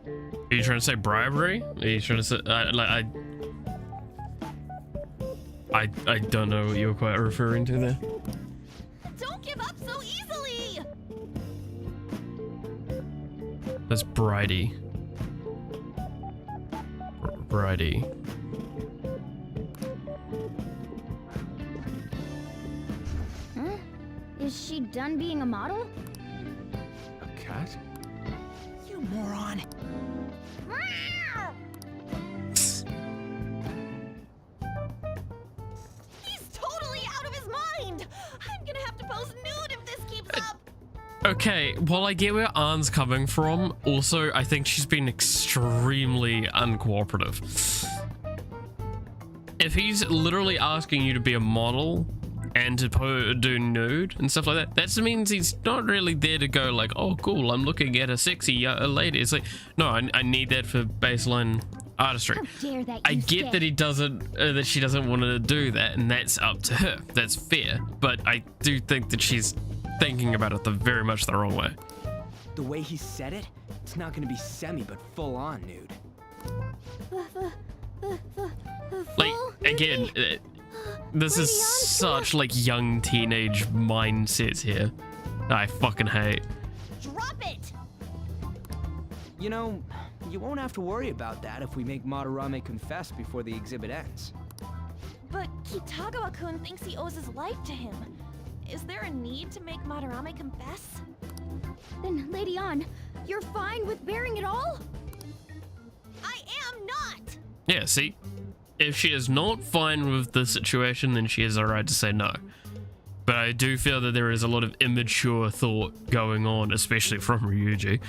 Are you trying to say bribery? Are you trying to say I don't know what you're quite referring to there. Don't give up so easily! That's Bridie. Bridie. Huh? Is she done being a model? A cat? You moron. He's totally out of his mind! I'm gonna have to pose nude if this keeps up! Okay, well, I get where Anne's coming from. Also, I think she's been extremely uncooperative. If he's literally asking you to be a model and to do nude and stuff like that, that means he's not really there to go like, oh, cool, I'm looking at a sexy lady. It's like, no, I need that for baseline artistry. How dare that I get that he doesn't, that she doesn't want to do that, and that's up to her. That's fair. But I do think that she's thinking about it very much the wrong way. The way he said it, it's not gonna be semi, but full on nude. Like, again, this is such like young teenage mindsets here. I fucking hate. Drop it! You know, you won't have to worry about that if we make Madarame confess before the exhibit ends. But Kitagawa-kun thinks he owes his life to him. Is there a need to make Madarame confess? Then, Lady Ann, you're fine with bearing it all? I am not! Yeah, see? If she is not fine with the situation, then she has a right to say no. But I do feel that there is a lot of immature thought going on, especially from Ryuji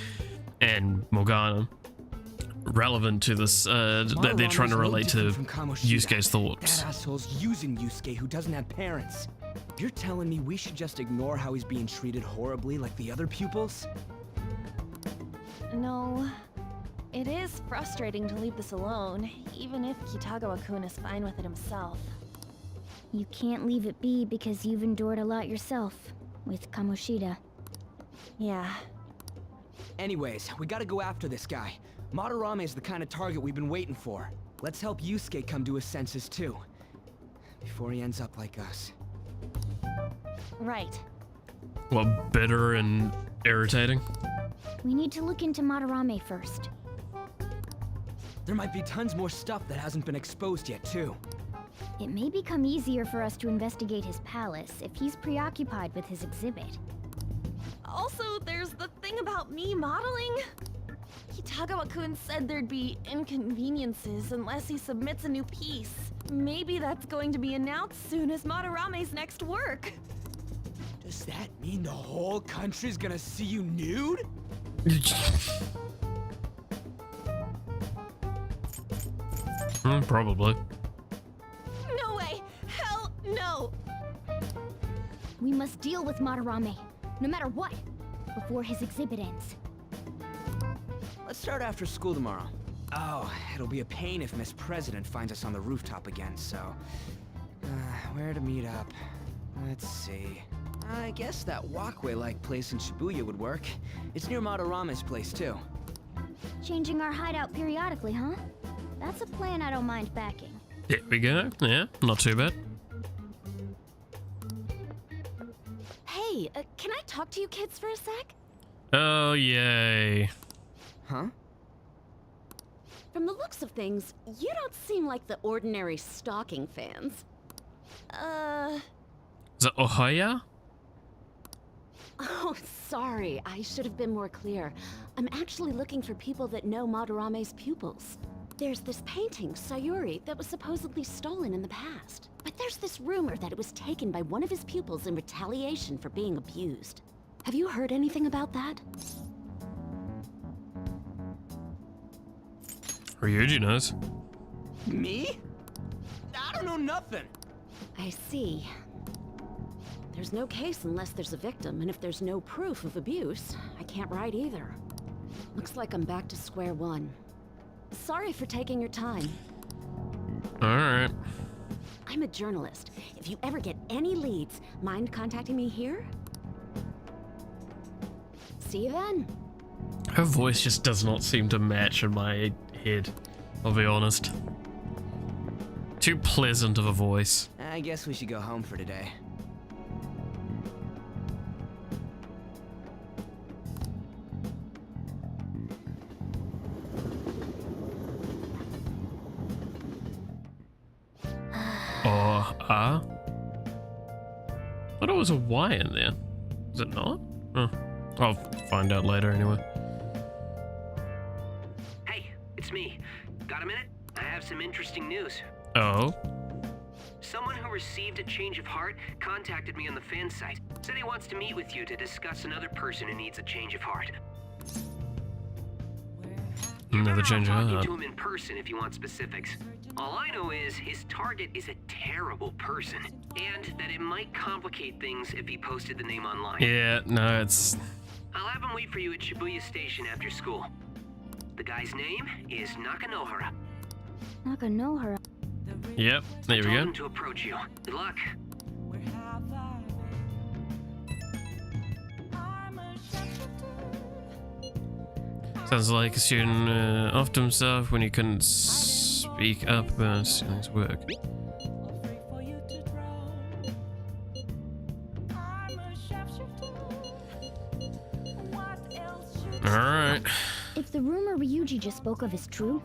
and Morgana, relevant to this, that they're trying to relate to Yusuke's thoughts. That asshole's using Yusuke who doesn't have parents. You're telling me we should just ignore how he's being treated horribly like the other pupils? No. It is frustrating to leave this alone, even if Kitagawa-kun is fine with it himself. You can't leave it be because you've endured a lot yourself, with Kamoshida. Yeah. Anyways, we gotta go after this guy. Madarame is the kind of target we've been waiting for. Let's help Yusuke come to his senses too. Before he ends up like us. Right. What, bitter and irritating? We need to look into Madarame first. There might be tons more stuff that hasn't been exposed yet, too. It may become easier for us to investigate his palace if he's preoccupied with his exhibit. Also, there's the thing about me modeling. Kitagawa-kun said there'd be inconveniences unless he submits a new piece. Maybe that's going to be announced soon as Madarame's next work. Does that mean the whole country's gonna see you nude? Probably. No way! Hell no! We must deal with Madarame, no matter what, before his exhibit ends. Let's start after school tomorrow. Oh, it'll be a pain if Miss President finds us on the rooftop again, so... where to meet up? Let's see... I guess that walkway-like place in Shibuya would work. It's near Madarame's place, too. Changing our hideout periodically, huh? That's a plan I don't mind backing. There we go. Yeah, not too bad. Hey, can I talk to you kids for a sec? Oh, yay. Huh? From the looks of things, you don't seem like the ordinary stalking fans. Is it Ohaya? Oh, sorry. I should have been more clear. I'm actually looking for people that know Madarame's pupils. There's this painting, Sayuri, that was supposedly stolen in the past. But there's this rumor that it was taken by one of his pupils in retaliation for being abused. Have you heard anything about that? Ryuji knows. Me? I don't know nothing. I see. There's no case unless there's a victim, and if there's no proof of abuse, I can't write either. Looks like I'm back to square one. Sorry for taking your time. Alright. I'm a journalist. If you ever get any leads, mind contacting me here? See you then. Her voice just does not seem to match in my head, I'll be honest. Too pleasant of a voice. I guess we should go home for today. I thought it was a Y in there. Is it not? Oh, I'll find out later anyway. Hey, it's me. Got a minute? I have some interesting news. Oh? Someone who received a change of heart contacted me on the fan site. Said he wants to meet with you to discuss another person who needs a change of heart. Another change of I'll heart. talk to him in person if you want specifics. All I know is his target is a terrible person, and that it might complicate things if he posted the name online. Yeah, no, it's... I'll have him wait for you at Shibuya Station after school. The guy's name is Nakanohara. Nakanohara. Yep, there we Told go. him to approach you. Good luck. Sounds like a student offed himself when he couldn't speak up about his work. Alright. If the rumor Ryuji just spoke of is true,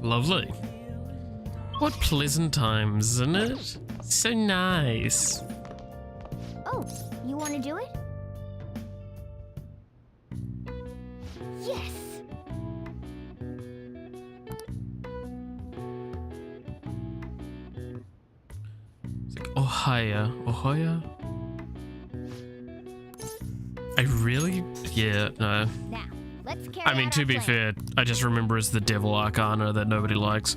Lovely. What pleasant times, isn't it? So nice. oh, you want to do it? Yes. It's like Ohio. I really? Yeah, no. Now, let's carry I mean, out to our be plan. fair, I just remember as the Devil Arcana that nobody likes.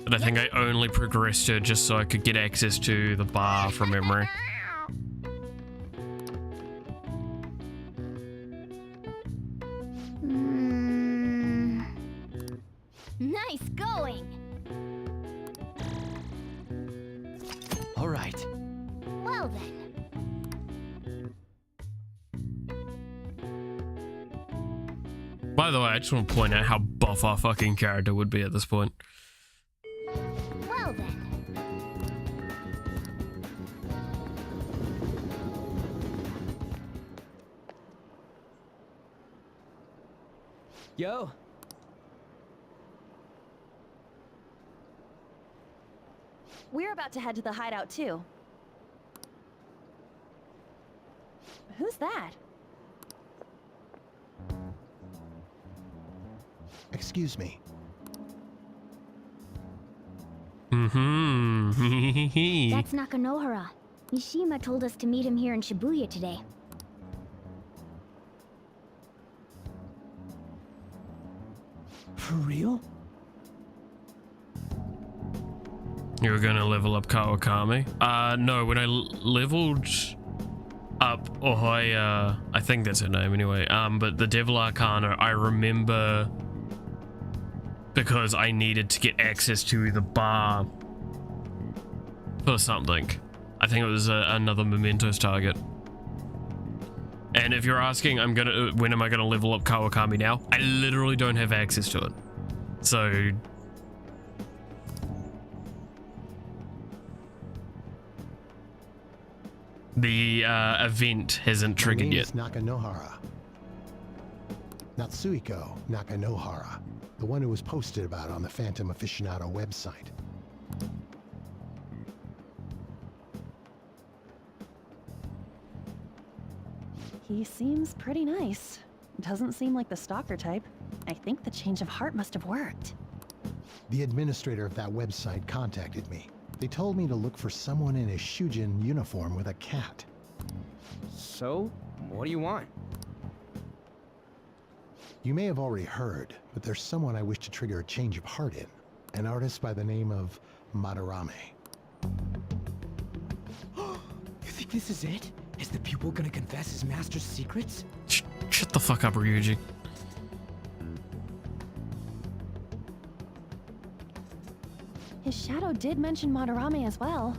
And I think I only progressed her just so I could get access to the bar from memory. Nice going. All right. Well then. By the way, I just want to point out how buff our fucking character would be at this point. Well then. Yo. We're about to head to the hideout too. Who's that? Excuse me. Mm-hmm. That's Nakanohara. Mishima told us to meet him here in Shibuya today. For real? You were gonna level up Kawakami? No, when I leveled up Ohoya, I think that's her name anyway, but the Devil Arcana, I remember because I needed to get access to the bar for something. I think it was another Mementos target. And if you're asking, when am I gonna level up Kawakami now? I literally don't have access to it. So the event hasn't triggered My name yet. is Nakanohara. Natsuhiko Nakanohara. The one who was posted about on the Phantom Aficionado website. He seems pretty nice. Doesn't seem like the stalker type. I think the change of heart must have worked. The administrator of that website contacted me. They told me to look for someone in a Shujin uniform with a cat. So, what do you want? You may have already heard, but there's someone I wish to trigger a change of heart in. An artist by the name of Madarame. You think this is it? Is the pupil gonna confess his master's secrets? Shut the fuck up, Ryuji. His shadow did mention Madarame as well.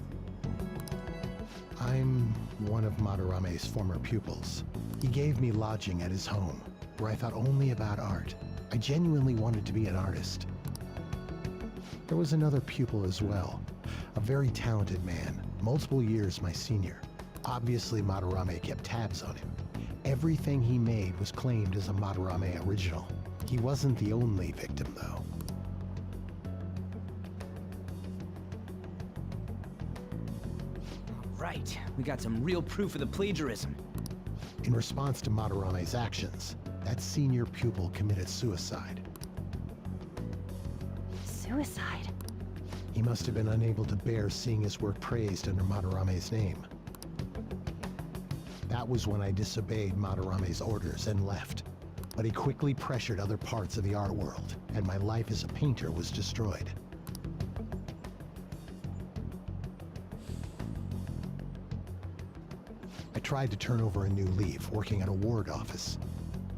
I'm one of Madarame's former pupils. He gave me lodging at his home, where I thought only about art. I genuinely wanted to be an artist. There was another pupil as well, A very talented man, multiple years my senior. Obviously, Madarame kept tabs on him. Everything he made was claimed as a Madarame original. He wasn't the only victim, though. Right, we got some real proof of the plagiarism. In response to Madarame's actions, that senior pupil committed suicide. Suicide? He must have been unable to bear seeing his work praised under Madarame's name. That was when I disobeyed Madarame's orders and left. But he quickly pressured other parts of the art world, and my life as a painter was destroyed. I tried to turn over a new leaf, working at a ward office,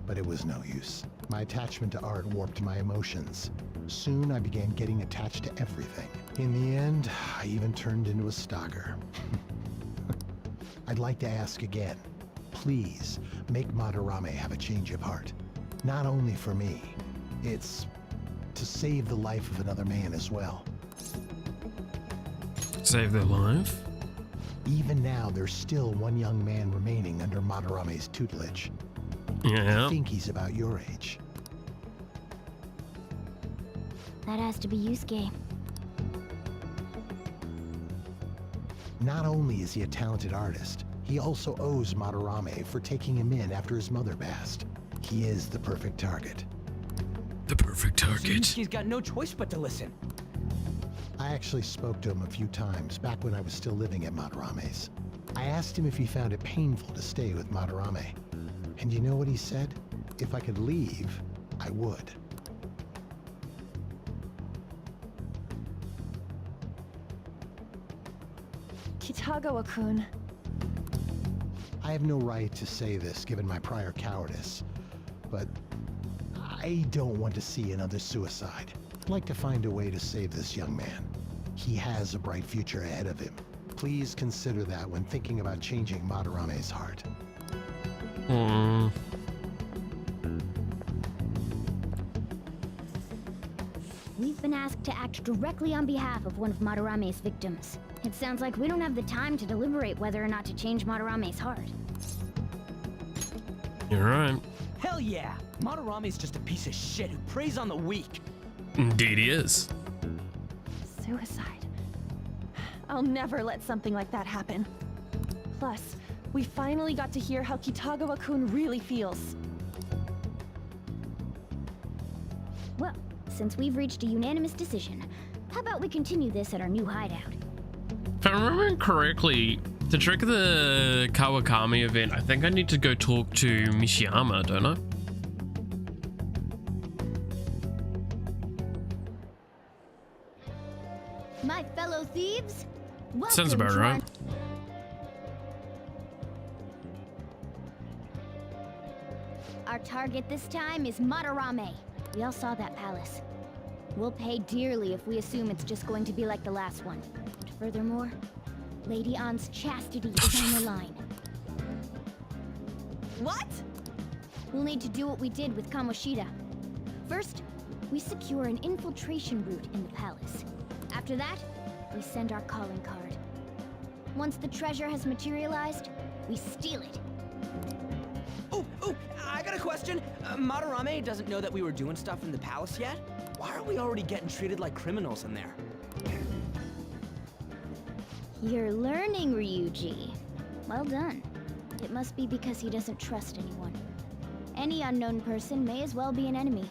but it was no use. My attachment to art warped my emotions. Soon I began getting attached to everything. In the end, I even turned into a stalker. I'd like to ask again, please make Madarame have a change of heart. Not only for me, it's to save the life of another man as well. Save their life? Even now, there's still one young man remaining under Madarame's tutelage. Yeah. I think he's about your age. That has to be Yusuke. Not only is he a talented artist, he also owes Madarame for taking him in after his mother passed. He is the perfect target. The perfect target. He's got no choice but to listen. I actually spoke to him a few times back when I was still living at Madarame's. I asked him if he found it painful to stay with Madarame. And you know what he said? If I could leave, I would. Kitagawa-kun. I have no right to say this given my prior cowardice, but I don't want to see another suicide. I'd like to find a way to save this young man. He has a bright future ahead of him. Please consider that when thinking about changing Madarame's heart. We've been asked to act directly on behalf of one of Madarame's victims. It sounds like we don't have the time to deliberate whether or not to change Madarame's heart. You're right. Hell yeah! Madarame's just a piece of shit who preys on the weak. Indeed he is. Suicide. I'll never let something like that happen. Plus, we finally got to hear how Kitagawa-kun really feels. Well, since we've reached a unanimous decision, how about we continue this at our new hideout? If I remember correctly, to trigger the Kawakami event, I think I need to go talk to Mishiyama, don't I? My fellow thieves, welcome Sounds about to right. Our target this time is Madarame. We all saw that palace. We'll pay dearly if we assume it's just going to be like the last one. And furthermore, Lady Ann's chastity is on the line. What? We'll need to do what we did with Kamoshida. First, we secure an infiltration route in the palace. After that, we send our calling card. Once the treasure has materialized, we steal it. Oh, I got a question. Madarame doesn't know that we were doing stuff in the palace yet? Why are we already getting treated like criminals in there? You're learning, Ryuji. Well done. It must be because he doesn't trust anyone. Any unknown person may as well be an enemy.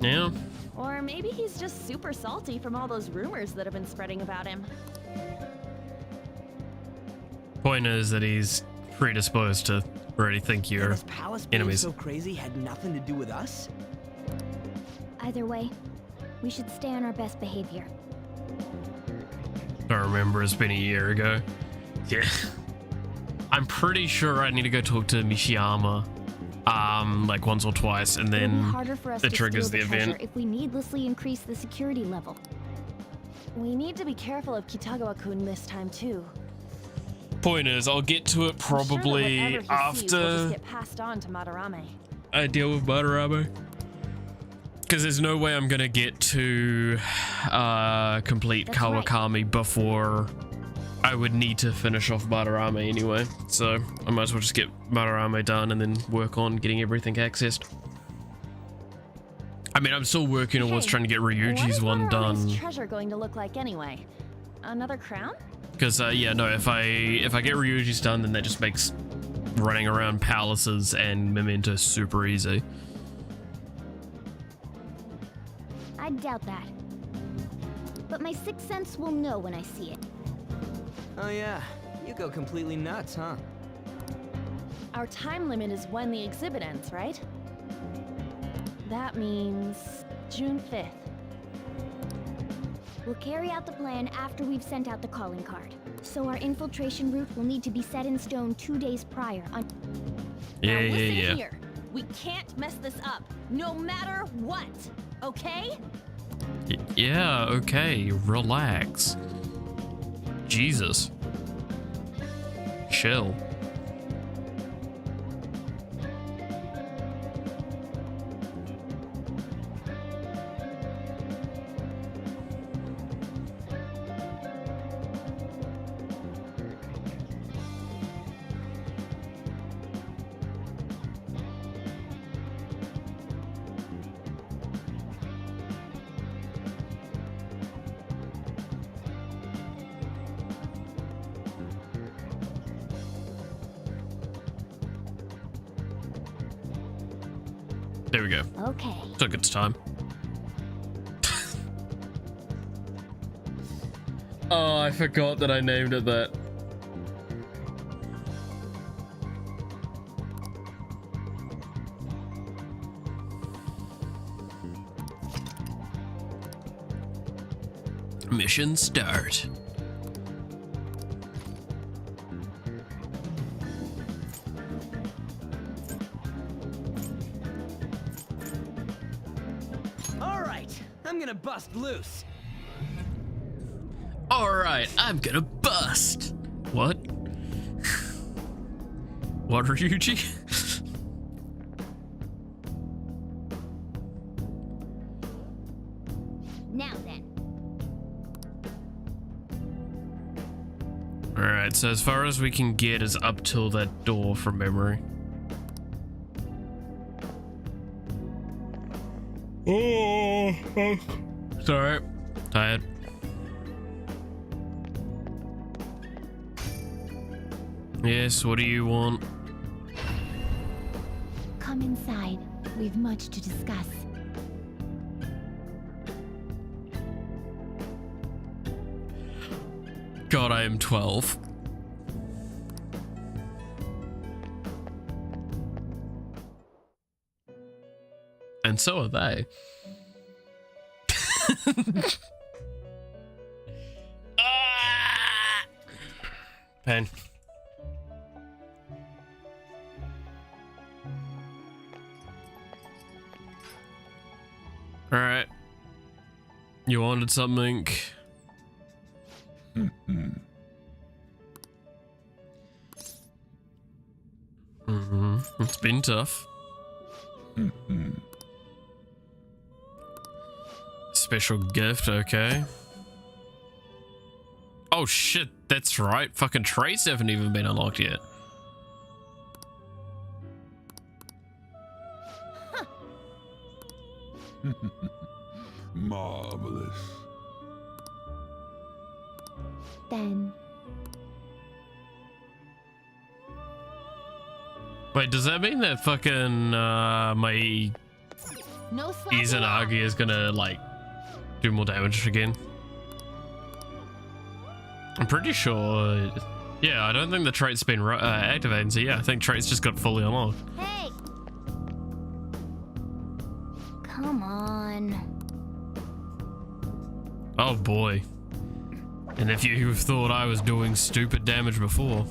Yeah. Or maybe he's just super salty from all those rumors that have been spreading about him. Point is that he's predisposed to already think you're This palace being enemies. so crazy had nothing to do with us? Either way, we should stay on our best behavior. I remember it's been a year ago. Yeah. I'm pretty sure I need to go talk to Mishiyama like once or twice, and It'll be then harder for us it to triggers steal the treasure event. if we needlessly increase the security level. We need to be careful of Kitagawa-kun this time too. Point is, I'll get to it I'm sure that probably whatever he sees will after just get passed on to Madarame. I deal with Madarame. Because there's no way I'm gonna get to complete Kawakami before I would need to finish off Madarame anyway. So I might as well just get Madarame done and then work on getting everything accessed. I mean, I'm still working towards trying to get Ryuji's one done. What is treasure going to look like anyway? Another crown? Because yeah, no, if I get Ryuji's done, then that just makes running around palaces and Memento super easy. I doubt that. But my sixth sense will know when I see it. Oh yeah, you go completely nuts, huh? Our time limit is when the exhibit ends, right? That means June 5th. We'll carry out the plan after we've sent out the calling card. So our infiltration route will need to be set in stone 2 days prior on... Yeah, now listen yeah. here. We can't mess this up, no matter what, okay? Yeah, okay, relax. Jesus. Chill. There we go. Okay. Took its time. Oh, I forgot that I named it that. Mission start. I'm gonna bust loose. Alright, I'm gonna bust. What? What, Ryuji? Now then. Alright, so as far as we can get is up till that door from memory. Oh, sorry, tired. Yes, what do you want? Come inside. We've much to discuss. God, I am 12. And so are they. Pain. All right. You wanted something? It's been tough. Special gift, okay. Oh shit, that's right. Fucking traits haven't even been unlocked yet. Marvelous. Then. Wait, does that mean that fucking my No Izanagi is gonna like do more damage again? I'm pretty sure. Yeah, I don't think the trait's been activated. So yeah, I think trait's just got fully unlocked. Hey! Come on. Oh boy. And if you thought I was doing stupid damage before.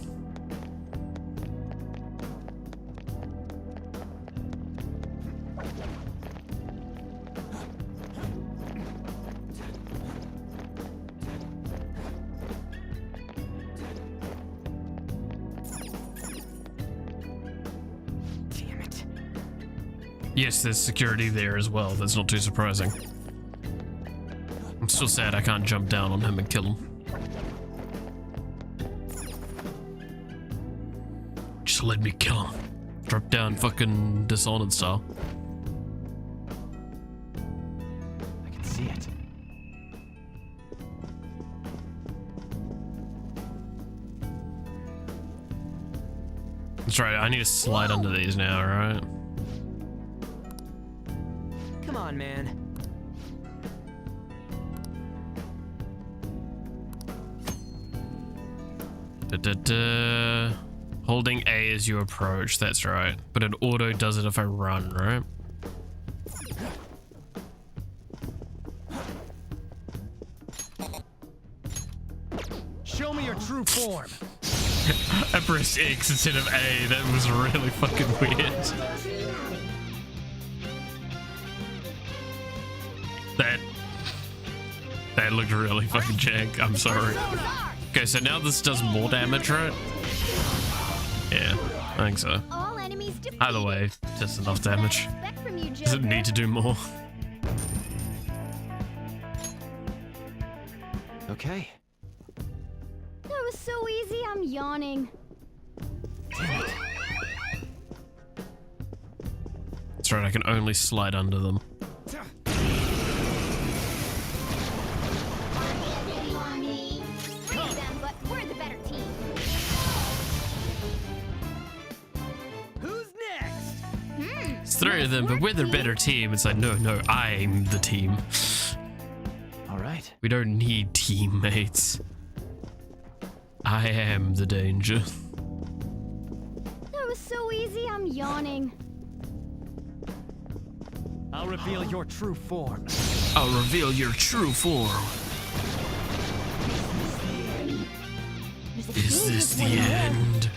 Yes, there's security there as well. That's not too surprising. I'm still sad I can't jump down on him and kill him. Just let me kill him. Drop down fucking Dishonored style. I can see it. That's right, I need to slide under these now, right? Come on, man. Holding A as you approach, that's right. But it auto does it if I run, right? Show me your true form. I pressed X instead of A, that was really fucking weird. That looked really fucking jank, I'm sorry. Okay, so now this does more damage, right? Yeah, I think so. Either way, just enough damage. Doesn't need to do more. Okay. That was so easy, I'm yawning. That's right, I can only slide under them. It's three of them, but we're the better team. It's like, no, I'm the team. All right. We don't need teammates. I am the danger. That was so easy, I'm yawning. I'll reveal your true form. I'll reveal your true form. Is this the end?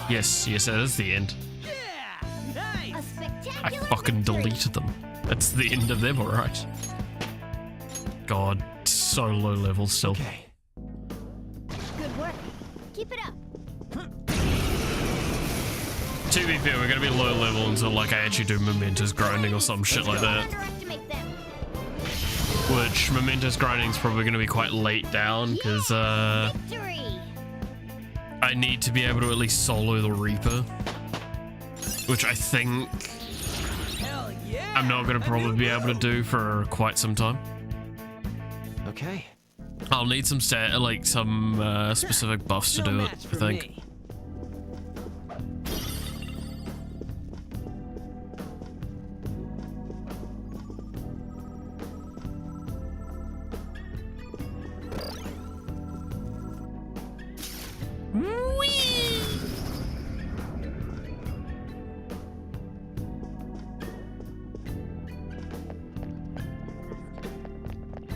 Yes, it is the end. I fucking deleted them. That's the end of them, alright. God, so low level still. Good work. Keep it up. To be fair, we're gonna be low level until like I actually do Mementos grinding or some shit like that. Which Mementos grinding is probably gonna be quite late down because I need to be able to at least solo the Reaper, which I think I'm not gonna probably be able to do for quite some time. Okay. I'll need some specific buffs to do it, I think.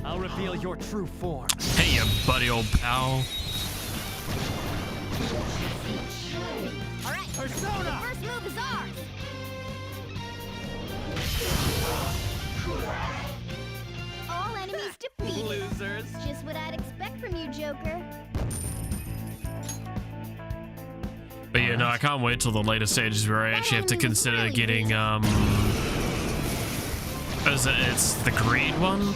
I'll reveal your true form. Hey, you buddy old pal. All right, Persona. The first move is ours. All enemies defeated. Losers. Just what I'd expect from you, Joker. But yeah, no, I can't wait till the later stages where I actually have to consider getting it's the greed one?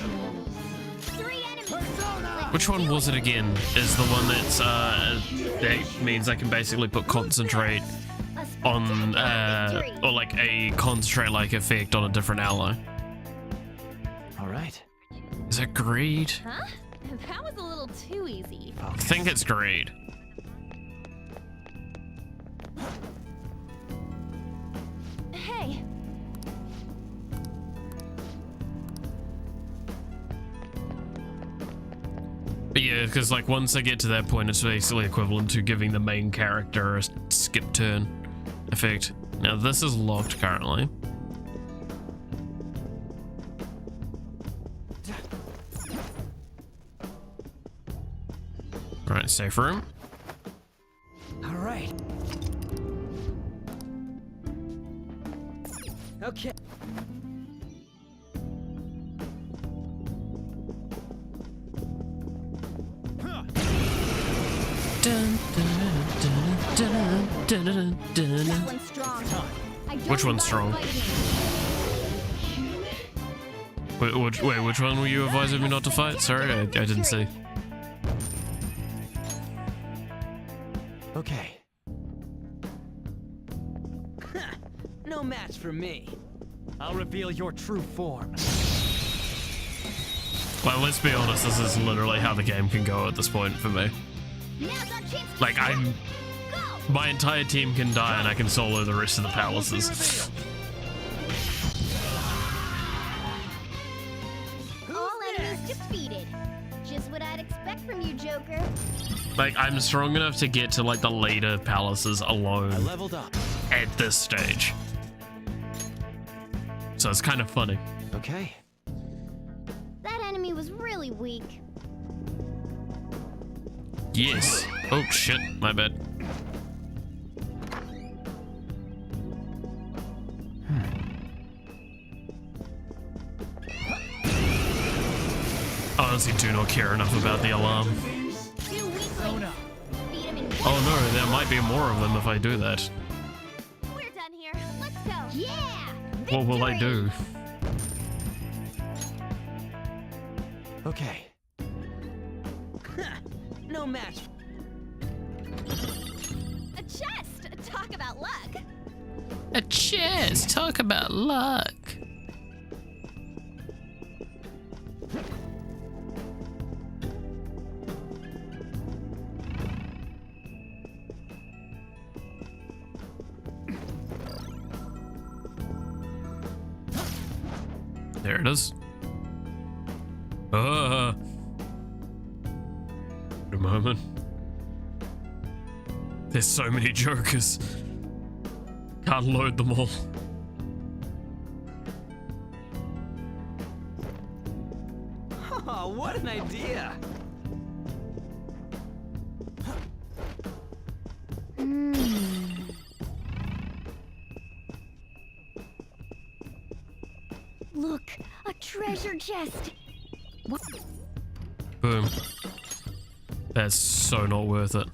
Which one was it again? Is the one that's that means I can basically put concentrate on or like a concentrate like effect on a different ally. All right. Is it greed? Huh? That was a little too easy. I think it's greed. Hey. But yeah, because like once I get to that point, it's basically equivalent to giving the main character a skip turn effect. Now this is locked currently. All right, safe room. All right. Okay. Dun, dun, dun, dun, dun. That one's strong. Which one's strong? Wait, which one were you advising me not to fight? Sorry, I didn't see. Okay. No match for me. I'll reveal your true form. Well, let's be honest, this is literally how the game can go at this point for me. Like, my entire team can die and I can solo the rest of the palaces. All enemies defeated. Just what I'd expect from you, Joker. Like, I'm strong enough to get to, like, the later palaces alone I leveled up. at this stage. So it's kind of funny. Okay. That enemy was really weak. Yes. Oh, shit. My bad. I honestly do not care enough about the alarm. Oh no, there might be more of them if I do that. We're done here. Let's go. Yeah! What will I do? Okay. No match. A chest! Talk about luck! A chest! Talk about luck! There it is. Wait a moment. There's so many jokers. Can't load them all. Oh, what an idea! Look, a treasure chest. What? Boom. That's so not worth it.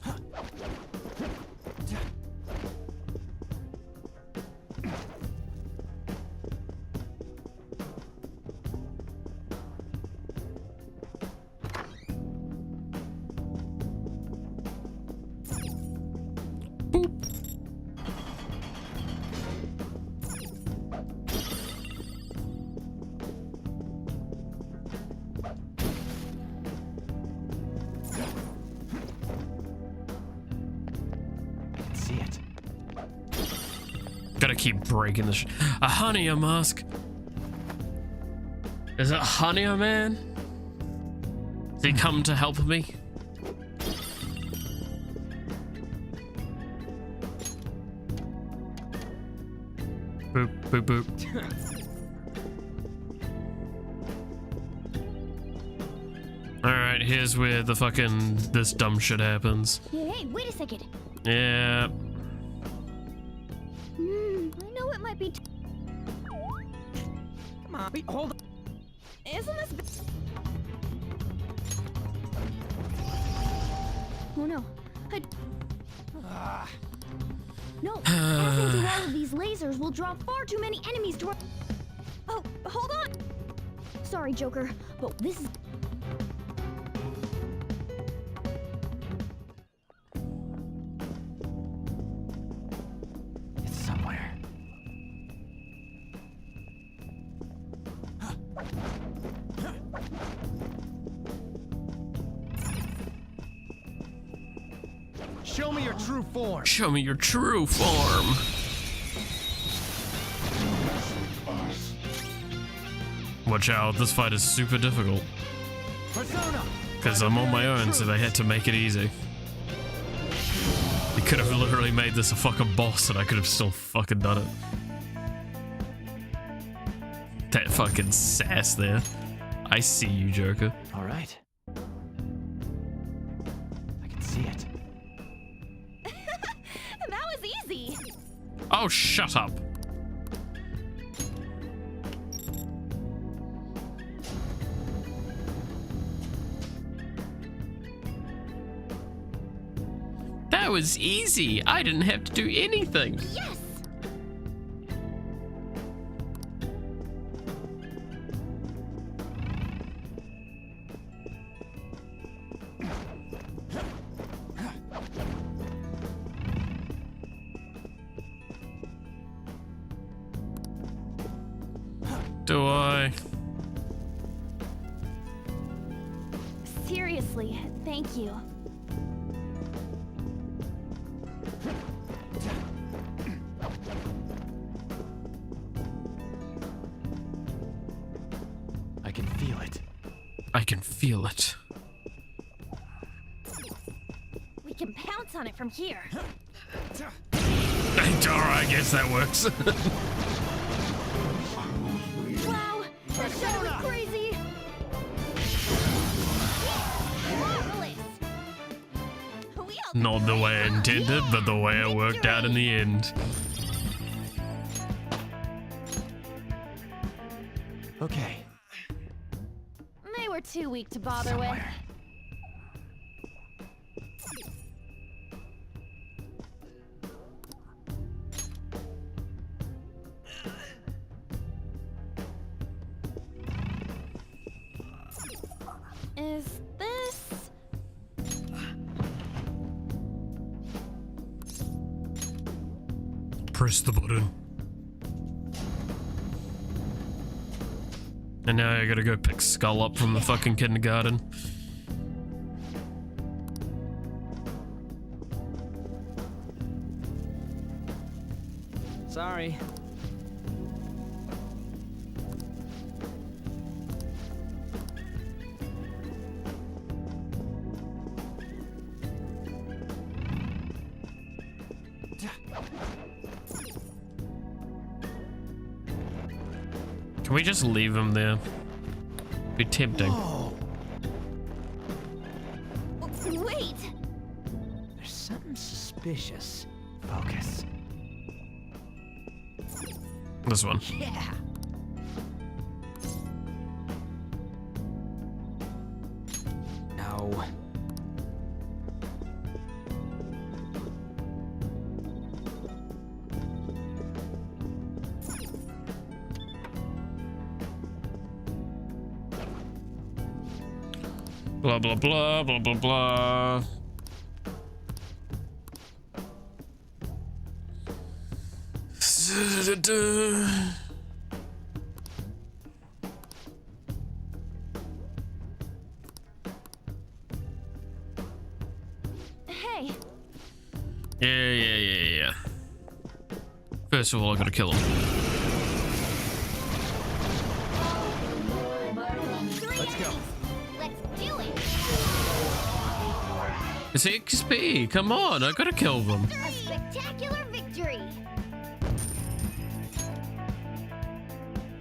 Gotta keep breaking the a Hania mask. Is it Hania man? Has he come to help me? Boop, boop, boop. Alright, here's where the fucking this dumb shit happens. Hey, wait a second. Yeah. I know it might be. Come on, wait, hold on. Isn't this... Oh no. No, passing through all of these lasers will draw far too many enemies to our... Oh, hold on! Sorry, Joker, but this is... It's somewhere. Show me your true form. Show me your true form. Watch out, this fight is super difficult. Because I'm on my own, so they had to make it easy. They could have literally made this a fucking boss and I could have still fucking done it. That fucking sass there. I see you, Joker. All right. I can see it. That was easy! Oh, shut up. That That was easy. I didn't have to do anything. Yes! Do I? Seriously, thank you. I can feel it. I can feel it. We can pounce on it from here. Alright, I guess that works. Wow, that shot was crazy. Marvelous. Not the way I intended, but the way it worked out in the end. Okay. They were too weak to bother with. Is this... Press the button. And now I gotta go pick Skull up from the fucking kindergarten. Sorry. Can we just leave him there? Be tempting. Wait! There's something suspicious. Focus. This one. Yeah. No. Blah blah blah blah blah blah. Hey, Yeah. First of all, I gotta kill him. Let's go. Let's do it. It's XP. Come on, I gotta kill them. A spectacular victory.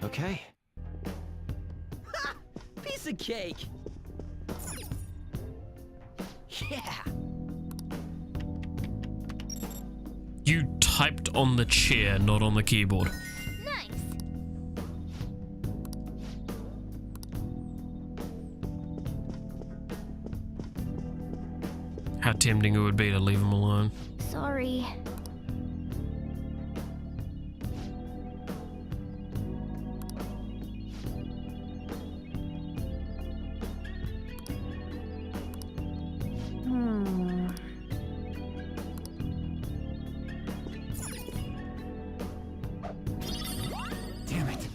Okay. Piece of cake. Yeah. You typed on the chair, not on the keyboard. Nice. How tempting it would be to leave him alone. Sorry. Damn it.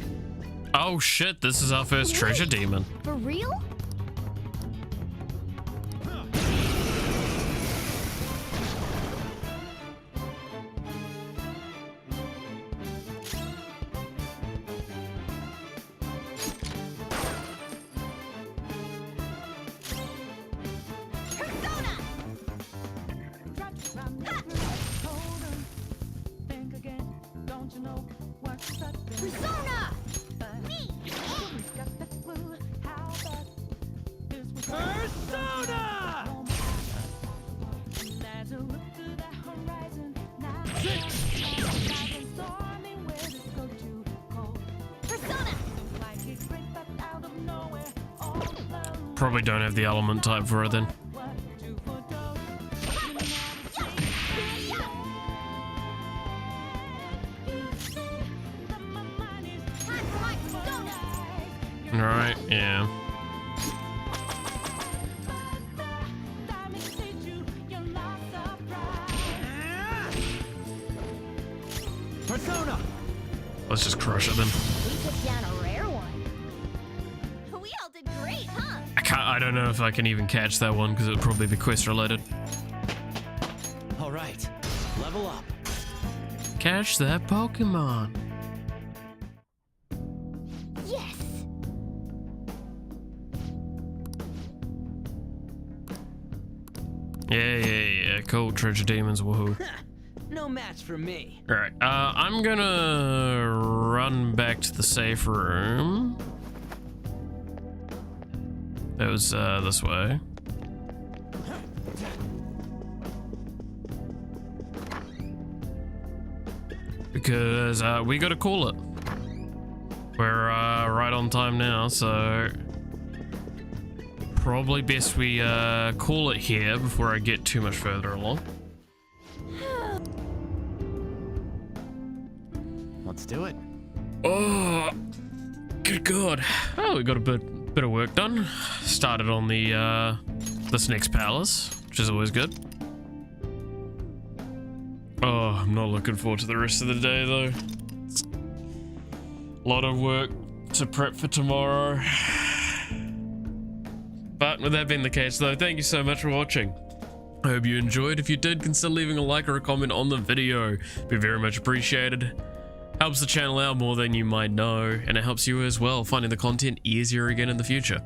Oh shit, this is our first treasure demon. For real? Persona! Me! Persona! Probably don't have the element type for it then. Alright, yeah. Persona! Let's just crush it then. We took down a rare one. We all did great, huh? I don't know if I can even catch that one because it would probably be quest related. All right, level up. Catch that Pokemon. Yes. Yeah. Cool. Treasure demons. Woohoo. No match for me. Alright, I'm gonna run back to the safe room. That was, this way. Because, we gotta call it. We're, right on time now, so... Probably best we, call it here before I get too much further along. Let's do it. Oh, good God. Oh, we got a bit of work done. Started on the, this next palace, which is always good. Oh, I'm not looking forward to the rest of the day, though. It's a lot of work to prep for tomorrow. But with that being the case, though, thank you so much for watching. I hope you enjoyed. If you did, consider leaving a like or a comment on the video. It'd be very much appreciated. Helps the channel out more than you might know, and it helps you as well, finding the content easier again in the future.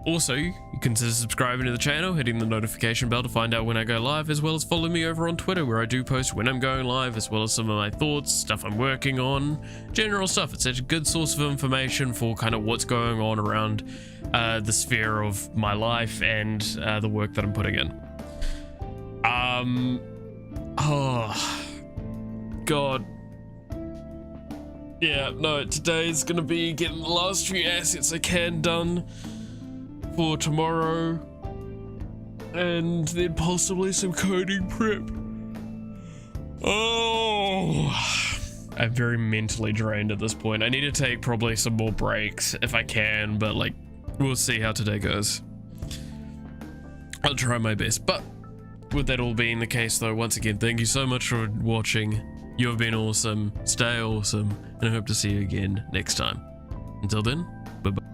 Also, you consider subscribing to the channel, hitting the notification bell to find out when I go live, as well as follow me over on Twitter, where I do post when I'm going live, as well as some of my thoughts, stuff I'm working on, general stuff. It's such a good source of information for kind of what's going on around the sphere of my life and the work that I'm putting in. Oh, God. Yeah, no, today's gonna be getting the last few assets I can done for tomorrow, and then possibly some coding prep. Oh, I'm very mentally drained at this point. I need to take probably some more breaks if I can, but like, we'll see how today goes. I'll try my best, but with that all being the case though, once again, thank you so much for watching. You have been awesome, stay awesome, and I hope to see you again next time. Until then, bye-bye.